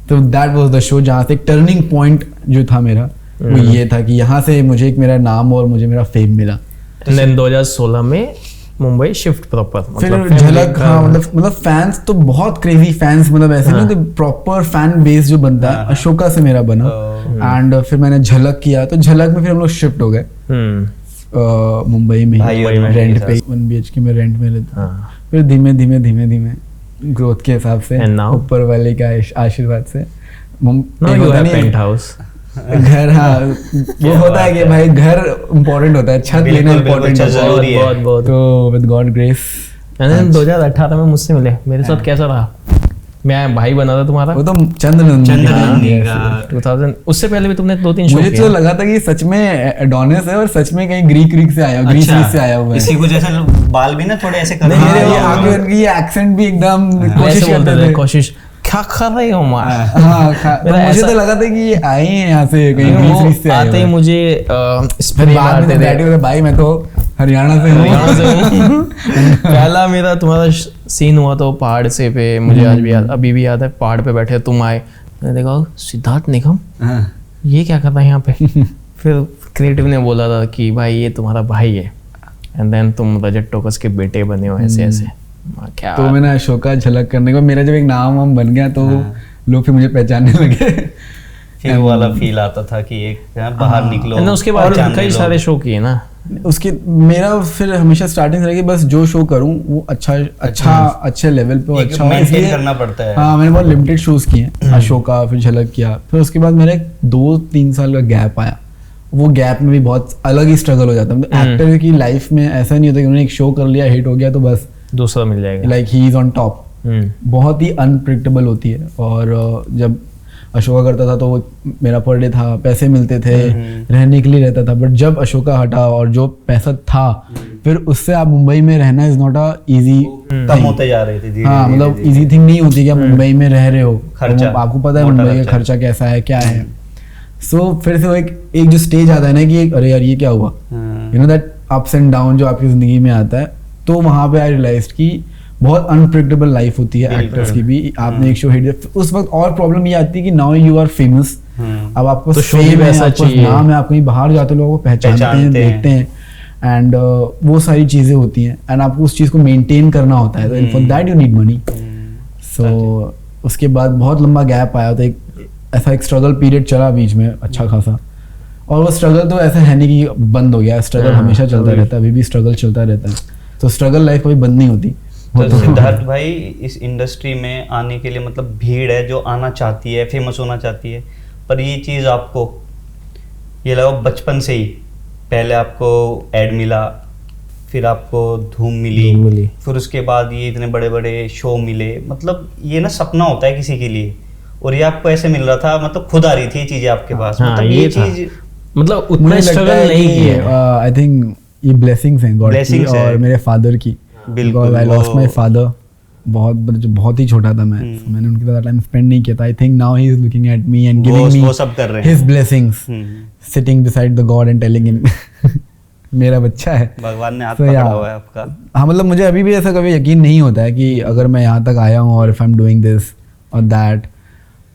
[SPEAKER 1] तो दैट वाज द शो जहां से एक टर्निंग पॉइंट जो था मेरा, वो ये था कि यहाँ से मुझे एक मेरा नाम और मुझे मेरा फेम मिला।
[SPEAKER 2] And then 2016 में मुंबई शिफ्ट प्रॉपर,
[SPEAKER 1] फिर झलक, हाँ, मतलब फैंस तो बहुत क्रेजी फैंस, मतलब ऐसे ना तो प्रॉपर फैन बेस जो बनता है, अशोका से मेरा बना। एंड फिर मैंने झलक किया, तो झलक में फिर हम लोग शिफ्ट हो गए मुंबई में, रेंट पे 1 BHK में रेंट में रहता। फिर धीमे धीमे ग्रोथ के हिसाब से, ऊपर वाले का आशीर्वाद से
[SPEAKER 2] पेंट हाउस
[SPEAKER 1] घर, हाँ, वो होता है कि भाई घर इम्पोर्टेंट होता है, छत लेना इम्पोर्टेंट
[SPEAKER 4] जरूरी है।
[SPEAKER 2] बहुत।
[SPEAKER 1] तो विद गॉड ग्रेस
[SPEAKER 2] 2018 में मुझसे मिले, मेरे साथ कैसा रहा? मैं भाई बना था तुम्हारा।
[SPEAKER 1] वो तो चंद्रनंदी
[SPEAKER 2] 2000, उससे पहले भी तुमने 2-3 शो
[SPEAKER 1] मुझे
[SPEAKER 2] किया।
[SPEAKER 1] तो लगा था कि सच में एडोनिस है और सच में कहीं ग्रीक से आया, ग्रीस से आया हुआ है।
[SPEAKER 4] इसी को जैसे बाल भी ना थोड़े ऐसे कर
[SPEAKER 1] नहीं, मेरे ये आगे उनकी ये एक्सेंट भी एकदम कोशिश करते थे।
[SPEAKER 2] कोशिश क्या कर रहे हो माँ?
[SPEAKER 1] हाँ, तो मुझे तो लगा था कि ये आए हैं यहाँ से कहीं ग्रीस से आए
[SPEAKER 2] आते ही
[SPEAKER 1] हुए हैं।
[SPEAKER 2] मुझे
[SPEAKER 1] फिर
[SPEAKER 2] स्प्रे
[SPEAKER 1] बाद में
[SPEAKER 2] मारते थे।
[SPEAKER 1] बैठे हुए भाई, मैं तो हरियाणा से
[SPEAKER 2] यहाँ से
[SPEAKER 1] हूँ।
[SPEAKER 2] हूँ। पहला मेरा तुम्हारा सीन हुआ तो पहाड़ से पे, मुझे आज भी याद, अभी भी याद है। पहाड़ पे बैठे तुम आए, मैंने देखा सिद्धार्थ निगम ये क्या कर रहा है यहाँ पे। फिर क्रिएटिव ने बोला था कि भाई ये तुम्हारा भाई है, एंड देन तुम रजत टोकस के बेटे बने हो, ऐसे ऐसे। क्या
[SPEAKER 1] तो मैंने अशोका झलक करने को, मेरा जब एक नाम वाम बन गया तो लोग फिर मुझे पहचानने लगे।
[SPEAKER 4] फिर वो वाला फील आता था कि एक बाहर निकलो।
[SPEAKER 2] And उसके बाद
[SPEAKER 4] पहचानने
[SPEAKER 2] कई
[SPEAKER 4] लोग।
[SPEAKER 2] सारे शो किए ना।
[SPEAKER 1] उसके मेरा फिर हमेशा स्टार्टिंग से रही बस जो शो करूं वो अच्छे लेवल पे हो,
[SPEAKER 4] एक
[SPEAKER 1] अच्छा हो,
[SPEAKER 4] maintain
[SPEAKER 1] इसलिए
[SPEAKER 4] करना पड़ता है।
[SPEAKER 1] हाँ, मैंने बहुत लिमिटेड शोज किए हैं। अशोका, फिर झलक किया, फिर उसके बाद मेरा 2-3 साल का गैप आया। वो गैप में भी बहुत अलग ही स्ट्रगल हो जाता है। मतलब एक्टर की लाइफ में ऐसा नहीं होता कि उन्होंने एक शो कर लिया, हिट हो गया तो बस
[SPEAKER 2] दूसरा मिल जाएगा।
[SPEAKER 1] Like he is on top. बहुत ही अनप्रिडिक्टेबल होती है। और जब अशोका करता था तो वो मेरा पर डे था, पैसे मिलते थे, रहने के लिए रहता था। बट जब अशोका हटा और जो पैसा था, फिर उससे आप मुंबई में रहना इज नॉट अ इजी,
[SPEAKER 4] कम होते जा रहे थे धीरे
[SPEAKER 1] हाँ,
[SPEAKER 4] धीरे,
[SPEAKER 1] मतलब
[SPEAKER 4] धीरे
[SPEAKER 1] इजी थिंग नहीं होती कि आप मुंबई में रह रहे हो,
[SPEAKER 4] खर्चा,
[SPEAKER 1] तो आपको पता है
[SPEAKER 4] मोटा
[SPEAKER 1] मुंबई का
[SPEAKER 4] खर्चा।
[SPEAKER 1] खर्चा कैसा है, क्या है। सो फिर से वो एक जो स्टेज आता है ना कि अरे यार ये क्या हुआ, you know that ups and down जो आपकी जिंदगी में आता है। तो वहां पे आई रियलाइज कि बहुत अनप्रिडिक्टेबल लाइफ होती है एक्टर्स की भी। आपने एक शो हिट, उस वक्त और प्रॉब्लम ये आती है कि नाउ यू आर फेमस, अब आपको
[SPEAKER 2] तो show भी
[SPEAKER 1] फेम है,
[SPEAKER 2] वैसा
[SPEAKER 1] आपको
[SPEAKER 2] चाहिए।
[SPEAKER 1] नाम है, आप कहीं बाहर जाते हो लोगों को पहचानते हैं, देखते हैं, एंड वो सारी चीजें होती हैं, एंड आपको उस चीज को मेंटेन करना होता है। तो for that you need money. So उसके बाद बहुत लंबा गैप आया, तो एक ऐसा एक स्ट्रगल पीरियड चला बीच में अच्छा खासा। और वो स्ट्रगल तो ऐसा है नहीं कि बंद हो गया, स्ट्रगल हमेशा चलता रहता है, अभी भी स्ट्रगल चलता रहता है। तो स्ट्रगल लाइफ कभी बंद नहीं होती।
[SPEAKER 4] तो सिद्धार्थ भाई, इस इंडस्ट्री में आने के लिए मतलब भीड़ है जो आना चाहती है, फेमस होना चाहती है, पर ये चीज़ आपको ये लगा बचपन से ही पहले आपको एड मिला, फिर आपको धूम मिली, फिर उसके बाद ये इतने बड़े बड़े शो मिले, मतलब ये ना सपना होता है किसी के लिए, और ये आपको ऐसे मिल रहा था, मतलब खुद आ रही थी ये चीजें आपके पास।
[SPEAKER 2] हाँ,
[SPEAKER 4] मतलब ये चीज
[SPEAKER 2] मतलब उतना स्ट्रगल नहीं किया।
[SPEAKER 1] आई थिंक ये ब्लेसिंग्स हैं गॉड की और मेरे फादर की।
[SPEAKER 4] बिल्कुल,
[SPEAKER 1] आई लॉस्ट माय फादर बहुत ही छोटा था मैं, मैंने उनके साथ टाइम स्पेंड नहीं किया था। I think now he is looking at me and giving me
[SPEAKER 4] वो सब कर रहे हैं,
[SPEAKER 1] his blessings, sitting beside the God and telling him मेरा बच्चा है,
[SPEAKER 4] भगवान ने हाथ पकड़ा हुआ है आपका।
[SPEAKER 1] हाँ, मतलब मुझे अभी भी ऐसा कभी यकीन नहीं होता है कि अगर मैं यहाँ तक आया हूँ और if I am doing this और दैट,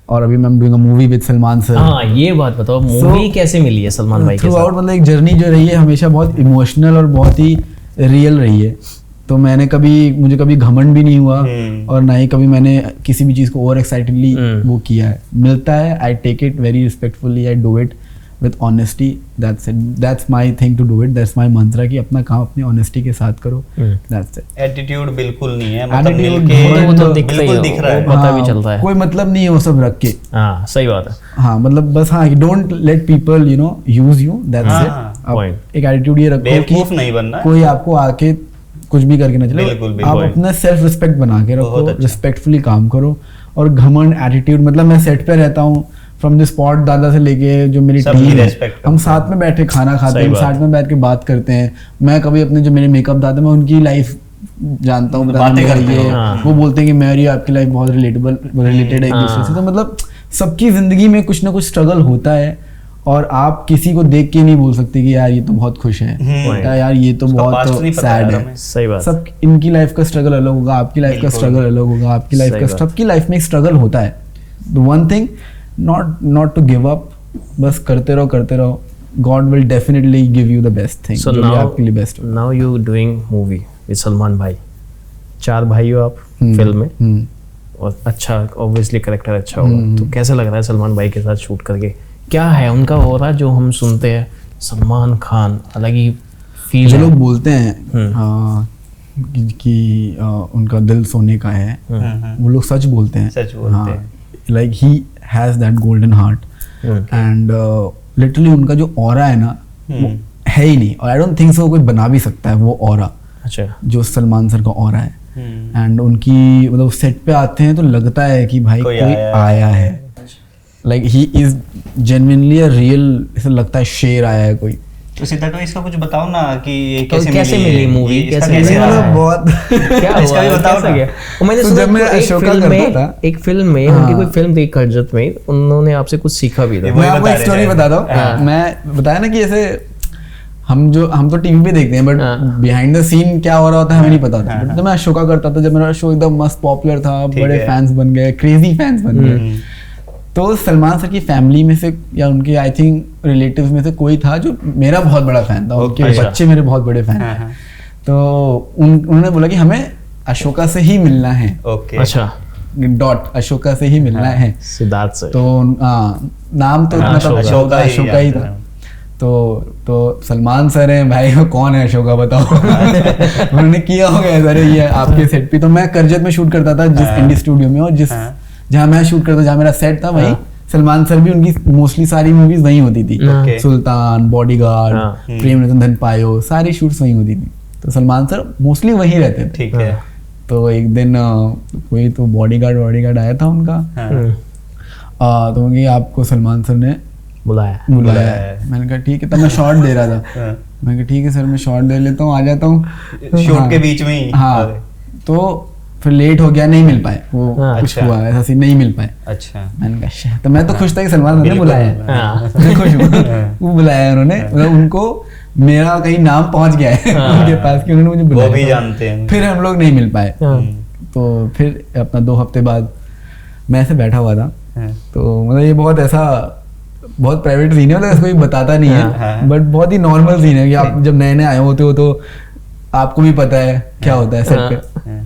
[SPEAKER 1] और अभी मैं doing a movie with Salman sir.
[SPEAKER 2] हाँ, ये बात बताओ, मूवी कैसे मिली है सलमान भाई के
[SPEAKER 1] थ्रू
[SPEAKER 2] साथ?
[SPEAKER 1] आउट मतलब एक जर्नी जो रही है हमेशा बहुत इमोशनल और बहुत ही रियल रही है। तो मुझे कभी घमंड भी नहीं हुआ और ना ही कभी मैंने किसी भी चीज़ को ओवर एक्साइटेडली वो किया है। मिलता है, I take it very respectfully, I do it with honesty, that's it, that's my thing to do it, that's my mantra कि अपना काम अपनी ऑनेस्टी के साथ करो, दैट्स इट।
[SPEAKER 4] एटीट्यूड बिल्कुल नहीं है,
[SPEAKER 1] Attitude
[SPEAKER 4] मतलब
[SPEAKER 2] वो तो दिखता ही
[SPEAKER 4] बिल्कुल
[SPEAKER 2] है,
[SPEAKER 4] दिख रहा है,
[SPEAKER 2] वो पता भी चलता है।
[SPEAKER 1] कोई मतलब नहीं है वो सब रख के।
[SPEAKER 2] हाँ, सही बात है।
[SPEAKER 1] हाँ, मतलब बस हाँ, don't let people use you, that's it. एक एटीट्यूड ये रखो
[SPEAKER 4] बेवकूफ नहीं बनना है।
[SPEAKER 1] कोई आपको आके कुछ भी करके ना चले, आप अपना सेल्फ रिस्पेक्ट बना के रखो, रिस्पेक्टफुली काम करो। और घमंड एटीट्यूड, मतलब मैं सेट पे रहता हूँ फ्रॉम द स्पॉट, दादा से लेके जो मेरी टीम है, हम साथ में बैठे खाना खाते हैं, साथ में बैठ के बात करते हैं। मैं कभी अपने जो मेरे मेकअप दादा, मैं उनकी लाइफ जानता हूँ,
[SPEAKER 4] बातें करते
[SPEAKER 1] हैं, वो बोलते हैं कि मेरी आपकी लाइफ बहुत रिलेटेड है एक दूसरे से। तो मतलब सबकी जिंदगी में कुछ ना कुछ स्ट्रगल होता है और आप किसी को देख के नहीं बोल सकते कि यार ये तो बहुत खुश है, यार ये तो बहुत सैड है।
[SPEAKER 2] सही बात।
[SPEAKER 1] सब इनकी लाइफ का स्ट्रगल अलग होगा, आपकी लाइफ का स्ट्रगल अलग होगा, आपकी लाइफ का, सबकी लाइफ में एक स्ट्रगल होता है। One thing, not to give up, बस करते रहो, God will definitely give you the best thing, जो भी आपके लिए बेस्ट हो।
[SPEAKER 2] Now you doing movie with Salman भाई, 4 भाई हो आप फिल्म में, और अच्छा ऑब्वियसली कैरेक्टर अच्छा होगा, तो कैसा लग रहा है सलमान भाई के साथ शूट करके? क्या है उनका हो रहा जो हम सुनते हैं, सलमान खान अलग ही फील
[SPEAKER 1] जो
[SPEAKER 2] है।
[SPEAKER 1] लोग बोलते हैं कि उनका दिल सोने का है, वो लोग सच बोलते हैं,
[SPEAKER 4] सच बोलते हैं।
[SPEAKER 1] Like he has that golden heart and literally उनका जो ऑरा है ना, वो है ही नहीं, और आई डोंट थिंक सो कोई बना भी सकता है वो ऑरा।
[SPEAKER 2] अच्छा,
[SPEAKER 1] जो सलमान सर का ऑरा है, एंड उनकी मतलब सेट पे आते हैं तो लगता है कि भाई कोई आया है, like he is genuinely a real, ऐसा लगता है शेर आया है कोई।
[SPEAKER 4] तो सिद्धार्थ भाई इसका कुछ बताओ ना कि ये
[SPEAKER 2] कैसे मिली मूवी, कैसे
[SPEAKER 1] बहुत
[SPEAKER 2] क्या हुआ, कैसा गया? मैंने सुना
[SPEAKER 1] जब मैं अशोका करता था,
[SPEAKER 2] एक फिल्म में उनकी कोई फिल्म थी कर्जत में, उन्होंने आपसे कुछ सीखा भी था।
[SPEAKER 1] मैं आपको एक स्टोरी बताता हूँ। मैं बताया ना कि ऐसे हम तो टीवी पे देखते हैं, बट बिहाइंड द सीन क्या हो रहा होता है हमें नहीं पता होता। जब मैं अशोका करता था, जब मेरा शो एकदम मस्त पॉपुलर था, बड़े फैंस बन गए, क्रेजी फैंस बन गए, तो सलमान सर की फैमिली में से या उनके आई थिंक रिलेटिव्स में से कोई था जो मेरा बहुत बड़ा फैन था, उनके बच्चे मेरे बहुत बड़े फैन थे। तो उन्होंने बोला कि हमें अशोका से ही मिलना है।
[SPEAKER 2] अच्छा,
[SPEAKER 1] अशोका से ही मिलना है,
[SPEAKER 2] सिद्धार्थ से।
[SPEAKER 1] तो नाम तो इतना अशोका ही था। तो सलमान सर हैं भाई, वो कौन है अशोका बताओ। उन्होंने किया हो गया सर ये आपके सेट पे। तो मैं करजत में शूट करता था जिस इंडी स्टूडियो में, और जहाँ मैं शूट करता, जहाँ मेरा सेट था, वहीं सलमान सर भी, उनकी मोस्टली सारी मूवीज वहीं होती थी। सुल्तान, बॉडीगार्ड, प्रेम रतन धन पायो, सारी शूट्स वहीं होती थी। तो सलमान सर मोस्टली वहीं रहते थे।
[SPEAKER 4] ठीक है।
[SPEAKER 1] तो एक दिन कोई तो बॉडीगार्ड आया था उनका, तो उनकी आपको सलमान सर ने बुलाया। मैंने कहा ठीक है, तब मैं शॉट दे रहा था। मैंने कहा ठीक है सर, मैं शॉट दे लेता हूँ, आ जाता हूँ
[SPEAKER 4] शूट के बीच में ही।
[SPEAKER 1] हाँ, तो फिर लेट हो गया, नहीं मिल पाए, वो कुछ हुआ ऐसा सीन, नहीं मिल पाए।
[SPEAKER 4] अच्छा,
[SPEAKER 1] मैंने कहा तो मैं तो खुश था कि सलमान ने बुलाया, मैं खुश हूँ वो बुलाया उन्होंने, मतलब उनको मेरा कहीं नाम पहुंच गया है उनके पास कि उन्होंने मुझे बुलाया।
[SPEAKER 4] वो भी जानते हैं।
[SPEAKER 1] फिर हम लोग नहीं मिल पाए। तो फिर अपना 2 हफ्ते बाद मैं ऐसे बैठा हुआ था, तो मतलब ये बहुत प्राइवेट सीन है, मतलब कोई बताता नहीं है, बट बहुत ही नॉर्मल सीन है कि आप जब नए आए होते हो तो आपको भी पता है क्या होता है सेट पे।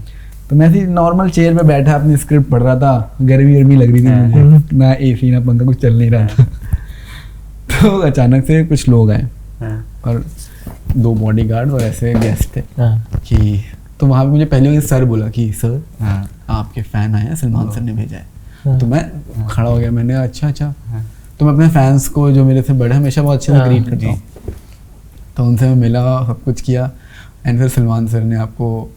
[SPEAKER 1] तो मैं ऐसी नॉर्मल चेयर पे बैठा अपनी स्क्रिप्ट पढ़ रहा था, गर्मी लग रही थी मुझे, ना एसी ना पंखा, कुछ चल नहीं रहा था। तो अचानक से कुछ लोग आए और 2 बॉडीगार्ड और ऐसे गेस्ट थे कि, तो वहाँ पे मुझे पहले सर बोला कि सर आपके फैन आए हैं, सलमान सर ने भेजा है। तो मैं खड़ा हो गया, मैंने अच्छा। तो मैं अपने फैंस को जो मेरे से बड़े हमेशा बहुत अच्छे से ग्रीट करता हूँ। तो उनसे मैं मिला, सब कुछ किया एंड फिर सलमान सर ने आपको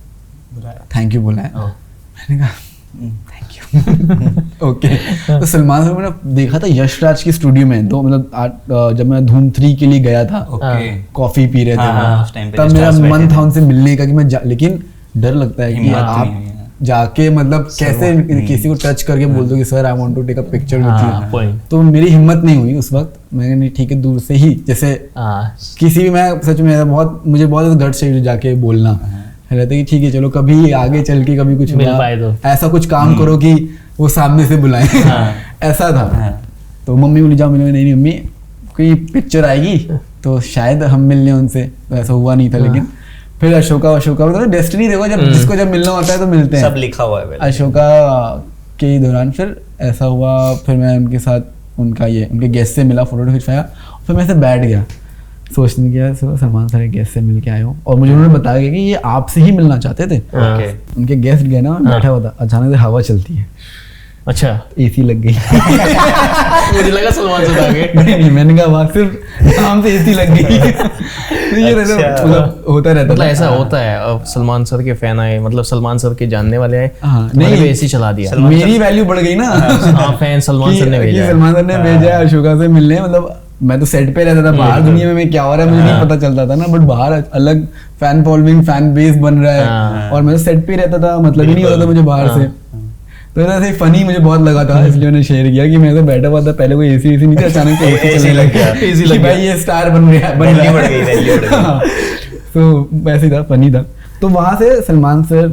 [SPEAKER 1] थैंक यू बोला है। मैंने कहा थैंक यू ओके। तो सलमान सर मैंने देखा था यश राज की स्टूडियो में, तो मतलब जब मैं धूम 3 के लिए गया था,
[SPEAKER 4] ओके
[SPEAKER 1] कॉफी पी रहे
[SPEAKER 4] हाँ, उस
[SPEAKER 1] थे
[SPEAKER 4] time पे
[SPEAKER 1] तब
[SPEAKER 4] just
[SPEAKER 1] मेरा
[SPEAKER 4] stars
[SPEAKER 1] मन
[SPEAKER 4] बैठे
[SPEAKER 1] था
[SPEAKER 4] थे।
[SPEAKER 1] उनसे मिलने का कि मैं लेकिन डर लगता है कि
[SPEAKER 4] हिम्मत
[SPEAKER 1] आप
[SPEAKER 4] नहीं है।
[SPEAKER 1] जाके मतलब कैसे किसी को टच करके बोल दो कि sir I want to take a picture with
[SPEAKER 2] हाँ,
[SPEAKER 1] यू।
[SPEAKER 2] point.
[SPEAKER 1] तो मेरी हिम्मत नहीं हुई उस वक्त। मैंने नहीं ठीक है दूर से ही, जैसे
[SPEAKER 2] हाँ,
[SPEAKER 1] किसी भी, मैं सच में मुझे बहुत गट चाहिए जाके बोलना रहता है कि ठीक है चलो कभी आगे चल के कभी कुछ
[SPEAKER 2] मिल
[SPEAKER 1] हुआ,
[SPEAKER 2] पाए तो।
[SPEAKER 1] ऐसा कुछ काम करो कि वो सामने से बुलाएं ऐसा था।
[SPEAKER 4] हाँ।
[SPEAKER 1] तो मम्मी बोली जाओ मिलो, नहीं मम्मी कोई पिक्चर आएगी तो शायद हम मिलने उनसे, तो ऐसा हुआ नहीं था। लेकिन फिर अशोका मतलब डेस्टिनी देखो, जब जिसको जब मिलना होता है तो मिलते हैं।
[SPEAKER 4] सब लिखा हुआ है पहले।
[SPEAKER 1] अशोका के दौरान फिर ऐसा हुआ, फिर मैं उनके साथ उनके गेस्ट से मिला, फोटो खिंचवाया, फिर मैं ऐसे बैठ गया सोचने किया सलमान सर के गेस्ट से मिल के आए हो, और मुझे उन्होंने बताया कि ये आपसे ही मिलना चाहते थे।
[SPEAKER 4] ओके
[SPEAKER 1] उनके गेस्ट गए ना, मैं बैठा हुआ था, अचानक से हवा चलती है,
[SPEAKER 2] अच्छा
[SPEAKER 1] एसी लग गई
[SPEAKER 2] मुझे लगा सलमान सर आ गए।
[SPEAKER 1] नहीं, मैंने कहा वाह सिर्फ नाम से एसी लग गई तो ये रहता
[SPEAKER 4] अच्छा।
[SPEAKER 1] मतलब होता रहता
[SPEAKER 2] मतलब
[SPEAKER 1] था।
[SPEAKER 2] ऐसा होता है, अब सलमान सर के फैन आए, मतलब सलमान सर के जानने वाले आए,
[SPEAKER 1] हाँ,
[SPEAKER 2] नहीं
[SPEAKER 1] नहीं।
[SPEAKER 2] एसी चला दिया।
[SPEAKER 1] मेरी वैल्यू बढ़ गई ना
[SPEAKER 2] हाँ, फैन सलमान सर ने
[SPEAKER 1] कि
[SPEAKER 2] भेजा है।
[SPEAKER 1] सलमान सर ने भेजा है अशोका से मिलने। मतलब मैं तो सेट पे रहता था, बाहर दुनिया में क्या हो रहा है मुझे नहीं पता चलता था ना, बट बाहर अलग फैन फॉलोइंग, फैन बेस बन रहा है, और मैं तो सेट पे रहता था, मतलब ही नहीं होता था मुझे बाहर से। तो ऐसे फनी मुझे बहुत लगा था, इसलिए मैंने शेयर किया कि मैं तो बैठा हुआ था, पहले कोई एसी नहीं थी, अचानक से एसी चलने लग गया,
[SPEAKER 2] AC लग
[SPEAKER 1] कि
[SPEAKER 2] गया।
[SPEAKER 1] भाई ये स्टार बन रहा है,
[SPEAKER 4] Value बढ़ गई, value बढ़ गई।
[SPEAKER 1] हाँ, तो वैसे ही था, फनी था। तो वहां से सलमान सर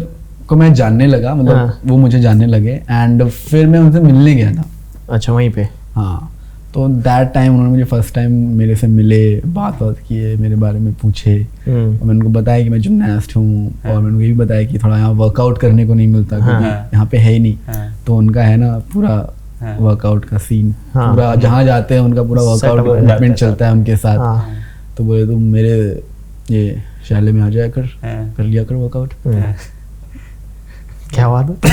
[SPEAKER 1] को मैं जानने लगा, मतलब
[SPEAKER 2] हाँ।
[SPEAKER 1] वो मुझे जानने लगे, एंड फिर मैं उनसे मिलने गया था।
[SPEAKER 2] अच्छा, वहीं पे।
[SPEAKER 1] हाँ, तो दैट टाइम उन्होंने मुझे फर्स्ट टाइम मेरे से मिले, बात किए, मेरे बारे में पूछे, और मैंने उनको बताया कि मैं जिम्नास्ट हूँ, और मैंने उनको ये भी बताया कि थोड़ा यहाँ वर्कआउट करने को नहीं मिलता, क्योंकि यहाँ पे है ही नहीं।
[SPEAKER 4] हाँ।
[SPEAKER 1] तो उनका है ना पूरा वर्कआउट का सीन,
[SPEAKER 2] हाँ।
[SPEAKER 1] पूरा जहाँ जाते हैं उनका पूरा वर्कआउट
[SPEAKER 2] Setup हो
[SPEAKER 4] जाता
[SPEAKER 1] इक्विपमेंट
[SPEAKER 4] है
[SPEAKER 1] चलता है उनके साथ।
[SPEAKER 2] हाँ।
[SPEAKER 1] तो बोले तुम मेरे ये शैले में आ जाया कर,
[SPEAKER 4] हाँ।
[SPEAKER 1] कर लिया कर वर्कआउट।
[SPEAKER 2] क्या बात है।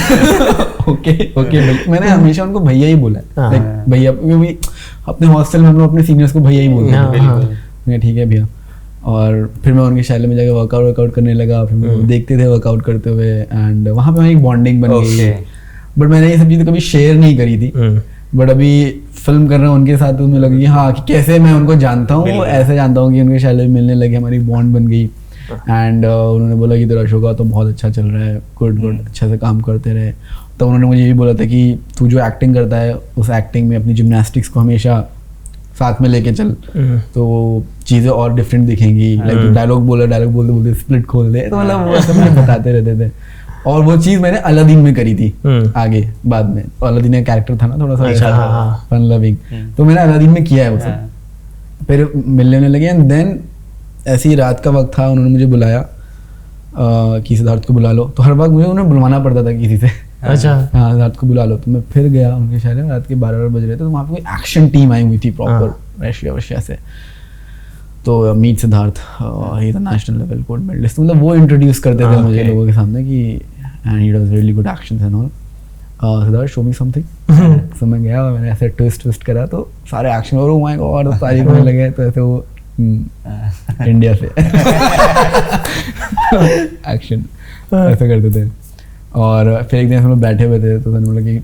[SPEAKER 1] ओके ओके, मैंने हमेशा उनको भैया ही बोला है,
[SPEAKER 2] हाँ।
[SPEAKER 1] Like, भैया, क्योंकि अपने हॉस्टल में हम लोग अपने सीनियर्स को भैया ही बोलते
[SPEAKER 2] हाँ,
[SPEAKER 1] हैं।
[SPEAKER 2] हाँ।
[SPEAKER 1] मैं ठीक है भैया। और फिर मैं उनके शैले में जाकर वर्कआउट करने लगा, फिर वो देखते थे वर्कआउट करते हुए, एंड वहाँ पे हमारी एक बॉन्डिंग बन गई।
[SPEAKER 4] Okay.
[SPEAKER 1] बट मैंने ये सब चीज़ें कभी शेयर नहीं करी थी, बट अभी फिल्म कर रहा हूँ उनके साथ, तो मुझे लगा कि हाँ, कि कैसे मैं उनको जानता हूँ,
[SPEAKER 4] बिल्कुल।
[SPEAKER 1] ऐसे जानता हूँ कि उनके शैले में मिलने लगे, हमारी बॉन्ड बन गई। एंड उन्होंने बोला कि तेरा अशोका तो बहुत अच्छा चल रहा है, गुड अच्छे से काम करते रहे। तो उन्होंने मुझे ये भी बोला था कि तू जो एक्टिंग करता है, उस एक्टिंग में अपनी जिम्नास्टिक्स को हमेशा साथ में लेके चल, तो चीज़ें और डिफरेंट दिखेंगी। लाइक डायलॉग बोलते बोलते स्प्लिट खोल दे, तो मतलब वो सब मुझे बताते रहते थे। और वो चीज़ मैंने अलादीन में करी थी आगे बाद में। अलादीन का कैरेक्टर था ना थोड़ा सा
[SPEAKER 2] अच्छा, हाँ।
[SPEAKER 1] फन लविंग, तो मैंने अलादीन में किया है वो सब। फिर मिलने होने लगे, एंड देन ऐसी ही रात का वक्त था, उन्होंने मुझे बुलाया कि सिद्धार्थ को बुला लो। तो हर वक्त मुझे उन्हें बुलवाना पड़ता था किसी से।
[SPEAKER 2] अच्छा।
[SPEAKER 1] हाँ, सिद्धार्थ को बुला लो। तो मैं फिर गया उनके शहर में, रात के 12 बज रहे थे, तो वहाँ पे कोई एक्शन टीम आई हुई थी प्रॉपर रशिया से। तो मीट सिद्धार्थ, ही था नेशनल लेवल गोल्ड मेडलिस्ट, मतलब वो इंट्रोड्यूस करते थे मुझे लोगों के सामने कि and he does really good actions and all, Siddharth show me something. So मैं गया, मैंने ऐसे ट्विस्ट करा, तो सारे एक्शन, और माय गॉड तारीफ होने लगे। तो ऐसे वो इंडिया से एक्शन ऐसा करते थे। और फिर एक दिन हम लोग बैठे हुए थे, तो मैंने बोला कि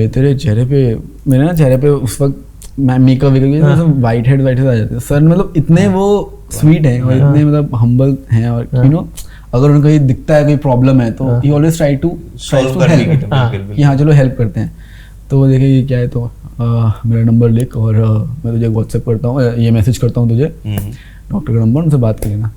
[SPEAKER 1] ये तेरे चेहरे पे, मेरे ना चेहरे पे उस वक्त मैं मेकअप वाइट हेड आ जाते सर, मतलब इतने वो स्वीट हैं और इतने मतलब हम्बल हैं, और यू नो अगर उनको ये दिखता है कोई प्रॉब्लम है तो he always try to help कि हाँ चलो हेल्प करते हैं। तो वो देखे ये क्या है, तो मेरा नंबर लिख, और मैं तुझे व्हाट्सएप करता हूँ, ये मैसेज करता हूँ तुझे, डॉक्टर का नंबर, उनसे बात कर लेना।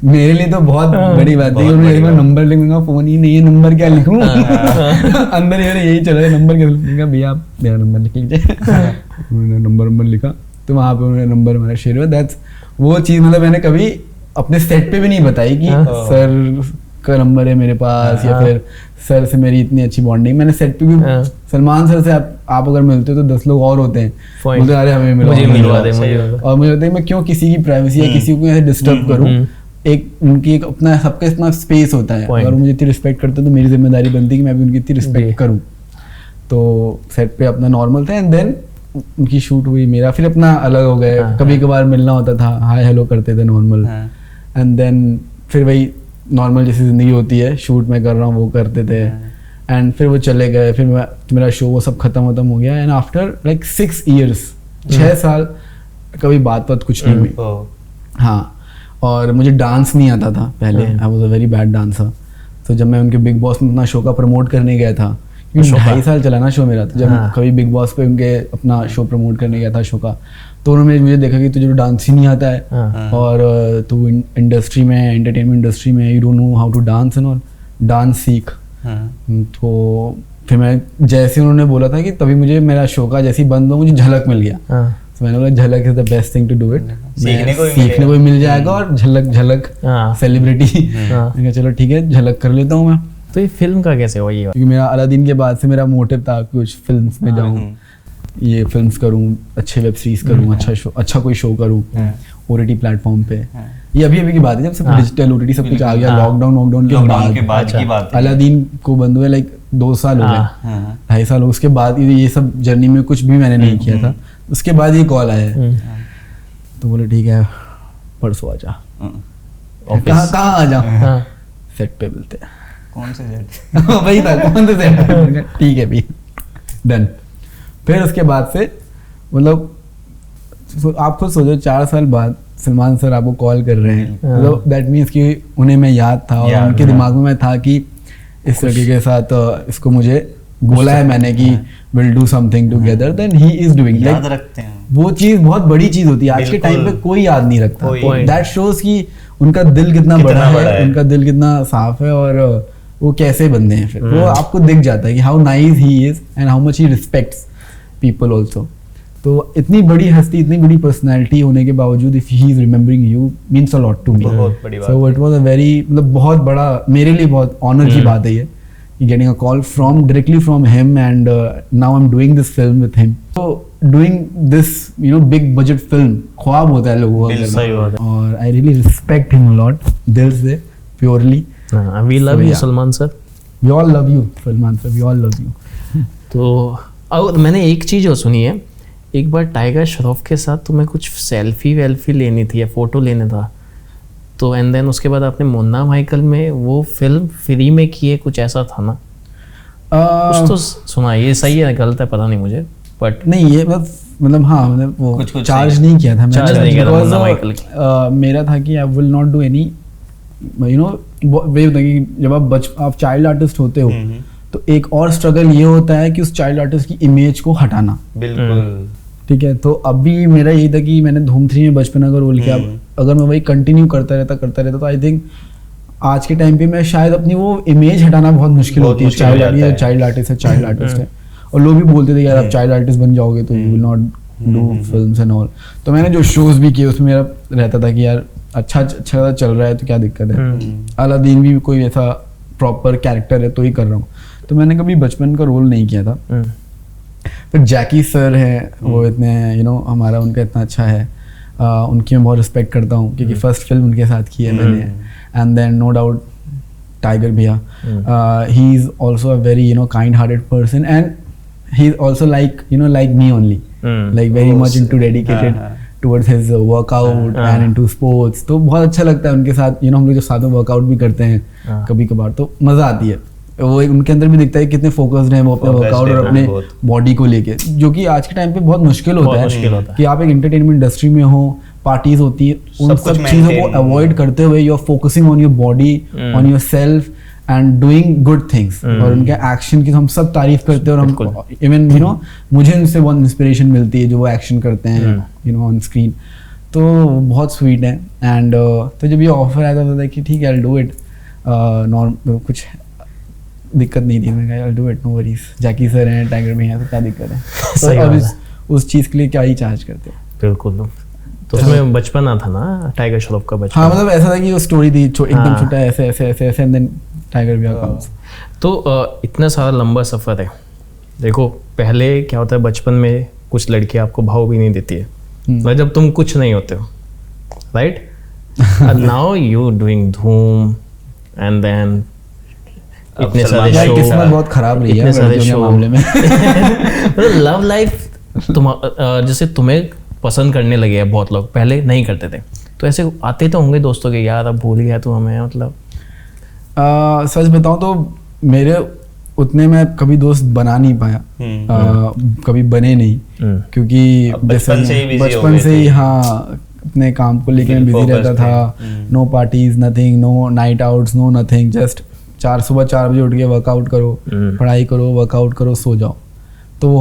[SPEAKER 1] मेरे लिए तो बहुत बड़ी बात है, उन्होंने एक बार नंबर लिखूंगा, फोन ही नहीं है, नंबर क्या लिखूं अंदर यही चल रहा है, नंबर क्या लिखूंगा, भैया आप मेरा नंबर लिख लीजिए। उन्होंने नंबर लिखा, तो वहाँ पे उन्होंने नंबर हमारा शेयर हुआ। दैट्स वो चीज़, मतलब मैंने कभी अपने सेट पे भी नहीं बताई कि सर का नंबर है मेरे पास, या फिर सर से मेरी इतनी अच्छी बॉन्डिंग। मैंने सेट पे भी सलमान सर से आप अगर मिलते हो तो 10 लोग और होते हैं, बोलते अरे हमें
[SPEAKER 2] मिलवा दे।
[SPEAKER 1] और मुझे लगता है मैं क्यों किसी की प्राइवेसी या किसी को ऐसे डिस्टर्ब करूं। एक उनकी एक अपना सबका इतना स्पेस होता है, अगर मुझे इतनी रिस्पेक्ट करते तो मेरी जिम्मेदारी बनती है कि मैं भी उनकी इतनी रिस्पेक्ट करूं। तो सेट पे अपना नॉर्मल था, एंड देन उनकी शूट हुई, मेरा फिर अपना अलग हो गए, कभी कभार मिलना होता था, हाय हेलो करते थे नॉर्मल, एंड देन फिर वही नॉर्मल जैसी जिंदगी होती है, शूट में कर रहा हूँ वो करते थे, एंड फिर वो चले गए, फिर मेरा शो वो सब खत्म हो गया, एंड आफ्टर लाइक 6 years 6 साल कभी बात कुछ नहीं हुई। हाँ, और मुझे डांस नहीं आता था पहले, I was a very bad dancer. तो जब मैं उनके बिग बॉस में अपना शो का प्रमोट करने गया था, क्योंकि 2.5 साल चला ना शो मेरा, तो जब कभी बिग बॉस पे उनके अपना शो प्रमोट करने गया था शो का, तो उन्होंने मुझे देखा कि तुझे डांस ही नहीं आता है और तू इंडस्ट्री में, एंटरटेनमेंट इंडस्ट्री में, you don't know how to dance and all, dance सीख। तो फिर मैं जैसे उन्होंने बोला था कि तभी मुझे मेरा शो का जैसे ही बंद हो मुझे झलक मिल गया, तो मैंने बोला Jhalak is the best thing to do it, सीखने को भी मिल जाएगा और झलक सेलिब्रिटी, मैंने कहा चलो ठीक है झलक कर लेता हूँ मैं।
[SPEAKER 2] तो ये फिल्म का कैसे हुआ ये?
[SPEAKER 1] क्योंकि मेरा अलादीन के बाद से मेरा मोटिव था कुछ फिल्म्स में जाऊँ, ये फिल्म्स करूँ, अच्छे वेब सीरीज करूँ, अच्छा कोई शो करूँ OTT प्लेटफॉर्म पे। ये अभी की बात है जब सब डिजिटल OTT सब कुछ आ गया, लॉकडाउन के बाद
[SPEAKER 4] की बात है।
[SPEAKER 1] अलादीन को बंद हुए लाइक 2 साल हो गए, 2.5 साल हो, उसके बाद ये सब जर्नी में कुछ भी मैंने नहीं किया था, उसके बाद ये कॉल आया है, तो बोले ठीक है परसों आ जा। कहाँ आ जाऊँ? सेट पे मिलते हैं।
[SPEAKER 4] कौन से सेट?
[SPEAKER 1] वही था, कौन से सेट? ठीक है भी, डन। फिर उसके बाद से मतलब आप खुद सोचो 4 साल बाद सलमान सर आपको कॉल कर रहे हैं, मतलब दैट मीन्स कि उन्हें मैं याद था और उनके दिमाग में मैं था कि इस लड़के के साथ इसको मुझे बोला है मैंने कि will do something together, then he is doing.
[SPEAKER 4] याद रखते हैं,
[SPEAKER 1] वो चीज बहुत बड़ी चीज होती है, आज के टाइम पे कोई याद नहीं रखता। दैट शोज कि उनका दिल कितना बड़ा है, उनका दिल कितना साफ है और वो कैसे बंदे हैं। फिर वो आपको दिख जाता है कि how nice he is and how much he respects people also. तो इतनी बड़ी हस्ती, इतनी बड़ी पर्सनैलिटी होने के बावजूद if he is remembering you means a lot to me. So it was a very मतलब बहुत बड़ा मेरे लिए बहुत ऑनर की बात है ये, getting a call directly from him, and now I'm doing this film with him. So doing this big budget film ख्वाब होता है लोगों का, और I really respect him a lot दिल से purely.
[SPEAKER 2] We love you Salman sir.
[SPEAKER 1] We all love you Salman sir, we all love you.
[SPEAKER 2] तो और मैंने एक चीज़ और सुनी है, एक बार टाइगर श्रॉफ के साथ तुम्हें कुछ सेल्फी लेनी थी या फोटो लेना था, तो एंड देन उसके बाद आपने मुन्ना माइकल में वो फिल्म फ्री में की है, कुछ ऐसा था ना? कुछ तो सुना, ये सही है गलत है पता नहीं मुझे, बट
[SPEAKER 1] नहीं ये मतलब हाँ मतलब वो
[SPEAKER 4] कुछ
[SPEAKER 1] चार्ज नहीं किया था मैंने,
[SPEAKER 2] मुन्ना माइकल की।
[SPEAKER 1] मेरा था कि I will not do any way होता है कि जब आप चाइल्ड आर्टिस्ट होते हो तो एक और स्ट्रगल ये होता है कि उस चाइल्ड आर्टिस्ट की इमेज को हटाना।
[SPEAKER 4] बिल्कुल
[SPEAKER 1] ठीक है, तो अभी मेरा यही था कि मैंने धूम 3 में बचपन का रोल किया, अगर मैं वही कंटिन्यू करता रहता तो आई थिंक आज के टाइम पे मैं शायद अपनी वो इमेज हटाना बहुत मुश्किल होती है। चाइल्ड आर्टिस्ट है और लोग भी बोलते थे यार आप चाइल्ड आर्टिस्ट बन जाओगे तो you will not do films and all. तो मैंने जो शोज भी किए उसमें मेरा रहता था कि यार अच्छा चल रहा है तो क्या दिक्कत है, अलादीन भी कोई ऐसा प्रॉपर कैरेक्टर है तो ही कर रहा हूँ, तो मैंने कभी बचपन का रोल नहीं किया था। फिर जैकी सर हैं, वो इतने हमारा उनका इतना अच्छा है, उनकी मैं बहुत रिस्पेक्ट करता हूँ क्योंकि फर्स्ट फिल्म उनके साथ की है मैंने। And then no doubt Tiger भैया, he is also a very kind hearted person and he is also like me only, like very much into dedicated towards his workout and into sports. तो बहुत अच्छा लगता है उनके साथ, हम लोग जो साथ में वर्कआउट भी करते हैं कभी कभार तो मजा आती है। वो उनके अंदर भी दिखता है कितने फोकस्ड हैं वो अपने वर्कआउट और अपने बॉडी को लेके, जो कि आज के टाइम पे बहुत मुश्किल होता है कि आप एक एंटरटेनमेंट इंडस्ट्री में हो, पार्टीज होती है, उन सब चीजों को अवॉइड करते हुए you are focusing on your body, on yourself and doing good things. और उनके एक्शन की हम सब तारीफ करते हैं और हम इवन मुझे उनसे बहुत इंस्पिरेशन मिलती है जो वो एक्शन करते हैं ऑन स्क्रीन, तो बहुत स्वीट है। एंड तो जब ये ऑफर आया था कि ठीक है आई विल डू इट, कुछ दिक्कत नहीं थी, मैं कहा do it no worries, Jackie sir हैं, टाइगर में हैं तो क्या दिक्कत है। तो अब उस चीज़ के लिए क्या ही चार्ज करते हैं।
[SPEAKER 2] बिल्कुल, तो उसमें बचपन था ना टाइगर श्रॉफ का बचपन।
[SPEAKER 1] हाँ मतलब ऐसा था कि वो स्टोरी थी एकदम छोटा ऐसे एंड देन टाइगर भी कम्स।
[SPEAKER 2] तो इतना सारा लंबा सफ़र है, देखो पहले क्या होता है बचपन में कुछ लड़कियाँ आपको भाव भी नहीं देती है, मतलब जब तुम कुछ नहीं होते हो, राइट? नाउ यू डूइंग धूम एंड देन इतने सारे शो,
[SPEAKER 1] किस्मत बहुत खराब रही है
[SPEAKER 2] इतने सारे शो
[SPEAKER 1] मामले में।
[SPEAKER 2] लव लाइफ जैसे तुम्हें पसंद करने लगे हैं बहुत लोग, पहले नहीं करते थे, तो ऐसे आते तो होंगे दोस्तों के, यार अब भूल गया तू हमें, मतलब
[SPEAKER 1] सच बताऊं तो मेरे उतने मैं कभी दोस्त बना नहीं पाया, कभी बने नहीं, क्योंकि
[SPEAKER 4] बचपन से ही busy हो
[SPEAKER 1] बचपन
[SPEAKER 4] गए
[SPEAKER 1] से
[SPEAKER 4] थे।
[SPEAKER 1] ही हाँ अपने काम को लेकर
[SPEAKER 4] Full
[SPEAKER 1] बिजी
[SPEAKER 4] focused
[SPEAKER 1] रहता था, no parties nothing, no night outs, no nothing, just सुबह 4 बजे उठ के वर्कआउट करो, पढ़ाई करो, वर्कआउट करो, सो जाओ। तो वो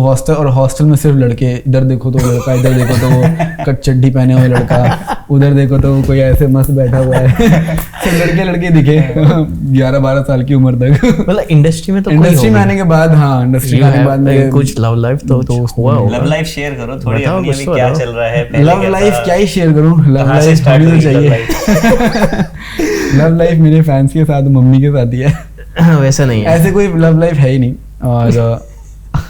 [SPEAKER 1] हॉस्टल में सिर्फ लड़के, इधर देखो तो लड़का, इधर देखो तो वो कट चड्डी पहने हुए लड़का, उधर देखो तो कोई ऐसे मस्त बैठा हुआ है सिर्फ लड़के दिखे 11-12 साल की उम्र तक।
[SPEAKER 2] मतलब इंडस्ट्री में तो
[SPEAKER 1] इंडस्ट्री में आने के बाद, हाँ इंडस्ट्री में आने के बाद मेरे
[SPEAKER 2] कुछ लव लाइफ तो हुआ होगा।
[SPEAKER 4] लव लाइफ शेयर करो थोड़ी
[SPEAKER 2] बताओ,
[SPEAKER 4] अपनी,
[SPEAKER 2] कुछ
[SPEAKER 4] अभी
[SPEAKER 2] तो
[SPEAKER 4] क्या
[SPEAKER 2] बताओ।
[SPEAKER 4] चल रहा है, पहले
[SPEAKER 1] लव
[SPEAKER 4] क्या
[SPEAKER 1] लाइफ
[SPEAKER 4] था?
[SPEAKER 1] क्या ही शेयर करूं, लव
[SPEAKER 4] कहाँ से
[SPEAKER 1] लाइफ
[SPEAKER 4] start
[SPEAKER 1] होनी
[SPEAKER 4] हुई
[SPEAKER 1] तो
[SPEAKER 4] love
[SPEAKER 1] चाहिए।
[SPEAKER 4] life?
[SPEAKER 1] लव लाइफ मेरे फैंस के साथ, मम्मी के साथ ही है,
[SPEAKER 2] वैसा नहीं है,
[SPEAKER 1] ऐसे कोई लव लाइफ है ही नहीं। और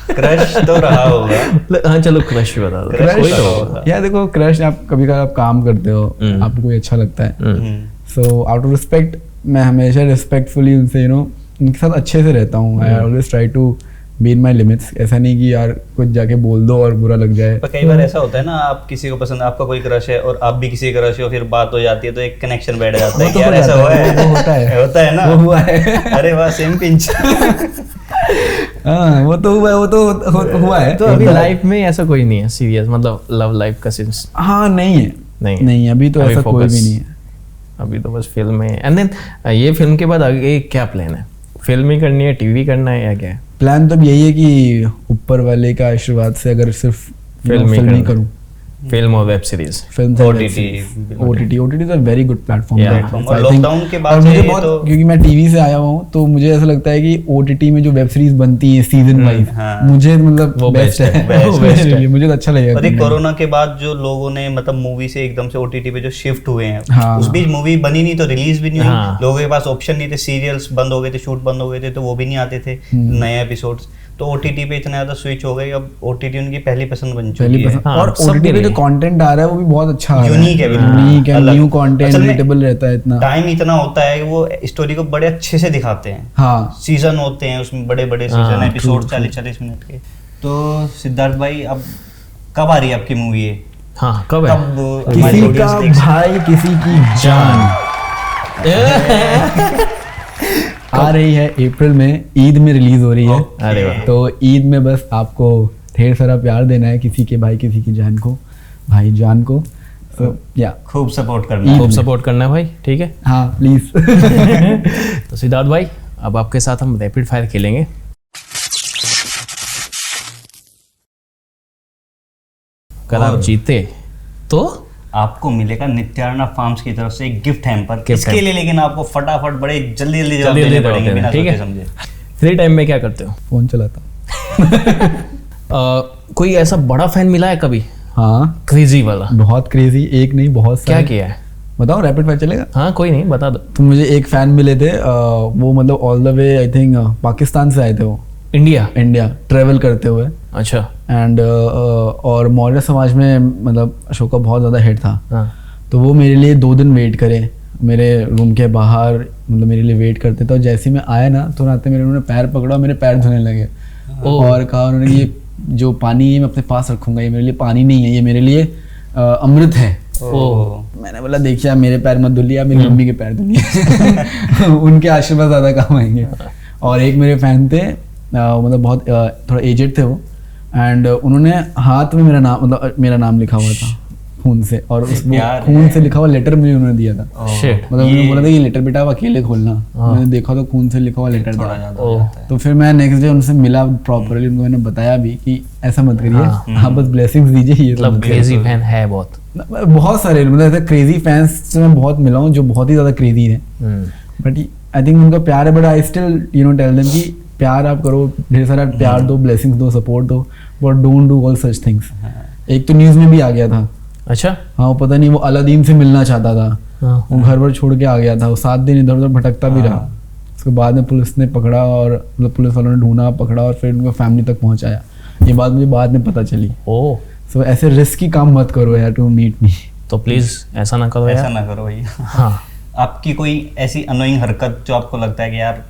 [SPEAKER 4] क्रश तो रहा होगा।
[SPEAKER 2] हाँ चलो क्रश बता दो,
[SPEAKER 4] Crush
[SPEAKER 2] कोई तो
[SPEAKER 4] होगा।
[SPEAKER 2] होगा।
[SPEAKER 1] या देखो क्रश, आप कभी कभार आप काम करते हो, आपको कोई अच्छा लगता है, सो आउट ऑफ रिस्पेक्ट मैं हमेशा रिस्पेक्टफुली उनसे उनके साथ अच्छे से रहता हूँ। I always try to be in my limits. ऐसा नहीं कि यार कुछ जाके बोल दो और बुरा लग जाए।
[SPEAKER 4] पर कई बार ऐसा होता है ना, आप किसी को पसंद, आपका कोई क्रश है और आप भी किसी का क्रश हो, फिर बात हो जाती है तो एक कनेक्शन बैठ जाता है
[SPEAKER 1] वो
[SPEAKER 4] कि
[SPEAKER 1] तो
[SPEAKER 4] यार
[SPEAKER 1] हो
[SPEAKER 4] ऐसा
[SPEAKER 1] जाता
[SPEAKER 4] हुआ
[SPEAKER 1] है,
[SPEAKER 4] है,
[SPEAKER 1] वो होता है।
[SPEAKER 4] होता है ना,
[SPEAKER 1] वो हुआ है।
[SPEAKER 4] अरे वाह सेम पिंच।
[SPEAKER 1] हाँ वो तो हुआ है, वो तो हुआ है।
[SPEAKER 2] तो अभी लाइफ में ऐसा कोई नहीं है सीरियस, मतलब लव लाइफ का सेंस
[SPEAKER 1] हाँ नहीं है,
[SPEAKER 2] नहीं
[SPEAKER 1] नहीं अभी तो
[SPEAKER 2] अभी
[SPEAKER 1] ऐसा कोई
[SPEAKER 2] focus।
[SPEAKER 1] भी नहीं है।
[SPEAKER 2] अभी तो बस फिल्म में। एंड देन ये फिल्म के बाद आगे क्या प्लान है? फिल्म ही करनी है, टीवी करना है, या क्या है?
[SPEAKER 1] प्लान तो अब यही है कि ऊपर वाले का आशीर्वाद से अगर सिर्फ
[SPEAKER 2] फिल्म ही
[SPEAKER 1] फिल्म ही
[SPEAKER 2] करना।
[SPEAKER 1] करूँ,
[SPEAKER 2] फिल्म और web series.
[SPEAKER 4] OTT
[SPEAKER 1] OTT is a very good platform.
[SPEAKER 2] Yeah.
[SPEAKER 4] और लॉकडाउन के बाद
[SPEAKER 1] और मुझे
[SPEAKER 4] से
[SPEAKER 1] बहुत,
[SPEAKER 4] तो-
[SPEAKER 1] क्योंकि मैं टीवी से आया हुआ हूँ तो मुझे ऐसा लगता है कि OTT में जो वेब सीरीज बनती है सीजन वाइज,
[SPEAKER 4] हाँ।
[SPEAKER 1] मुझे मतलब
[SPEAKER 2] वो
[SPEAKER 1] बेस्ट
[SPEAKER 2] best
[SPEAKER 1] है,
[SPEAKER 2] है,
[SPEAKER 1] वो
[SPEAKER 2] best
[SPEAKER 1] best
[SPEAKER 2] है।
[SPEAKER 1] है, मुझे तो अच्छा लगेगा।
[SPEAKER 4] और ये कोरोना के बाद जो लोगों ने मतलब मूवी से एकदम से OTT पे जो शिफ्ट हुए हैं,
[SPEAKER 1] हाँ।
[SPEAKER 4] उस बीच मूवी बनी नहीं तो रिलीज भी नहीं हुई,
[SPEAKER 2] हाँ।
[SPEAKER 4] लोगों के पास ऑप्शन नहीं थे, सीरियल्स बंद हो गए थे, शूट बंद हो गए थे, तो वो भी नहीं आते थे नए एपिसोड्स, तो OTT पे इतना ज्यादा स्विच हो गए, अब OTT उनकी पहली पसंद बन
[SPEAKER 1] पहली
[SPEAKER 4] चुकी है।
[SPEAKER 1] पसंद।
[SPEAKER 2] हाँ,
[SPEAKER 1] और
[SPEAKER 2] सबके
[SPEAKER 1] OTT पे जो
[SPEAKER 2] लिए।
[SPEAKER 1] कंटेंट आ रहा है वो भी बहुत अच्छा आ रहा है,
[SPEAKER 4] Unique है बिल्कुल।
[SPEAKER 1] यूनिक है,
[SPEAKER 4] अलग।
[SPEAKER 1] न्यू कंटेंट,
[SPEAKER 4] असल में
[SPEAKER 1] रिलेटेबल रहता है इतना।
[SPEAKER 4] टाइम इतना होता है कि वो स्टोरी को बड़े अच्छे से दिखाते हैं,
[SPEAKER 1] हाँ
[SPEAKER 4] सीजन होते हैं उसमें, बड़े बड़े
[SPEAKER 2] हाँ,
[SPEAKER 4] सीजन, एपिसोड 40-40 मिनट के। तो सिद्धार्थ भाई अब कब आ रही है आपकी मूवी है?
[SPEAKER 2] हाँ कब है?
[SPEAKER 4] कब हमारी
[SPEAKER 1] किसी
[SPEAKER 4] audience
[SPEAKER 1] का
[SPEAKER 4] देख सकती है?
[SPEAKER 1] भाई किसी की जान आ रही है अप्रैल में, ईद में रिलीज हो रही है।
[SPEAKER 2] अरे वाह।
[SPEAKER 1] तो ईद में बस आपको ढेर सारा प्यार देना है किसी के भाई किसी की जान को, भाई जान को। तो या
[SPEAKER 4] खूब सपोर्ट करना।
[SPEAKER 2] खूब सपोर्ट करना है भाई, ठीक है।
[SPEAKER 1] हाँ प्लीज।
[SPEAKER 2] तो सिद्धार्थ भाई अब आपके साथ हम रैपिड फायर खेलेंगे। अगर आप
[SPEAKER 4] और-
[SPEAKER 2] जीते तो
[SPEAKER 4] आपको मिलेगा नित्यार्णा फार्म्स की तरफ से एक गिफ्ट हैम्पर।
[SPEAKER 2] गिफ्ट
[SPEAKER 4] इसके लिए लेकिन आपको फटाफट बड़े जल्दी जल्दी जवाब
[SPEAKER 2] जल्दी
[SPEAKER 4] देने
[SPEAKER 2] जवाब
[SPEAKER 4] पड़ेंगे
[SPEAKER 2] देना,
[SPEAKER 4] बिना
[SPEAKER 2] ठीक
[SPEAKER 4] सोचे
[SPEAKER 2] है।
[SPEAKER 4] समझे।
[SPEAKER 2] फ्री टाइम में क्या करते हो?
[SPEAKER 1] फोन चलाता हूँ।
[SPEAKER 2] कोई ऐसा बड़ा फैन मिला है कभी,
[SPEAKER 1] हाँ
[SPEAKER 2] क्रेजी वाला?
[SPEAKER 1] बहुत क्रेजी, एक नहीं बहुत
[SPEAKER 2] क्या
[SPEAKER 1] सारे।
[SPEAKER 2] किया है?
[SPEAKER 1] बताओ, रैपिड फायर चलेगा।
[SPEAKER 2] हाँ कोई नहीं, बता दो।
[SPEAKER 1] तो मुझे एक फैन मिले थे, वो मतलब all the way I think Pakistan से आए थे वो,
[SPEAKER 2] इंडिया?
[SPEAKER 1] इंडिया ट्रेवल करते हुए।
[SPEAKER 2] अच्छा।
[SPEAKER 1] एंड और मौर्य समाज में मतलब अशोक का बहुत ज़्यादा हिट था।
[SPEAKER 2] हाँ।
[SPEAKER 1] तो वो मेरे लिए 2 दिन वेट करे मेरे रूम के बाहर, मतलब मेरे लिए वेट करते थे। और जैसे ही मैं आया ना तो रात मेरे उन्होंने पैर पकड़ा, मेरे पैर धोने लगे और कहा उन्होंने कि ये जो पानी है मैं अपने पास रखूंगा, ये मेरे लिए पानी नहीं है, ये मेरे लिए अमृत है।
[SPEAKER 4] ओह।
[SPEAKER 1] मैंने बोला देखिए आप मेरे पैर मत धुलिए, आप मेरी मम्मी के पैर धुलिए। उनके आशीर्वाद ज़्यादा काम आएंगे। और एक मेरे फैन थे, मतलब बहुत थोड़ा एजेड थे वो, एंड उन्होंने हाथ में मेरा नाम लिखा हुआ था खून से, और उस वो
[SPEAKER 4] प्यार
[SPEAKER 1] खून
[SPEAKER 4] है।
[SPEAKER 1] से लिखा हुआ लेटर मुझे उन्होंने दिया था।
[SPEAKER 2] शिट।
[SPEAKER 1] मतलब उन्होंने बोला था कि लेटर बेटा आप अकेले खोलना। मैंने देखा तो खून से लिखा हुआ लेटर
[SPEAKER 4] थोड़ा
[SPEAKER 1] था।
[SPEAKER 4] ज्यादा हो जाता है।
[SPEAKER 1] तो फिर मैं नेक्स्ट डे उनसे मिला प्रॉपरली, उनको मैंने बताया भी कि ऐसा मत करिए, आप बस ब्लेसिंग्स दीजिए, ये सब
[SPEAKER 2] मतलब
[SPEAKER 1] मत करिए।
[SPEAKER 2] क्रेजी फैन है बहुत।
[SPEAKER 1] बहुत सारे मतलब ऐसे क्रेजी फैंस से मैं बहुत मिला हूँ जो बहुत ही ज़्यादा क्रेजी हैं, बट आई थिंक उनका प्यार है। But I still tell them कि प्यार आप करो, ढेर सारा प्यार दो, ब्लेसिंग्स दो, सपोर्ट दो, but don't do all such things. एक तो न्यूज़ में भी आ गया था।
[SPEAKER 2] अच्छा।
[SPEAKER 1] हाँ वो पता नहीं, वो अलादीन से मिलना चाहता था,
[SPEAKER 2] हाँ।
[SPEAKER 1] वो घर पर छोड़ के आ गया था, वो 7 दिन इधर उधर भटकता भी रहा। उसके बाद में पुलिस ने पकड़ा, और मतलब पुलिस वालों ने ढूंढा, पकड़ा और फिर उनको फैमिली तक पहुंचाया। ये बात मुझे बाद में पता चली।
[SPEAKER 2] ओ,
[SPEAKER 1] सो ऐसे रिस्की काम मत करो यार टू मीट मी।
[SPEAKER 2] तो प्लीज ऐसा ना करो
[SPEAKER 4] ऐसा
[SPEAKER 2] यार।
[SPEAKER 4] ना करो भैया।
[SPEAKER 2] हाँ।
[SPEAKER 4] आपकी कोई ऐसी अनोइंग हरकत जो आपको लगता है कि यार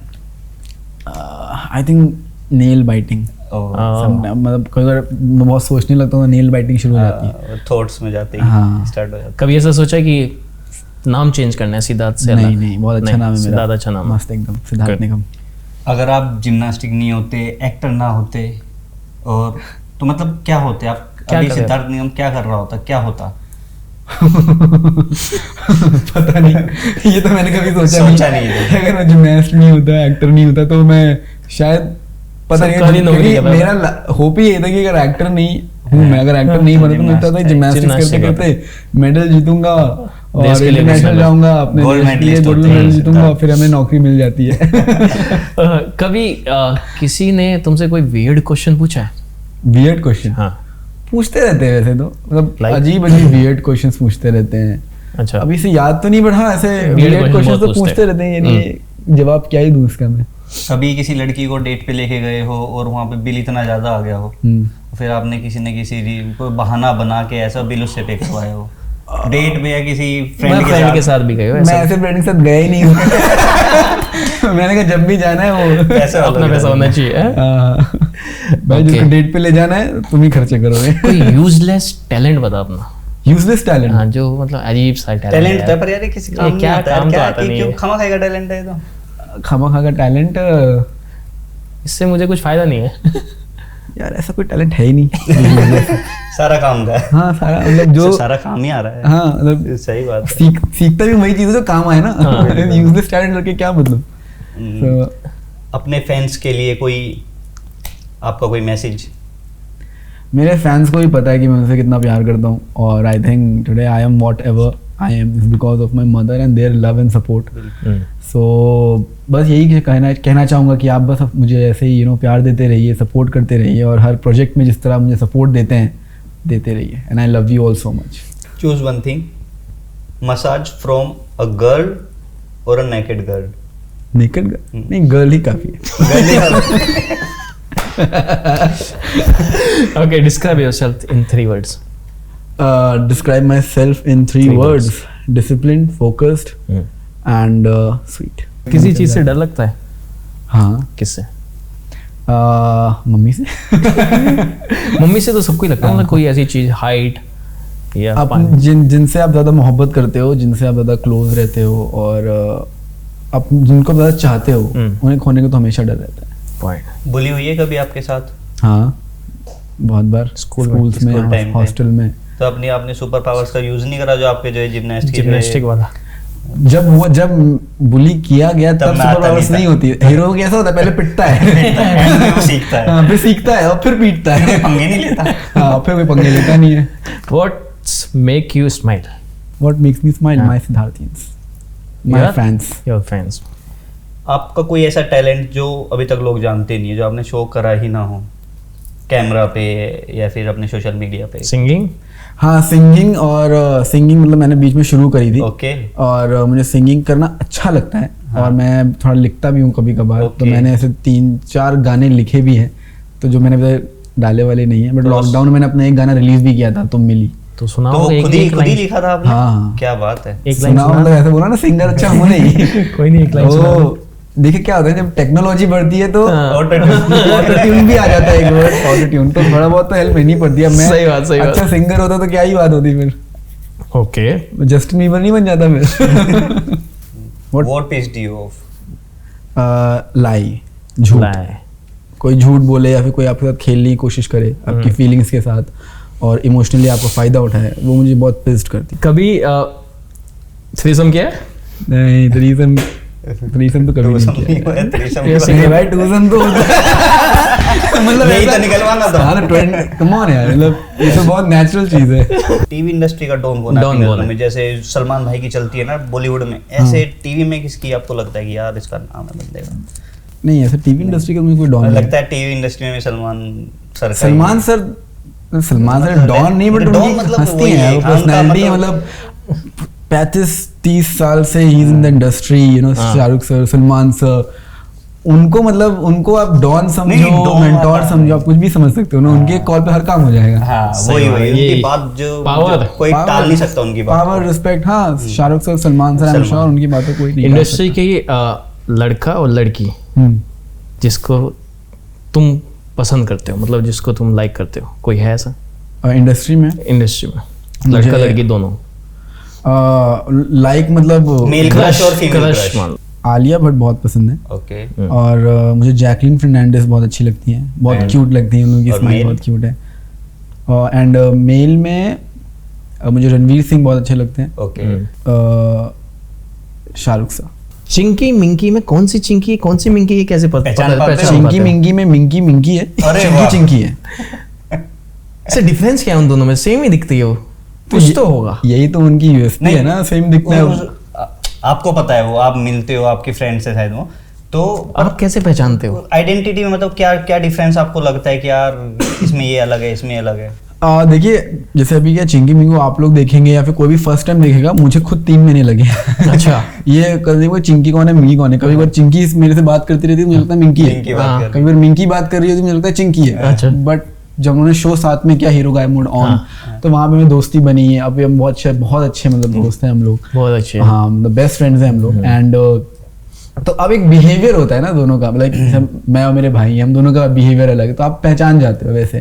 [SPEAKER 1] आई थिंक नेल बाइटिंग। मतलब कई बार मैं बहुत सोचने लगता हूँ, नेल बाइटिंग शुरू हो जाती है।
[SPEAKER 4] थॉट्स में जाते ही
[SPEAKER 1] हाँ।
[SPEAKER 4] स्टार्ट हो जाता
[SPEAKER 2] कभी ऐसा सोचा कि नाम चेंज करना है सिद्धार्थ से
[SPEAKER 1] नहीं
[SPEAKER 2] अलग?
[SPEAKER 1] नहीं, बहुत अच्छा
[SPEAKER 2] नहीं,
[SPEAKER 1] नाम है मेरा,
[SPEAKER 2] सिद्धार्थ अच्छा नाम है।
[SPEAKER 1] मस्त एकदम, सिद्धार्थ
[SPEAKER 2] Good.
[SPEAKER 1] निगम।
[SPEAKER 4] है। अगर आप जिम्नास्टिक नहीं होते, एक्टर ना होते, और तो मतलब क्या होते आप?
[SPEAKER 2] क्या
[SPEAKER 4] अभी
[SPEAKER 2] कर रहे
[SPEAKER 4] सिद्धार्थ निगम क्या कर रहा होता, क्या होता?
[SPEAKER 1] पता नहीं, ये तो मैंने कभी
[SPEAKER 4] सोचा नहीं था।
[SPEAKER 1] अगर मैं जिमनास्ट नहीं होता, एक्टर नहीं होता, तो मैं शायद पता
[SPEAKER 2] सरकारी
[SPEAKER 1] नहीं,
[SPEAKER 2] नौकरी
[SPEAKER 1] क्योंकि
[SPEAKER 2] कर रहा
[SPEAKER 1] मेरा होप ही ये था कि अगर एक्टर नहीं हूँ मैं, अगर एक्टर नहीं बना तो मैं था जिमनास्टिक्स करते
[SPEAKER 2] Gymnastics
[SPEAKER 1] करते मेडल जीतूंगा
[SPEAKER 2] देश
[SPEAKER 1] और
[SPEAKER 2] के लिए
[SPEAKER 1] इंटरनेशनल
[SPEAKER 2] medal।
[SPEAKER 1] जाऊंगा, अपने
[SPEAKER 4] Gold
[SPEAKER 1] देश के लिए
[SPEAKER 4] medalist
[SPEAKER 1] गोल्ड
[SPEAKER 4] होते हैं
[SPEAKER 1] मेडल जीतूंगा,
[SPEAKER 4] सिद्धार्थ।
[SPEAKER 1] फिर हमें नौकरी मिल जाती है।
[SPEAKER 2] कभी किसी ने तुमसे कोई वियर्ड क्वेश्चन पूछा है?
[SPEAKER 1] वियर्ड क्वेश्चन
[SPEAKER 2] हाँ।
[SPEAKER 1] पूछते रहते हैं वैसे तो, मतलब
[SPEAKER 2] Like?
[SPEAKER 1] अजीब अजीब वियर्ड क्वेश्चंस पूछते रहते हैं।
[SPEAKER 2] अच्छा।
[SPEAKER 1] अभी से याद तो नहीं, बट हाँ ऐसे
[SPEAKER 2] Weird
[SPEAKER 1] वियर्ड
[SPEAKER 2] question
[SPEAKER 1] क्वेश्चंस
[SPEAKER 2] बहुत
[SPEAKER 1] तो
[SPEAKER 2] पूछते
[SPEAKER 1] पूछते रहते हैं, यानी जवाब क्या ही दूं उसका मैं।
[SPEAKER 4] कभी किसी लड़की को डेट पे लेके गए हो और वहाँ पे बिल इतना ज्यादा आ गया हो, फिर आपने किसी न किसी कोई बहाना बना के ऐसा बिल उससे पे करवाए हो, डेट पे या किसी
[SPEAKER 2] मैं फ्रेंड के साथ भी गए हो
[SPEAKER 1] मैं
[SPEAKER 2] ऐसा?
[SPEAKER 1] ऐसे फ्रेंड के साथ गया ही नहीं हूँ। मैंने कहा जब भी जाना है वो
[SPEAKER 4] पैसे वालों
[SPEAKER 2] अपना
[SPEAKER 4] के
[SPEAKER 2] पैसा
[SPEAKER 4] साथ।
[SPEAKER 2] होना चाहिए हैं?
[SPEAKER 1] भाई
[SPEAKER 2] Okay.
[SPEAKER 1] जिसको डेट पे ले जाना है तुम ही खर्चे करोगे।
[SPEAKER 2] कोई यूजलेस टैलेंट बता अपना।
[SPEAKER 1] Useless talent.
[SPEAKER 2] हाँ, जो मतलब अजीब सा
[SPEAKER 4] टैलेंट था पर यार ये किसी काम
[SPEAKER 2] ये
[SPEAKER 4] नहीं
[SPEAKER 2] क्या
[SPEAKER 4] आता
[SPEAKER 2] काम
[SPEAKER 4] यार,
[SPEAKER 2] तो
[SPEAKER 4] क्या
[SPEAKER 2] आता
[SPEAKER 4] कि
[SPEAKER 2] नहीं
[SPEAKER 4] क्यों
[SPEAKER 2] है।
[SPEAKER 4] खामा खाएगा टैलेंट है ये तो।
[SPEAKER 1] खामा खा का टैलेंट,
[SPEAKER 2] इससे मुझे कुछ फायदा नहीं है।
[SPEAKER 1] यार ऐसा कोई टैलेंट है ही नहीं।
[SPEAKER 4] सारा काम का है।
[SPEAKER 1] हाँ सारा मतलब जो
[SPEAKER 4] सारा काम ही आ रहा है।
[SPEAKER 1] हाँ मतलब
[SPEAKER 4] सही बात है।
[SPEAKER 1] सीखता भी वही चीज है जो काम आए ना।
[SPEAKER 2] हाँ।
[SPEAKER 1] यूजलेस टैलेंट करके क्या मतलब।
[SPEAKER 4] हम्म।
[SPEAKER 1] So,
[SPEAKER 4] अपने फैंस के लिए कोई आपका कोई मैसेज?
[SPEAKER 1] मेरे फैंस को भी पता है कि मैं उनसे कितना प्यार करता हूँ, और I think today I am whatever I am is because of my mother and their love and support. So बस यही कहना चाहूँगा कि आप बस मुझे ऐसे ही प्यार देते रहिए, सपोर्ट करते रहिए, और हर प्रोजेक्ट में जिस तरह मुझे सपोर्ट देते हैं देते रहिए, and I love you all so much.
[SPEAKER 4] Choose one thing, massage from a girl और अ नेकेड गर्ल।
[SPEAKER 1] नेकेड नहीं, गर्ल ही काफ़ी है।
[SPEAKER 2] Okay, describe yourself in 3 words.
[SPEAKER 1] Describe myself in 3
[SPEAKER 2] Three
[SPEAKER 1] words:
[SPEAKER 2] words.
[SPEAKER 1] disciplined, focused, and sweet.
[SPEAKER 2] किसी चीज से डर लगता है?
[SPEAKER 1] हाँ,
[SPEAKER 2] किससे?
[SPEAKER 1] मम्मी से।
[SPEAKER 2] मम्मी से तो सबको ही लगता है, मतलब कोई ऐसी चीज, हाइट या
[SPEAKER 1] आप
[SPEAKER 2] पानी।
[SPEAKER 1] जिनसे आप ज़्यादा मोहब्बत करते हो, जिनसे आप ज़्यादा क्लोज रहते हो, और आप जिनको ज़्यादा चाहते हो, उन्हें खोने का तो हमेशा डर रहता है।
[SPEAKER 2] पॉइंट।
[SPEAKER 4] बुली हुई है कभी आपके साथ?
[SPEAKER 1] हाँ, बहुत बार
[SPEAKER 2] स्कूल
[SPEAKER 1] स्कूल्स
[SPEAKER 4] स्कूल time
[SPEAKER 1] में,
[SPEAKER 4] में।
[SPEAKER 1] हॉस्टल में।
[SPEAKER 4] तो अपनी आपने सुपर पावर्स का यूज नहीं करा जो आपके जो है
[SPEAKER 2] जिम्नास्टिक वाला।
[SPEAKER 1] जब बुली किया गया
[SPEAKER 4] तब
[SPEAKER 1] तब
[SPEAKER 4] मैं
[SPEAKER 1] सुपर
[SPEAKER 4] आता
[SPEAKER 1] पावर्स
[SPEAKER 4] नहीं
[SPEAKER 1] नहीं
[SPEAKER 4] था।
[SPEAKER 1] होती है। हीरो कैसा होता है, पहले पिटता है,
[SPEAKER 4] वो सीखता है।
[SPEAKER 1] हाँ, फिर सीखता है और फिर पीटता है।
[SPEAKER 4] पंगे नहीं लेता।
[SPEAKER 1] हाँ, फिर कोई पंगे लेता नहीं है।
[SPEAKER 2] What's make you smile?
[SPEAKER 1] What makes me smile? My Siddharthians, my
[SPEAKER 2] Yeah?
[SPEAKER 1] fans.
[SPEAKER 2] Your fans.
[SPEAKER 4] आपका कोई ऐसा टैलेंट जो अभी तक लोग जानते नहीं है, जो आपने शो करा ही ना हो, कैमरा पे या फिर अपने सोशल मीडिया पे?
[SPEAKER 2] Singing?
[SPEAKER 1] हाँ, सिंगिंग, और सिंगिंग मतलब मैंने बीच में शुरू करी थी,
[SPEAKER 4] ओके।
[SPEAKER 1] और मुझे सिंगिंग करना अच्छा लगता है,
[SPEAKER 4] हाँ।
[SPEAKER 1] और मैं थोड़ा लिखता भी हूँ कभी कभार। तो
[SPEAKER 4] Okay.
[SPEAKER 1] मैंने ऐसे 3-4 गाने लिखे भी हैं, तो जो मैंने अभी तक डाले वाले नहीं है, बट
[SPEAKER 4] तो
[SPEAKER 1] लॉकडाउन में मैंने अपना एक गाना रिलीज भी किया था, तुम मिली।
[SPEAKER 2] तो
[SPEAKER 4] तो
[SPEAKER 2] सुनाओ
[SPEAKER 4] वो
[SPEAKER 2] एक
[SPEAKER 4] खुद ही
[SPEAKER 2] line।
[SPEAKER 4] लिखा था आपने?
[SPEAKER 1] हाँ।
[SPEAKER 4] क्या बात है।
[SPEAKER 2] एक लाइन
[SPEAKER 1] सुना
[SPEAKER 2] सुना।
[SPEAKER 1] मतलब ऐसे बोला ना, सिंगर अच्छा हूँ नहीं।
[SPEAKER 2] कोई नहीं, एक लाइन सुना।
[SPEAKER 1] वो देखिए क्या होता है, जब टेक्नोलॉजी बढ़ती है तो
[SPEAKER 2] हाँ।
[SPEAKER 1] ऑटो ट्यून भी आ जाता है, एक वर्ड ऑटो ट्यून, तो थोड़ा बहुत तो हेल्प नहीं पड़ती है। मैं
[SPEAKER 2] सही बात, सही बात।
[SPEAKER 1] अच्छा सिंगर होता तो क्या ही बात होती, फिर
[SPEAKER 2] Okay.
[SPEAKER 1] जस्टिन बीबर नहीं बन जाता फिर।
[SPEAKER 4] What pissed you off?
[SPEAKER 1] लाई, झूठ।
[SPEAKER 2] Lie.
[SPEAKER 1] कोई झूठ बोले या फिर कोई आपके साथ खेलने की कोशिश करे आपकी फीलिंग्स के साथ, और इमोशनली आपका फायदा उठाए, वो मुझे बहुत पिस्ड करती
[SPEAKER 2] कभी थ्रीसम किया है?
[SPEAKER 1] नहीं। थ्रीसम तो कभी नहीं
[SPEAKER 4] Threesome नहीं
[SPEAKER 1] किया
[SPEAKER 4] हुआ है, threesome
[SPEAKER 2] ये
[SPEAKER 4] की
[SPEAKER 1] है।
[SPEAKER 4] बात-
[SPEAKER 1] भाई टूसम तो मतलब
[SPEAKER 4] यही तो
[SPEAKER 1] ऐसा-
[SPEAKER 4] निकलवाना था।
[SPEAKER 1] हाँ, कम ऑन यार, मतलब ये तो बहुत नेचुरल चीज है।
[SPEAKER 4] टीवी इंडस्ट्री का डॉन कौन है
[SPEAKER 2] डॉन
[SPEAKER 4] आपकी
[SPEAKER 2] कौन
[SPEAKER 4] नज़र
[SPEAKER 2] है?
[SPEAKER 4] में? जैसे सलमान भाई की चलती है ना बॉलीवुड में, ऐसे टीवी में किसकी आपको लगता है कि यार इसका नाम है बंदे का?
[SPEAKER 1] नहीं, ऐसे टीवी इंडस्ट्री का मुझे कोई डॉन
[SPEAKER 4] लगता है टीवी इंडस्ट्री में सलमान सर का ही-
[SPEAKER 1] सलमान सर
[SPEAKER 4] मतलब
[SPEAKER 1] डॉन नहीं, बट
[SPEAKER 4] डॉन
[SPEAKER 1] उनकी
[SPEAKER 4] मतलब
[SPEAKER 1] हस्ती
[SPEAKER 4] वही
[SPEAKER 1] है,
[SPEAKER 4] है,
[SPEAKER 1] वो
[SPEAKER 4] काम का
[SPEAKER 1] पर्सनैलिटी है,
[SPEAKER 4] मतलब-
[SPEAKER 1] मतलब 35-30 साल से ही in the industry, Shahrukh sir, Salman sir, उनको मतलब उनको आप डॉन समझो,
[SPEAKER 4] डॉन
[SPEAKER 1] मेंटोर
[SPEAKER 4] वाला-
[SPEAKER 1] समझो, आप कुछ भी समझ सकते हो ना, उनके कॉल पे हर काम हो जाएगा।
[SPEAKER 4] हाँ
[SPEAKER 2] सही
[SPEAKER 4] वही
[SPEAKER 2] बात है,
[SPEAKER 4] उनकी
[SPEAKER 2] ये
[SPEAKER 4] बात जो
[SPEAKER 2] power-
[SPEAKER 4] जो कोई टाल नहीं सकता उनकी बात
[SPEAKER 1] पावर, रिस्पेक्ट, हाँ, Shahrukh sir, Salman sir, I am sure उनकी बातों कोई नहीं
[SPEAKER 2] इंडस्ट्री की लड़का और लड़की
[SPEAKER 1] हम्म।
[SPEAKER 2] जिसको तुम पसंद करते हो, मतलब जिसको तुम लाइक करते हो, कोई है ऐसा
[SPEAKER 1] इंडस्ट्री में
[SPEAKER 2] इंडस्ट्री में, लड़का लड़की दोनों?
[SPEAKER 1] लाइक मतलब
[SPEAKER 4] मेल क्रश और फीमेल
[SPEAKER 2] क्रश
[SPEAKER 4] क्रश?
[SPEAKER 2] मान लो।
[SPEAKER 1] आलिया भट्ट बहुत पसंद है,
[SPEAKER 4] ओके।
[SPEAKER 1] और मुझे जैकलिन फर्नांडिस बहुत अच्छी लगती हैं, बहुत
[SPEAKER 4] And-
[SPEAKER 1] क्यूट लगती हैं, उनकी
[SPEAKER 4] और
[SPEAKER 1] स्माइल
[SPEAKER 4] male?
[SPEAKER 1] बहुत क्यूट है। एंड मेल में मुझे रणवीर सिंह बहुत अच्छे लगते हैं,
[SPEAKER 4] ओके।
[SPEAKER 1] शाहरुख सा।
[SPEAKER 2] चिंकी मिंकी में कौन सी चिंकी कौन सी मिंकी, ये कैसे
[SPEAKER 4] पहचान पाते हो?
[SPEAKER 1] चिंकी मिंकी में मिंकी मिंकी है,
[SPEAKER 4] अरे
[SPEAKER 1] चिंकी
[SPEAKER 4] वाह।
[SPEAKER 1] चिंकी है।
[SPEAKER 2] ऐसे डिफरेंस क्या है उन दोनों में? सेम ही दिखती है वो, कुछ तो होगा।
[SPEAKER 1] यही तो उनकी यूएसपी है ना, सेम दिखता है।
[SPEAKER 4] आपको पता है वो, आप मिलते हो, आपके फ्रेंड से शायद वो, तो
[SPEAKER 2] आप कैसे पहचानते हो?
[SPEAKER 4] आइडेंटिटी में मतलब क्या क्या डिफरेंस आपको लगता है कि यार इसमें ये अलग है, इसमें ये अलग है?
[SPEAKER 1] देखिए जैसे अभी क्या चिंकी मिंकी आप लोग देखेंगे या फिर कोई भी फर्स्ट टाइम देखेगा, मुझे खुद 3 महीने लगे।
[SPEAKER 2] अच्छा।
[SPEAKER 1] ये कभी वो चिंकी कौन है मिंकी कौन है, कभी बार चिंकी मेरे से बात करती रहती है, मुझे लगता है मिंकी
[SPEAKER 4] मिंकी
[SPEAKER 1] है,
[SPEAKER 4] बात
[SPEAKER 2] हाँ,
[SPEAKER 4] कर रही
[SPEAKER 1] कभी बार मिंकी बात कर रही है तो मुझे लगता है चिंकी है।
[SPEAKER 2] अच्छा।
[SPEAKER 1] बट जब उन्होंने शो साथ में किया हीरो गाय मोड ऑन, तो वहां पे मेरी दोस्ती बनी है, अभी हम बहुत अच्छे मतलब दोस्त हैं हम लोग,
[SPEAKER 2] बहुत अच्छे।
[SPEAKER 1] हाँ मतलब बेस्ट फ्रेंड्स हैं हम लोग। एंड तो अब एक बिहेवियर होता है ना दोनों का, लाइक मैं और मेरे भाई हम दोनों का बिहेवियर अलग है, तो आप पहचान जाते हो वैसे,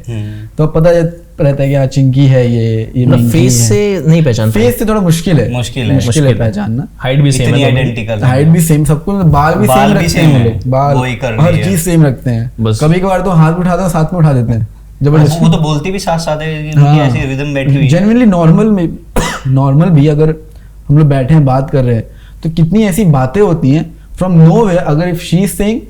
[SPEAKER 1] तो अब पता रहता है कि हाँ चिंकी है ये
[SPEAKER 2] मतलब फेस से नहीं पहचानते?
[SPEAKER 1] फेस से थोड़ा मुश्किल है
[SPEAKER 4] मुश्किल है
[SPEAKER 1] पहचानना।
[SPEAKER 2] हाइट भी सेम
[SPEAKER 4] इतनी
[SPEAKER 2] है
[SPEAKER 4] आइडेंटिकल
[SPEAKER 1] हाइट भी सेम, सबको बाल भी
[SPEAKER 4] बाल
[SPEAKER 1] सेम
[SPEAKER 4] भी
[SPEAKER 1] रखते
[SPEAKER 4] same
[SPEAKER 1] हैं
[SPEAKER 4] है,
[SPEAKER 1] हम लोग, बाल
[SPEAKER 4] वही कर रही
[SPEAKER 1] हर
[SPEAKER 4] है।
[SPEAKER 1] चीज सेम रखते हैं,
[SPEAKER 2] बस।
[SPEAKER 1] कभी कभार तो हाथ भी उठाते हैं साथ में उठा देते हैं
[SPEAKER 4] वो
[SPEAKER 1] जबरदस्ती।
[SPEAKER 4] तो बोलती भी साथ साथ है, उनकी ऐसी रिदम बैठी हुई है।
[SPEAKER 1] जेन्युइनली नॉर्मल भी अगर हम लोग बैठे हैं बात कर रहे हैं तो कितनी ऐसी बातें होती हैं फ्रॉम नोवेयर, अगर if she is saying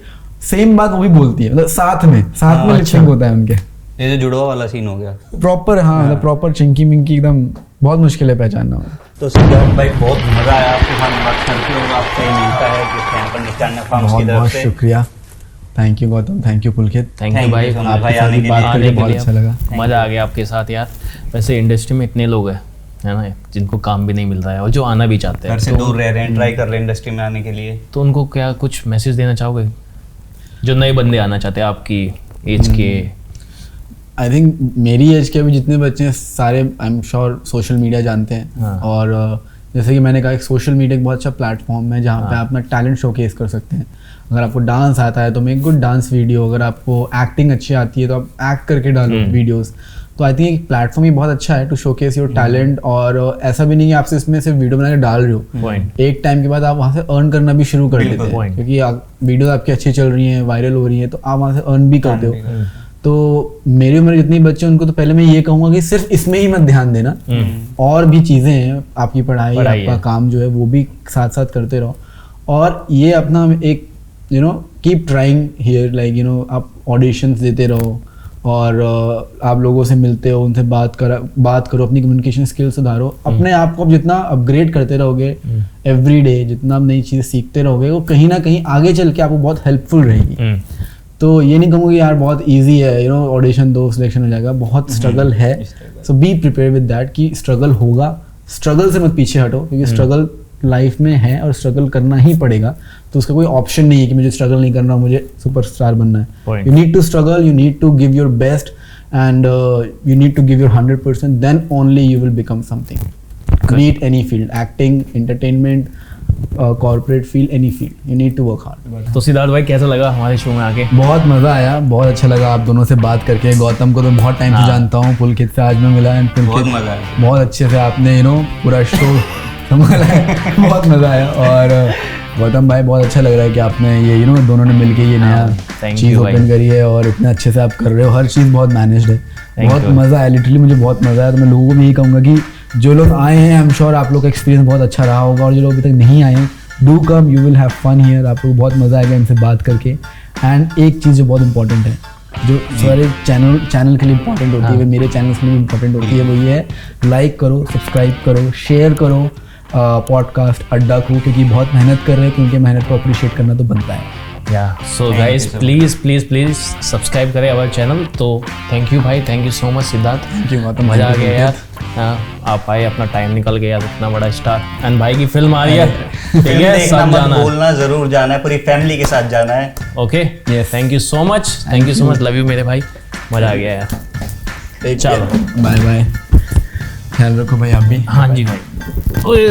[SPEAKER 1] same बात वो भी बोलती है, मतलब साथ में
[SPEAKER 2] अच्छा।
[SPEAKER 1] लिपसिंक होता है उनके,
[SPEAKER 4] ये जो जुड़वा वाला सीन हो गया।
[SPEAKER 1] प्रॉपर। हाँ मतलब प्रॉपर चिंकी मिंकी एकदम बहुत मुश्किल है पहचानना।
[SPEAKER 4] तो सिद्धार्थ भाई बहुत मजा आया आपके साथ बात करके, और आपसे मिलता है कि यहाँ पर निचान्या फार्म्स की
[SPEAKER 1] बहुत
[SPEAKER 4] तरफ
[SPEAKER 1] बहुत
[SPEAKER 4] से।
[SPEAKER 1] शुक्रिया, thank you Gautam, thank you Pulkit,
[SPEAKER 2] thank
[SPEAKER 4] Thank
[SPEAKER 2] you भाई,
[SPEAKER 4] you so much
[SPEAKER 2] आपके
[SPEAKER 4] भाई
[SPEAKER 2] साथ
[SPEAKER 4] आने
[SPEAKER 2] भी
[SPEAKER 4] के
[SPEAKER 2] बात
[SPEAKER 4] लिए।
[SPEAKER 2] करके
[SPEAKER 1] बहुत
[SPEAKER 2] लिए
[SPEAKER 1] अच्छा लगा।
[SPEAKER 2] मजा आ गया आपके साथ यार। वैसे इंडस्ट्री में इतने लोग हैं है ना, जिनको काम भी नहीं मिल रहा है और जो आना भी चाहते
[SPEAKER 4] घर
[SPEAKER 2] हैं,
[SPEAKER 4] से दूर रह रहे हैं, ट्राई कर रहे हैं इंडस्ट्री में आने के लिए,
[SPEAKER 2] तो उनको क्या कुछ मैसेज देना चाहोगे, जो नए बंदे आना चाहते हैं आपकी एज के?
[SPEAKER 1] आई थिंक मेरी एज के भी जितने बच्चे हैं सारे I am sure social media जानते हैं।
[SPEAKER 2] हाँ।
[SPEAKER 1] और जैसे कि मैंने कहा एक सोशल मीडिया एक बहुत अच्छा प्लेटफॉर्म है जहाँ पे आप अपना टैलेंट शोकेस कर सकते हैं। अगर आपको डांस आता है तो मेक गुड डांस वीडियो, अगर आपको एक्टिंग अच्छी आती है तो आप एक्ट करके डालो वीडियोस। तो आई थिंक एक प्लेटफॉर्म ही बहुत अच्छा है टू शोकेस योर टैलेंट। और ऐसा भी नहीं कि आपसे इसमें सिर्फ वीडियो बना के डाल रहे हो,
[SPEAKER 2] पॉइंट।
[SPEAKER 1] एक टाइम के बाद आप वहाँ से अर्न करना भी शुरू कर देते हैं,
[SPEAKER 2] point।
[SPEAKER 1] क्योंकि वीडियो आपकी अच्छी चल रही हैं, वायरल हो रही हैं, तो आप वहाँ से अर्न भी करते हो। तो मेरी उम्र जितनी बच्चे उनको तो पहले मैं ये कहूँगा कि सिर्फ इसमें ही मत ध्यान देना, और भी चीज़ें हैं, आपकी पढ़ाई आपका
[SPEAKER 2] है।
[SPEAKER 1] काम जो है वो भी साथ साथ करते रहो। और ये अपना एक कीप ट्राइंग हियर, लाइक आप ऑडिशंस देते रहो, और आप लोगों से मिलते हो, उनसे बात करो, अपनी कम्युनिकेशन स्किल सुधारो, अपने आप को आप जितना अपग्रेड करते रहोगे एवरी डे, जितना आप नई चीज़ सीखते रहोगे, वो कहीं ना कहीं आगे चल के आपको बहुत हेल्पफुल रहेगी। तो ये नहीं कहूँगा कि यार बहुत इजी है ऑडिशन दो सिलेक्शन हो जाएगा, बहुत स्ट्रगल है। सो बी प्रिपेयर विद दैट कि स्ट्रगल होगा, स्ट्रगल से मत पीछे हटो, क्योंकि स्ट्रगल लाइफ में है और स्ट्रगल करना ही पड़ेगा। तो उसका कोई ऑप्शन नहीं है कि मुझे स्ट्रगल नहीं करना, मुझे सुपरस्टार बनना है।
[SPEAKER 2] Point.
[SPEAKER 1] You need to struggle, you need to give your best, and you need to give your 100%, then only you will become something. Be it any field, acting, entertainment, corporate field, any field, you need to work hard.
[SPEAKER 2] तो सिद्धार्थ भाई कैसा लगा हमारे show में आके?
[SPEAKER 1] बहुत मज़ा आया, बहुत अच्छा लगा आप दोनों से बात करके। गौतम को तो बहुत टाइम से जानता हूँ, पुलकित से आज मैं मिला, एंड
[SPEAKER 4] बहुत
[SPEAKER 1] पुलकित
[SPEAKER 4] मजा आया।
[SPEAKER 1] बहुत अच्छे से आपने पूरा शो संभाला है, बहुत मज़ा आया। और गौतम भाई बहुत अच्छा लग रहा है कि आपने ये दोनों ने मिलके ये नया
[SPEAKER 2] thank
[SPEAKER 1] चीज़
[SPEAKER 2] you भाई।
[SPEAKER 1] ओपन करी है, और इतने अच्छे से आप कर रहे हो, हर चीज़ बहुत मैनेज्ड है, बहुत
[SPEAKER 2] you।
[SPEAKER 1] मज़ा आया, लिटरली मुझे बहुत मज़ा आया। तो मैं लोगों को भी यही कहूँगा कि जो लोग आए हैं, आई एम श्योर आप लोग का एक्सपीरियंस बहुत अच्छा रहा होगा, और जो लोग अभी तक नहीं आए हैं, do come, you will have fun here, आपको बहुत मज़ा आएगा इनसे बात करके। एंड एक चीज़ जो बहुत इंपॉर्टेंट है, जो सारे चैनल के लिए इंपॉर्टेंट होती है, मेरे चैनल के लिए इंपॉर्टेंट होती है, वो ये है लाइक करो, सब्सक्राइब करो, शेयर करो पॉडकास्ट अड्डा को, क्योंकि बहुत मेहनत कर रहे हैं, क्योंकि मेहनत को अप्रिशिएट करना तो बनता है।
[SPEAKER 2] या सो गाइस प्लीज सब्सक्राइब करें आवर चैनल। तो थैंक यू भाई, thank you so much Siddharth,
[SPEAKER 1] thank you Gautam,
[SPEAKER 2] मजा आ गया यार। हाँ, आप आए, अपना टाइम निकल गया, इतना बड़ा स्टार, एंड भाई की फिल्म आ रही है, ठीक
[SPEAKER 4] फिल्म
[SPEAKER 2] है,
[SPEAKER 4] देखना
[SPEAKER 2] सब
[SPEAKER 4] मत
[SPEAKER 2] जाना है।
[SPEAKER 4] बोलना, जरूर जाना है, पूरी फैमिली के साथ जाना है।
[SPEAKER 2] Okay, thank you so much, thank you so much, love you मेरे भाई, मजा आ गया यार। चलो
[SPEAKER 1] बाय बाय, ख्याल रखो भाई आप भी।
[SPEAKER 2] हाँ जी भाई। ओए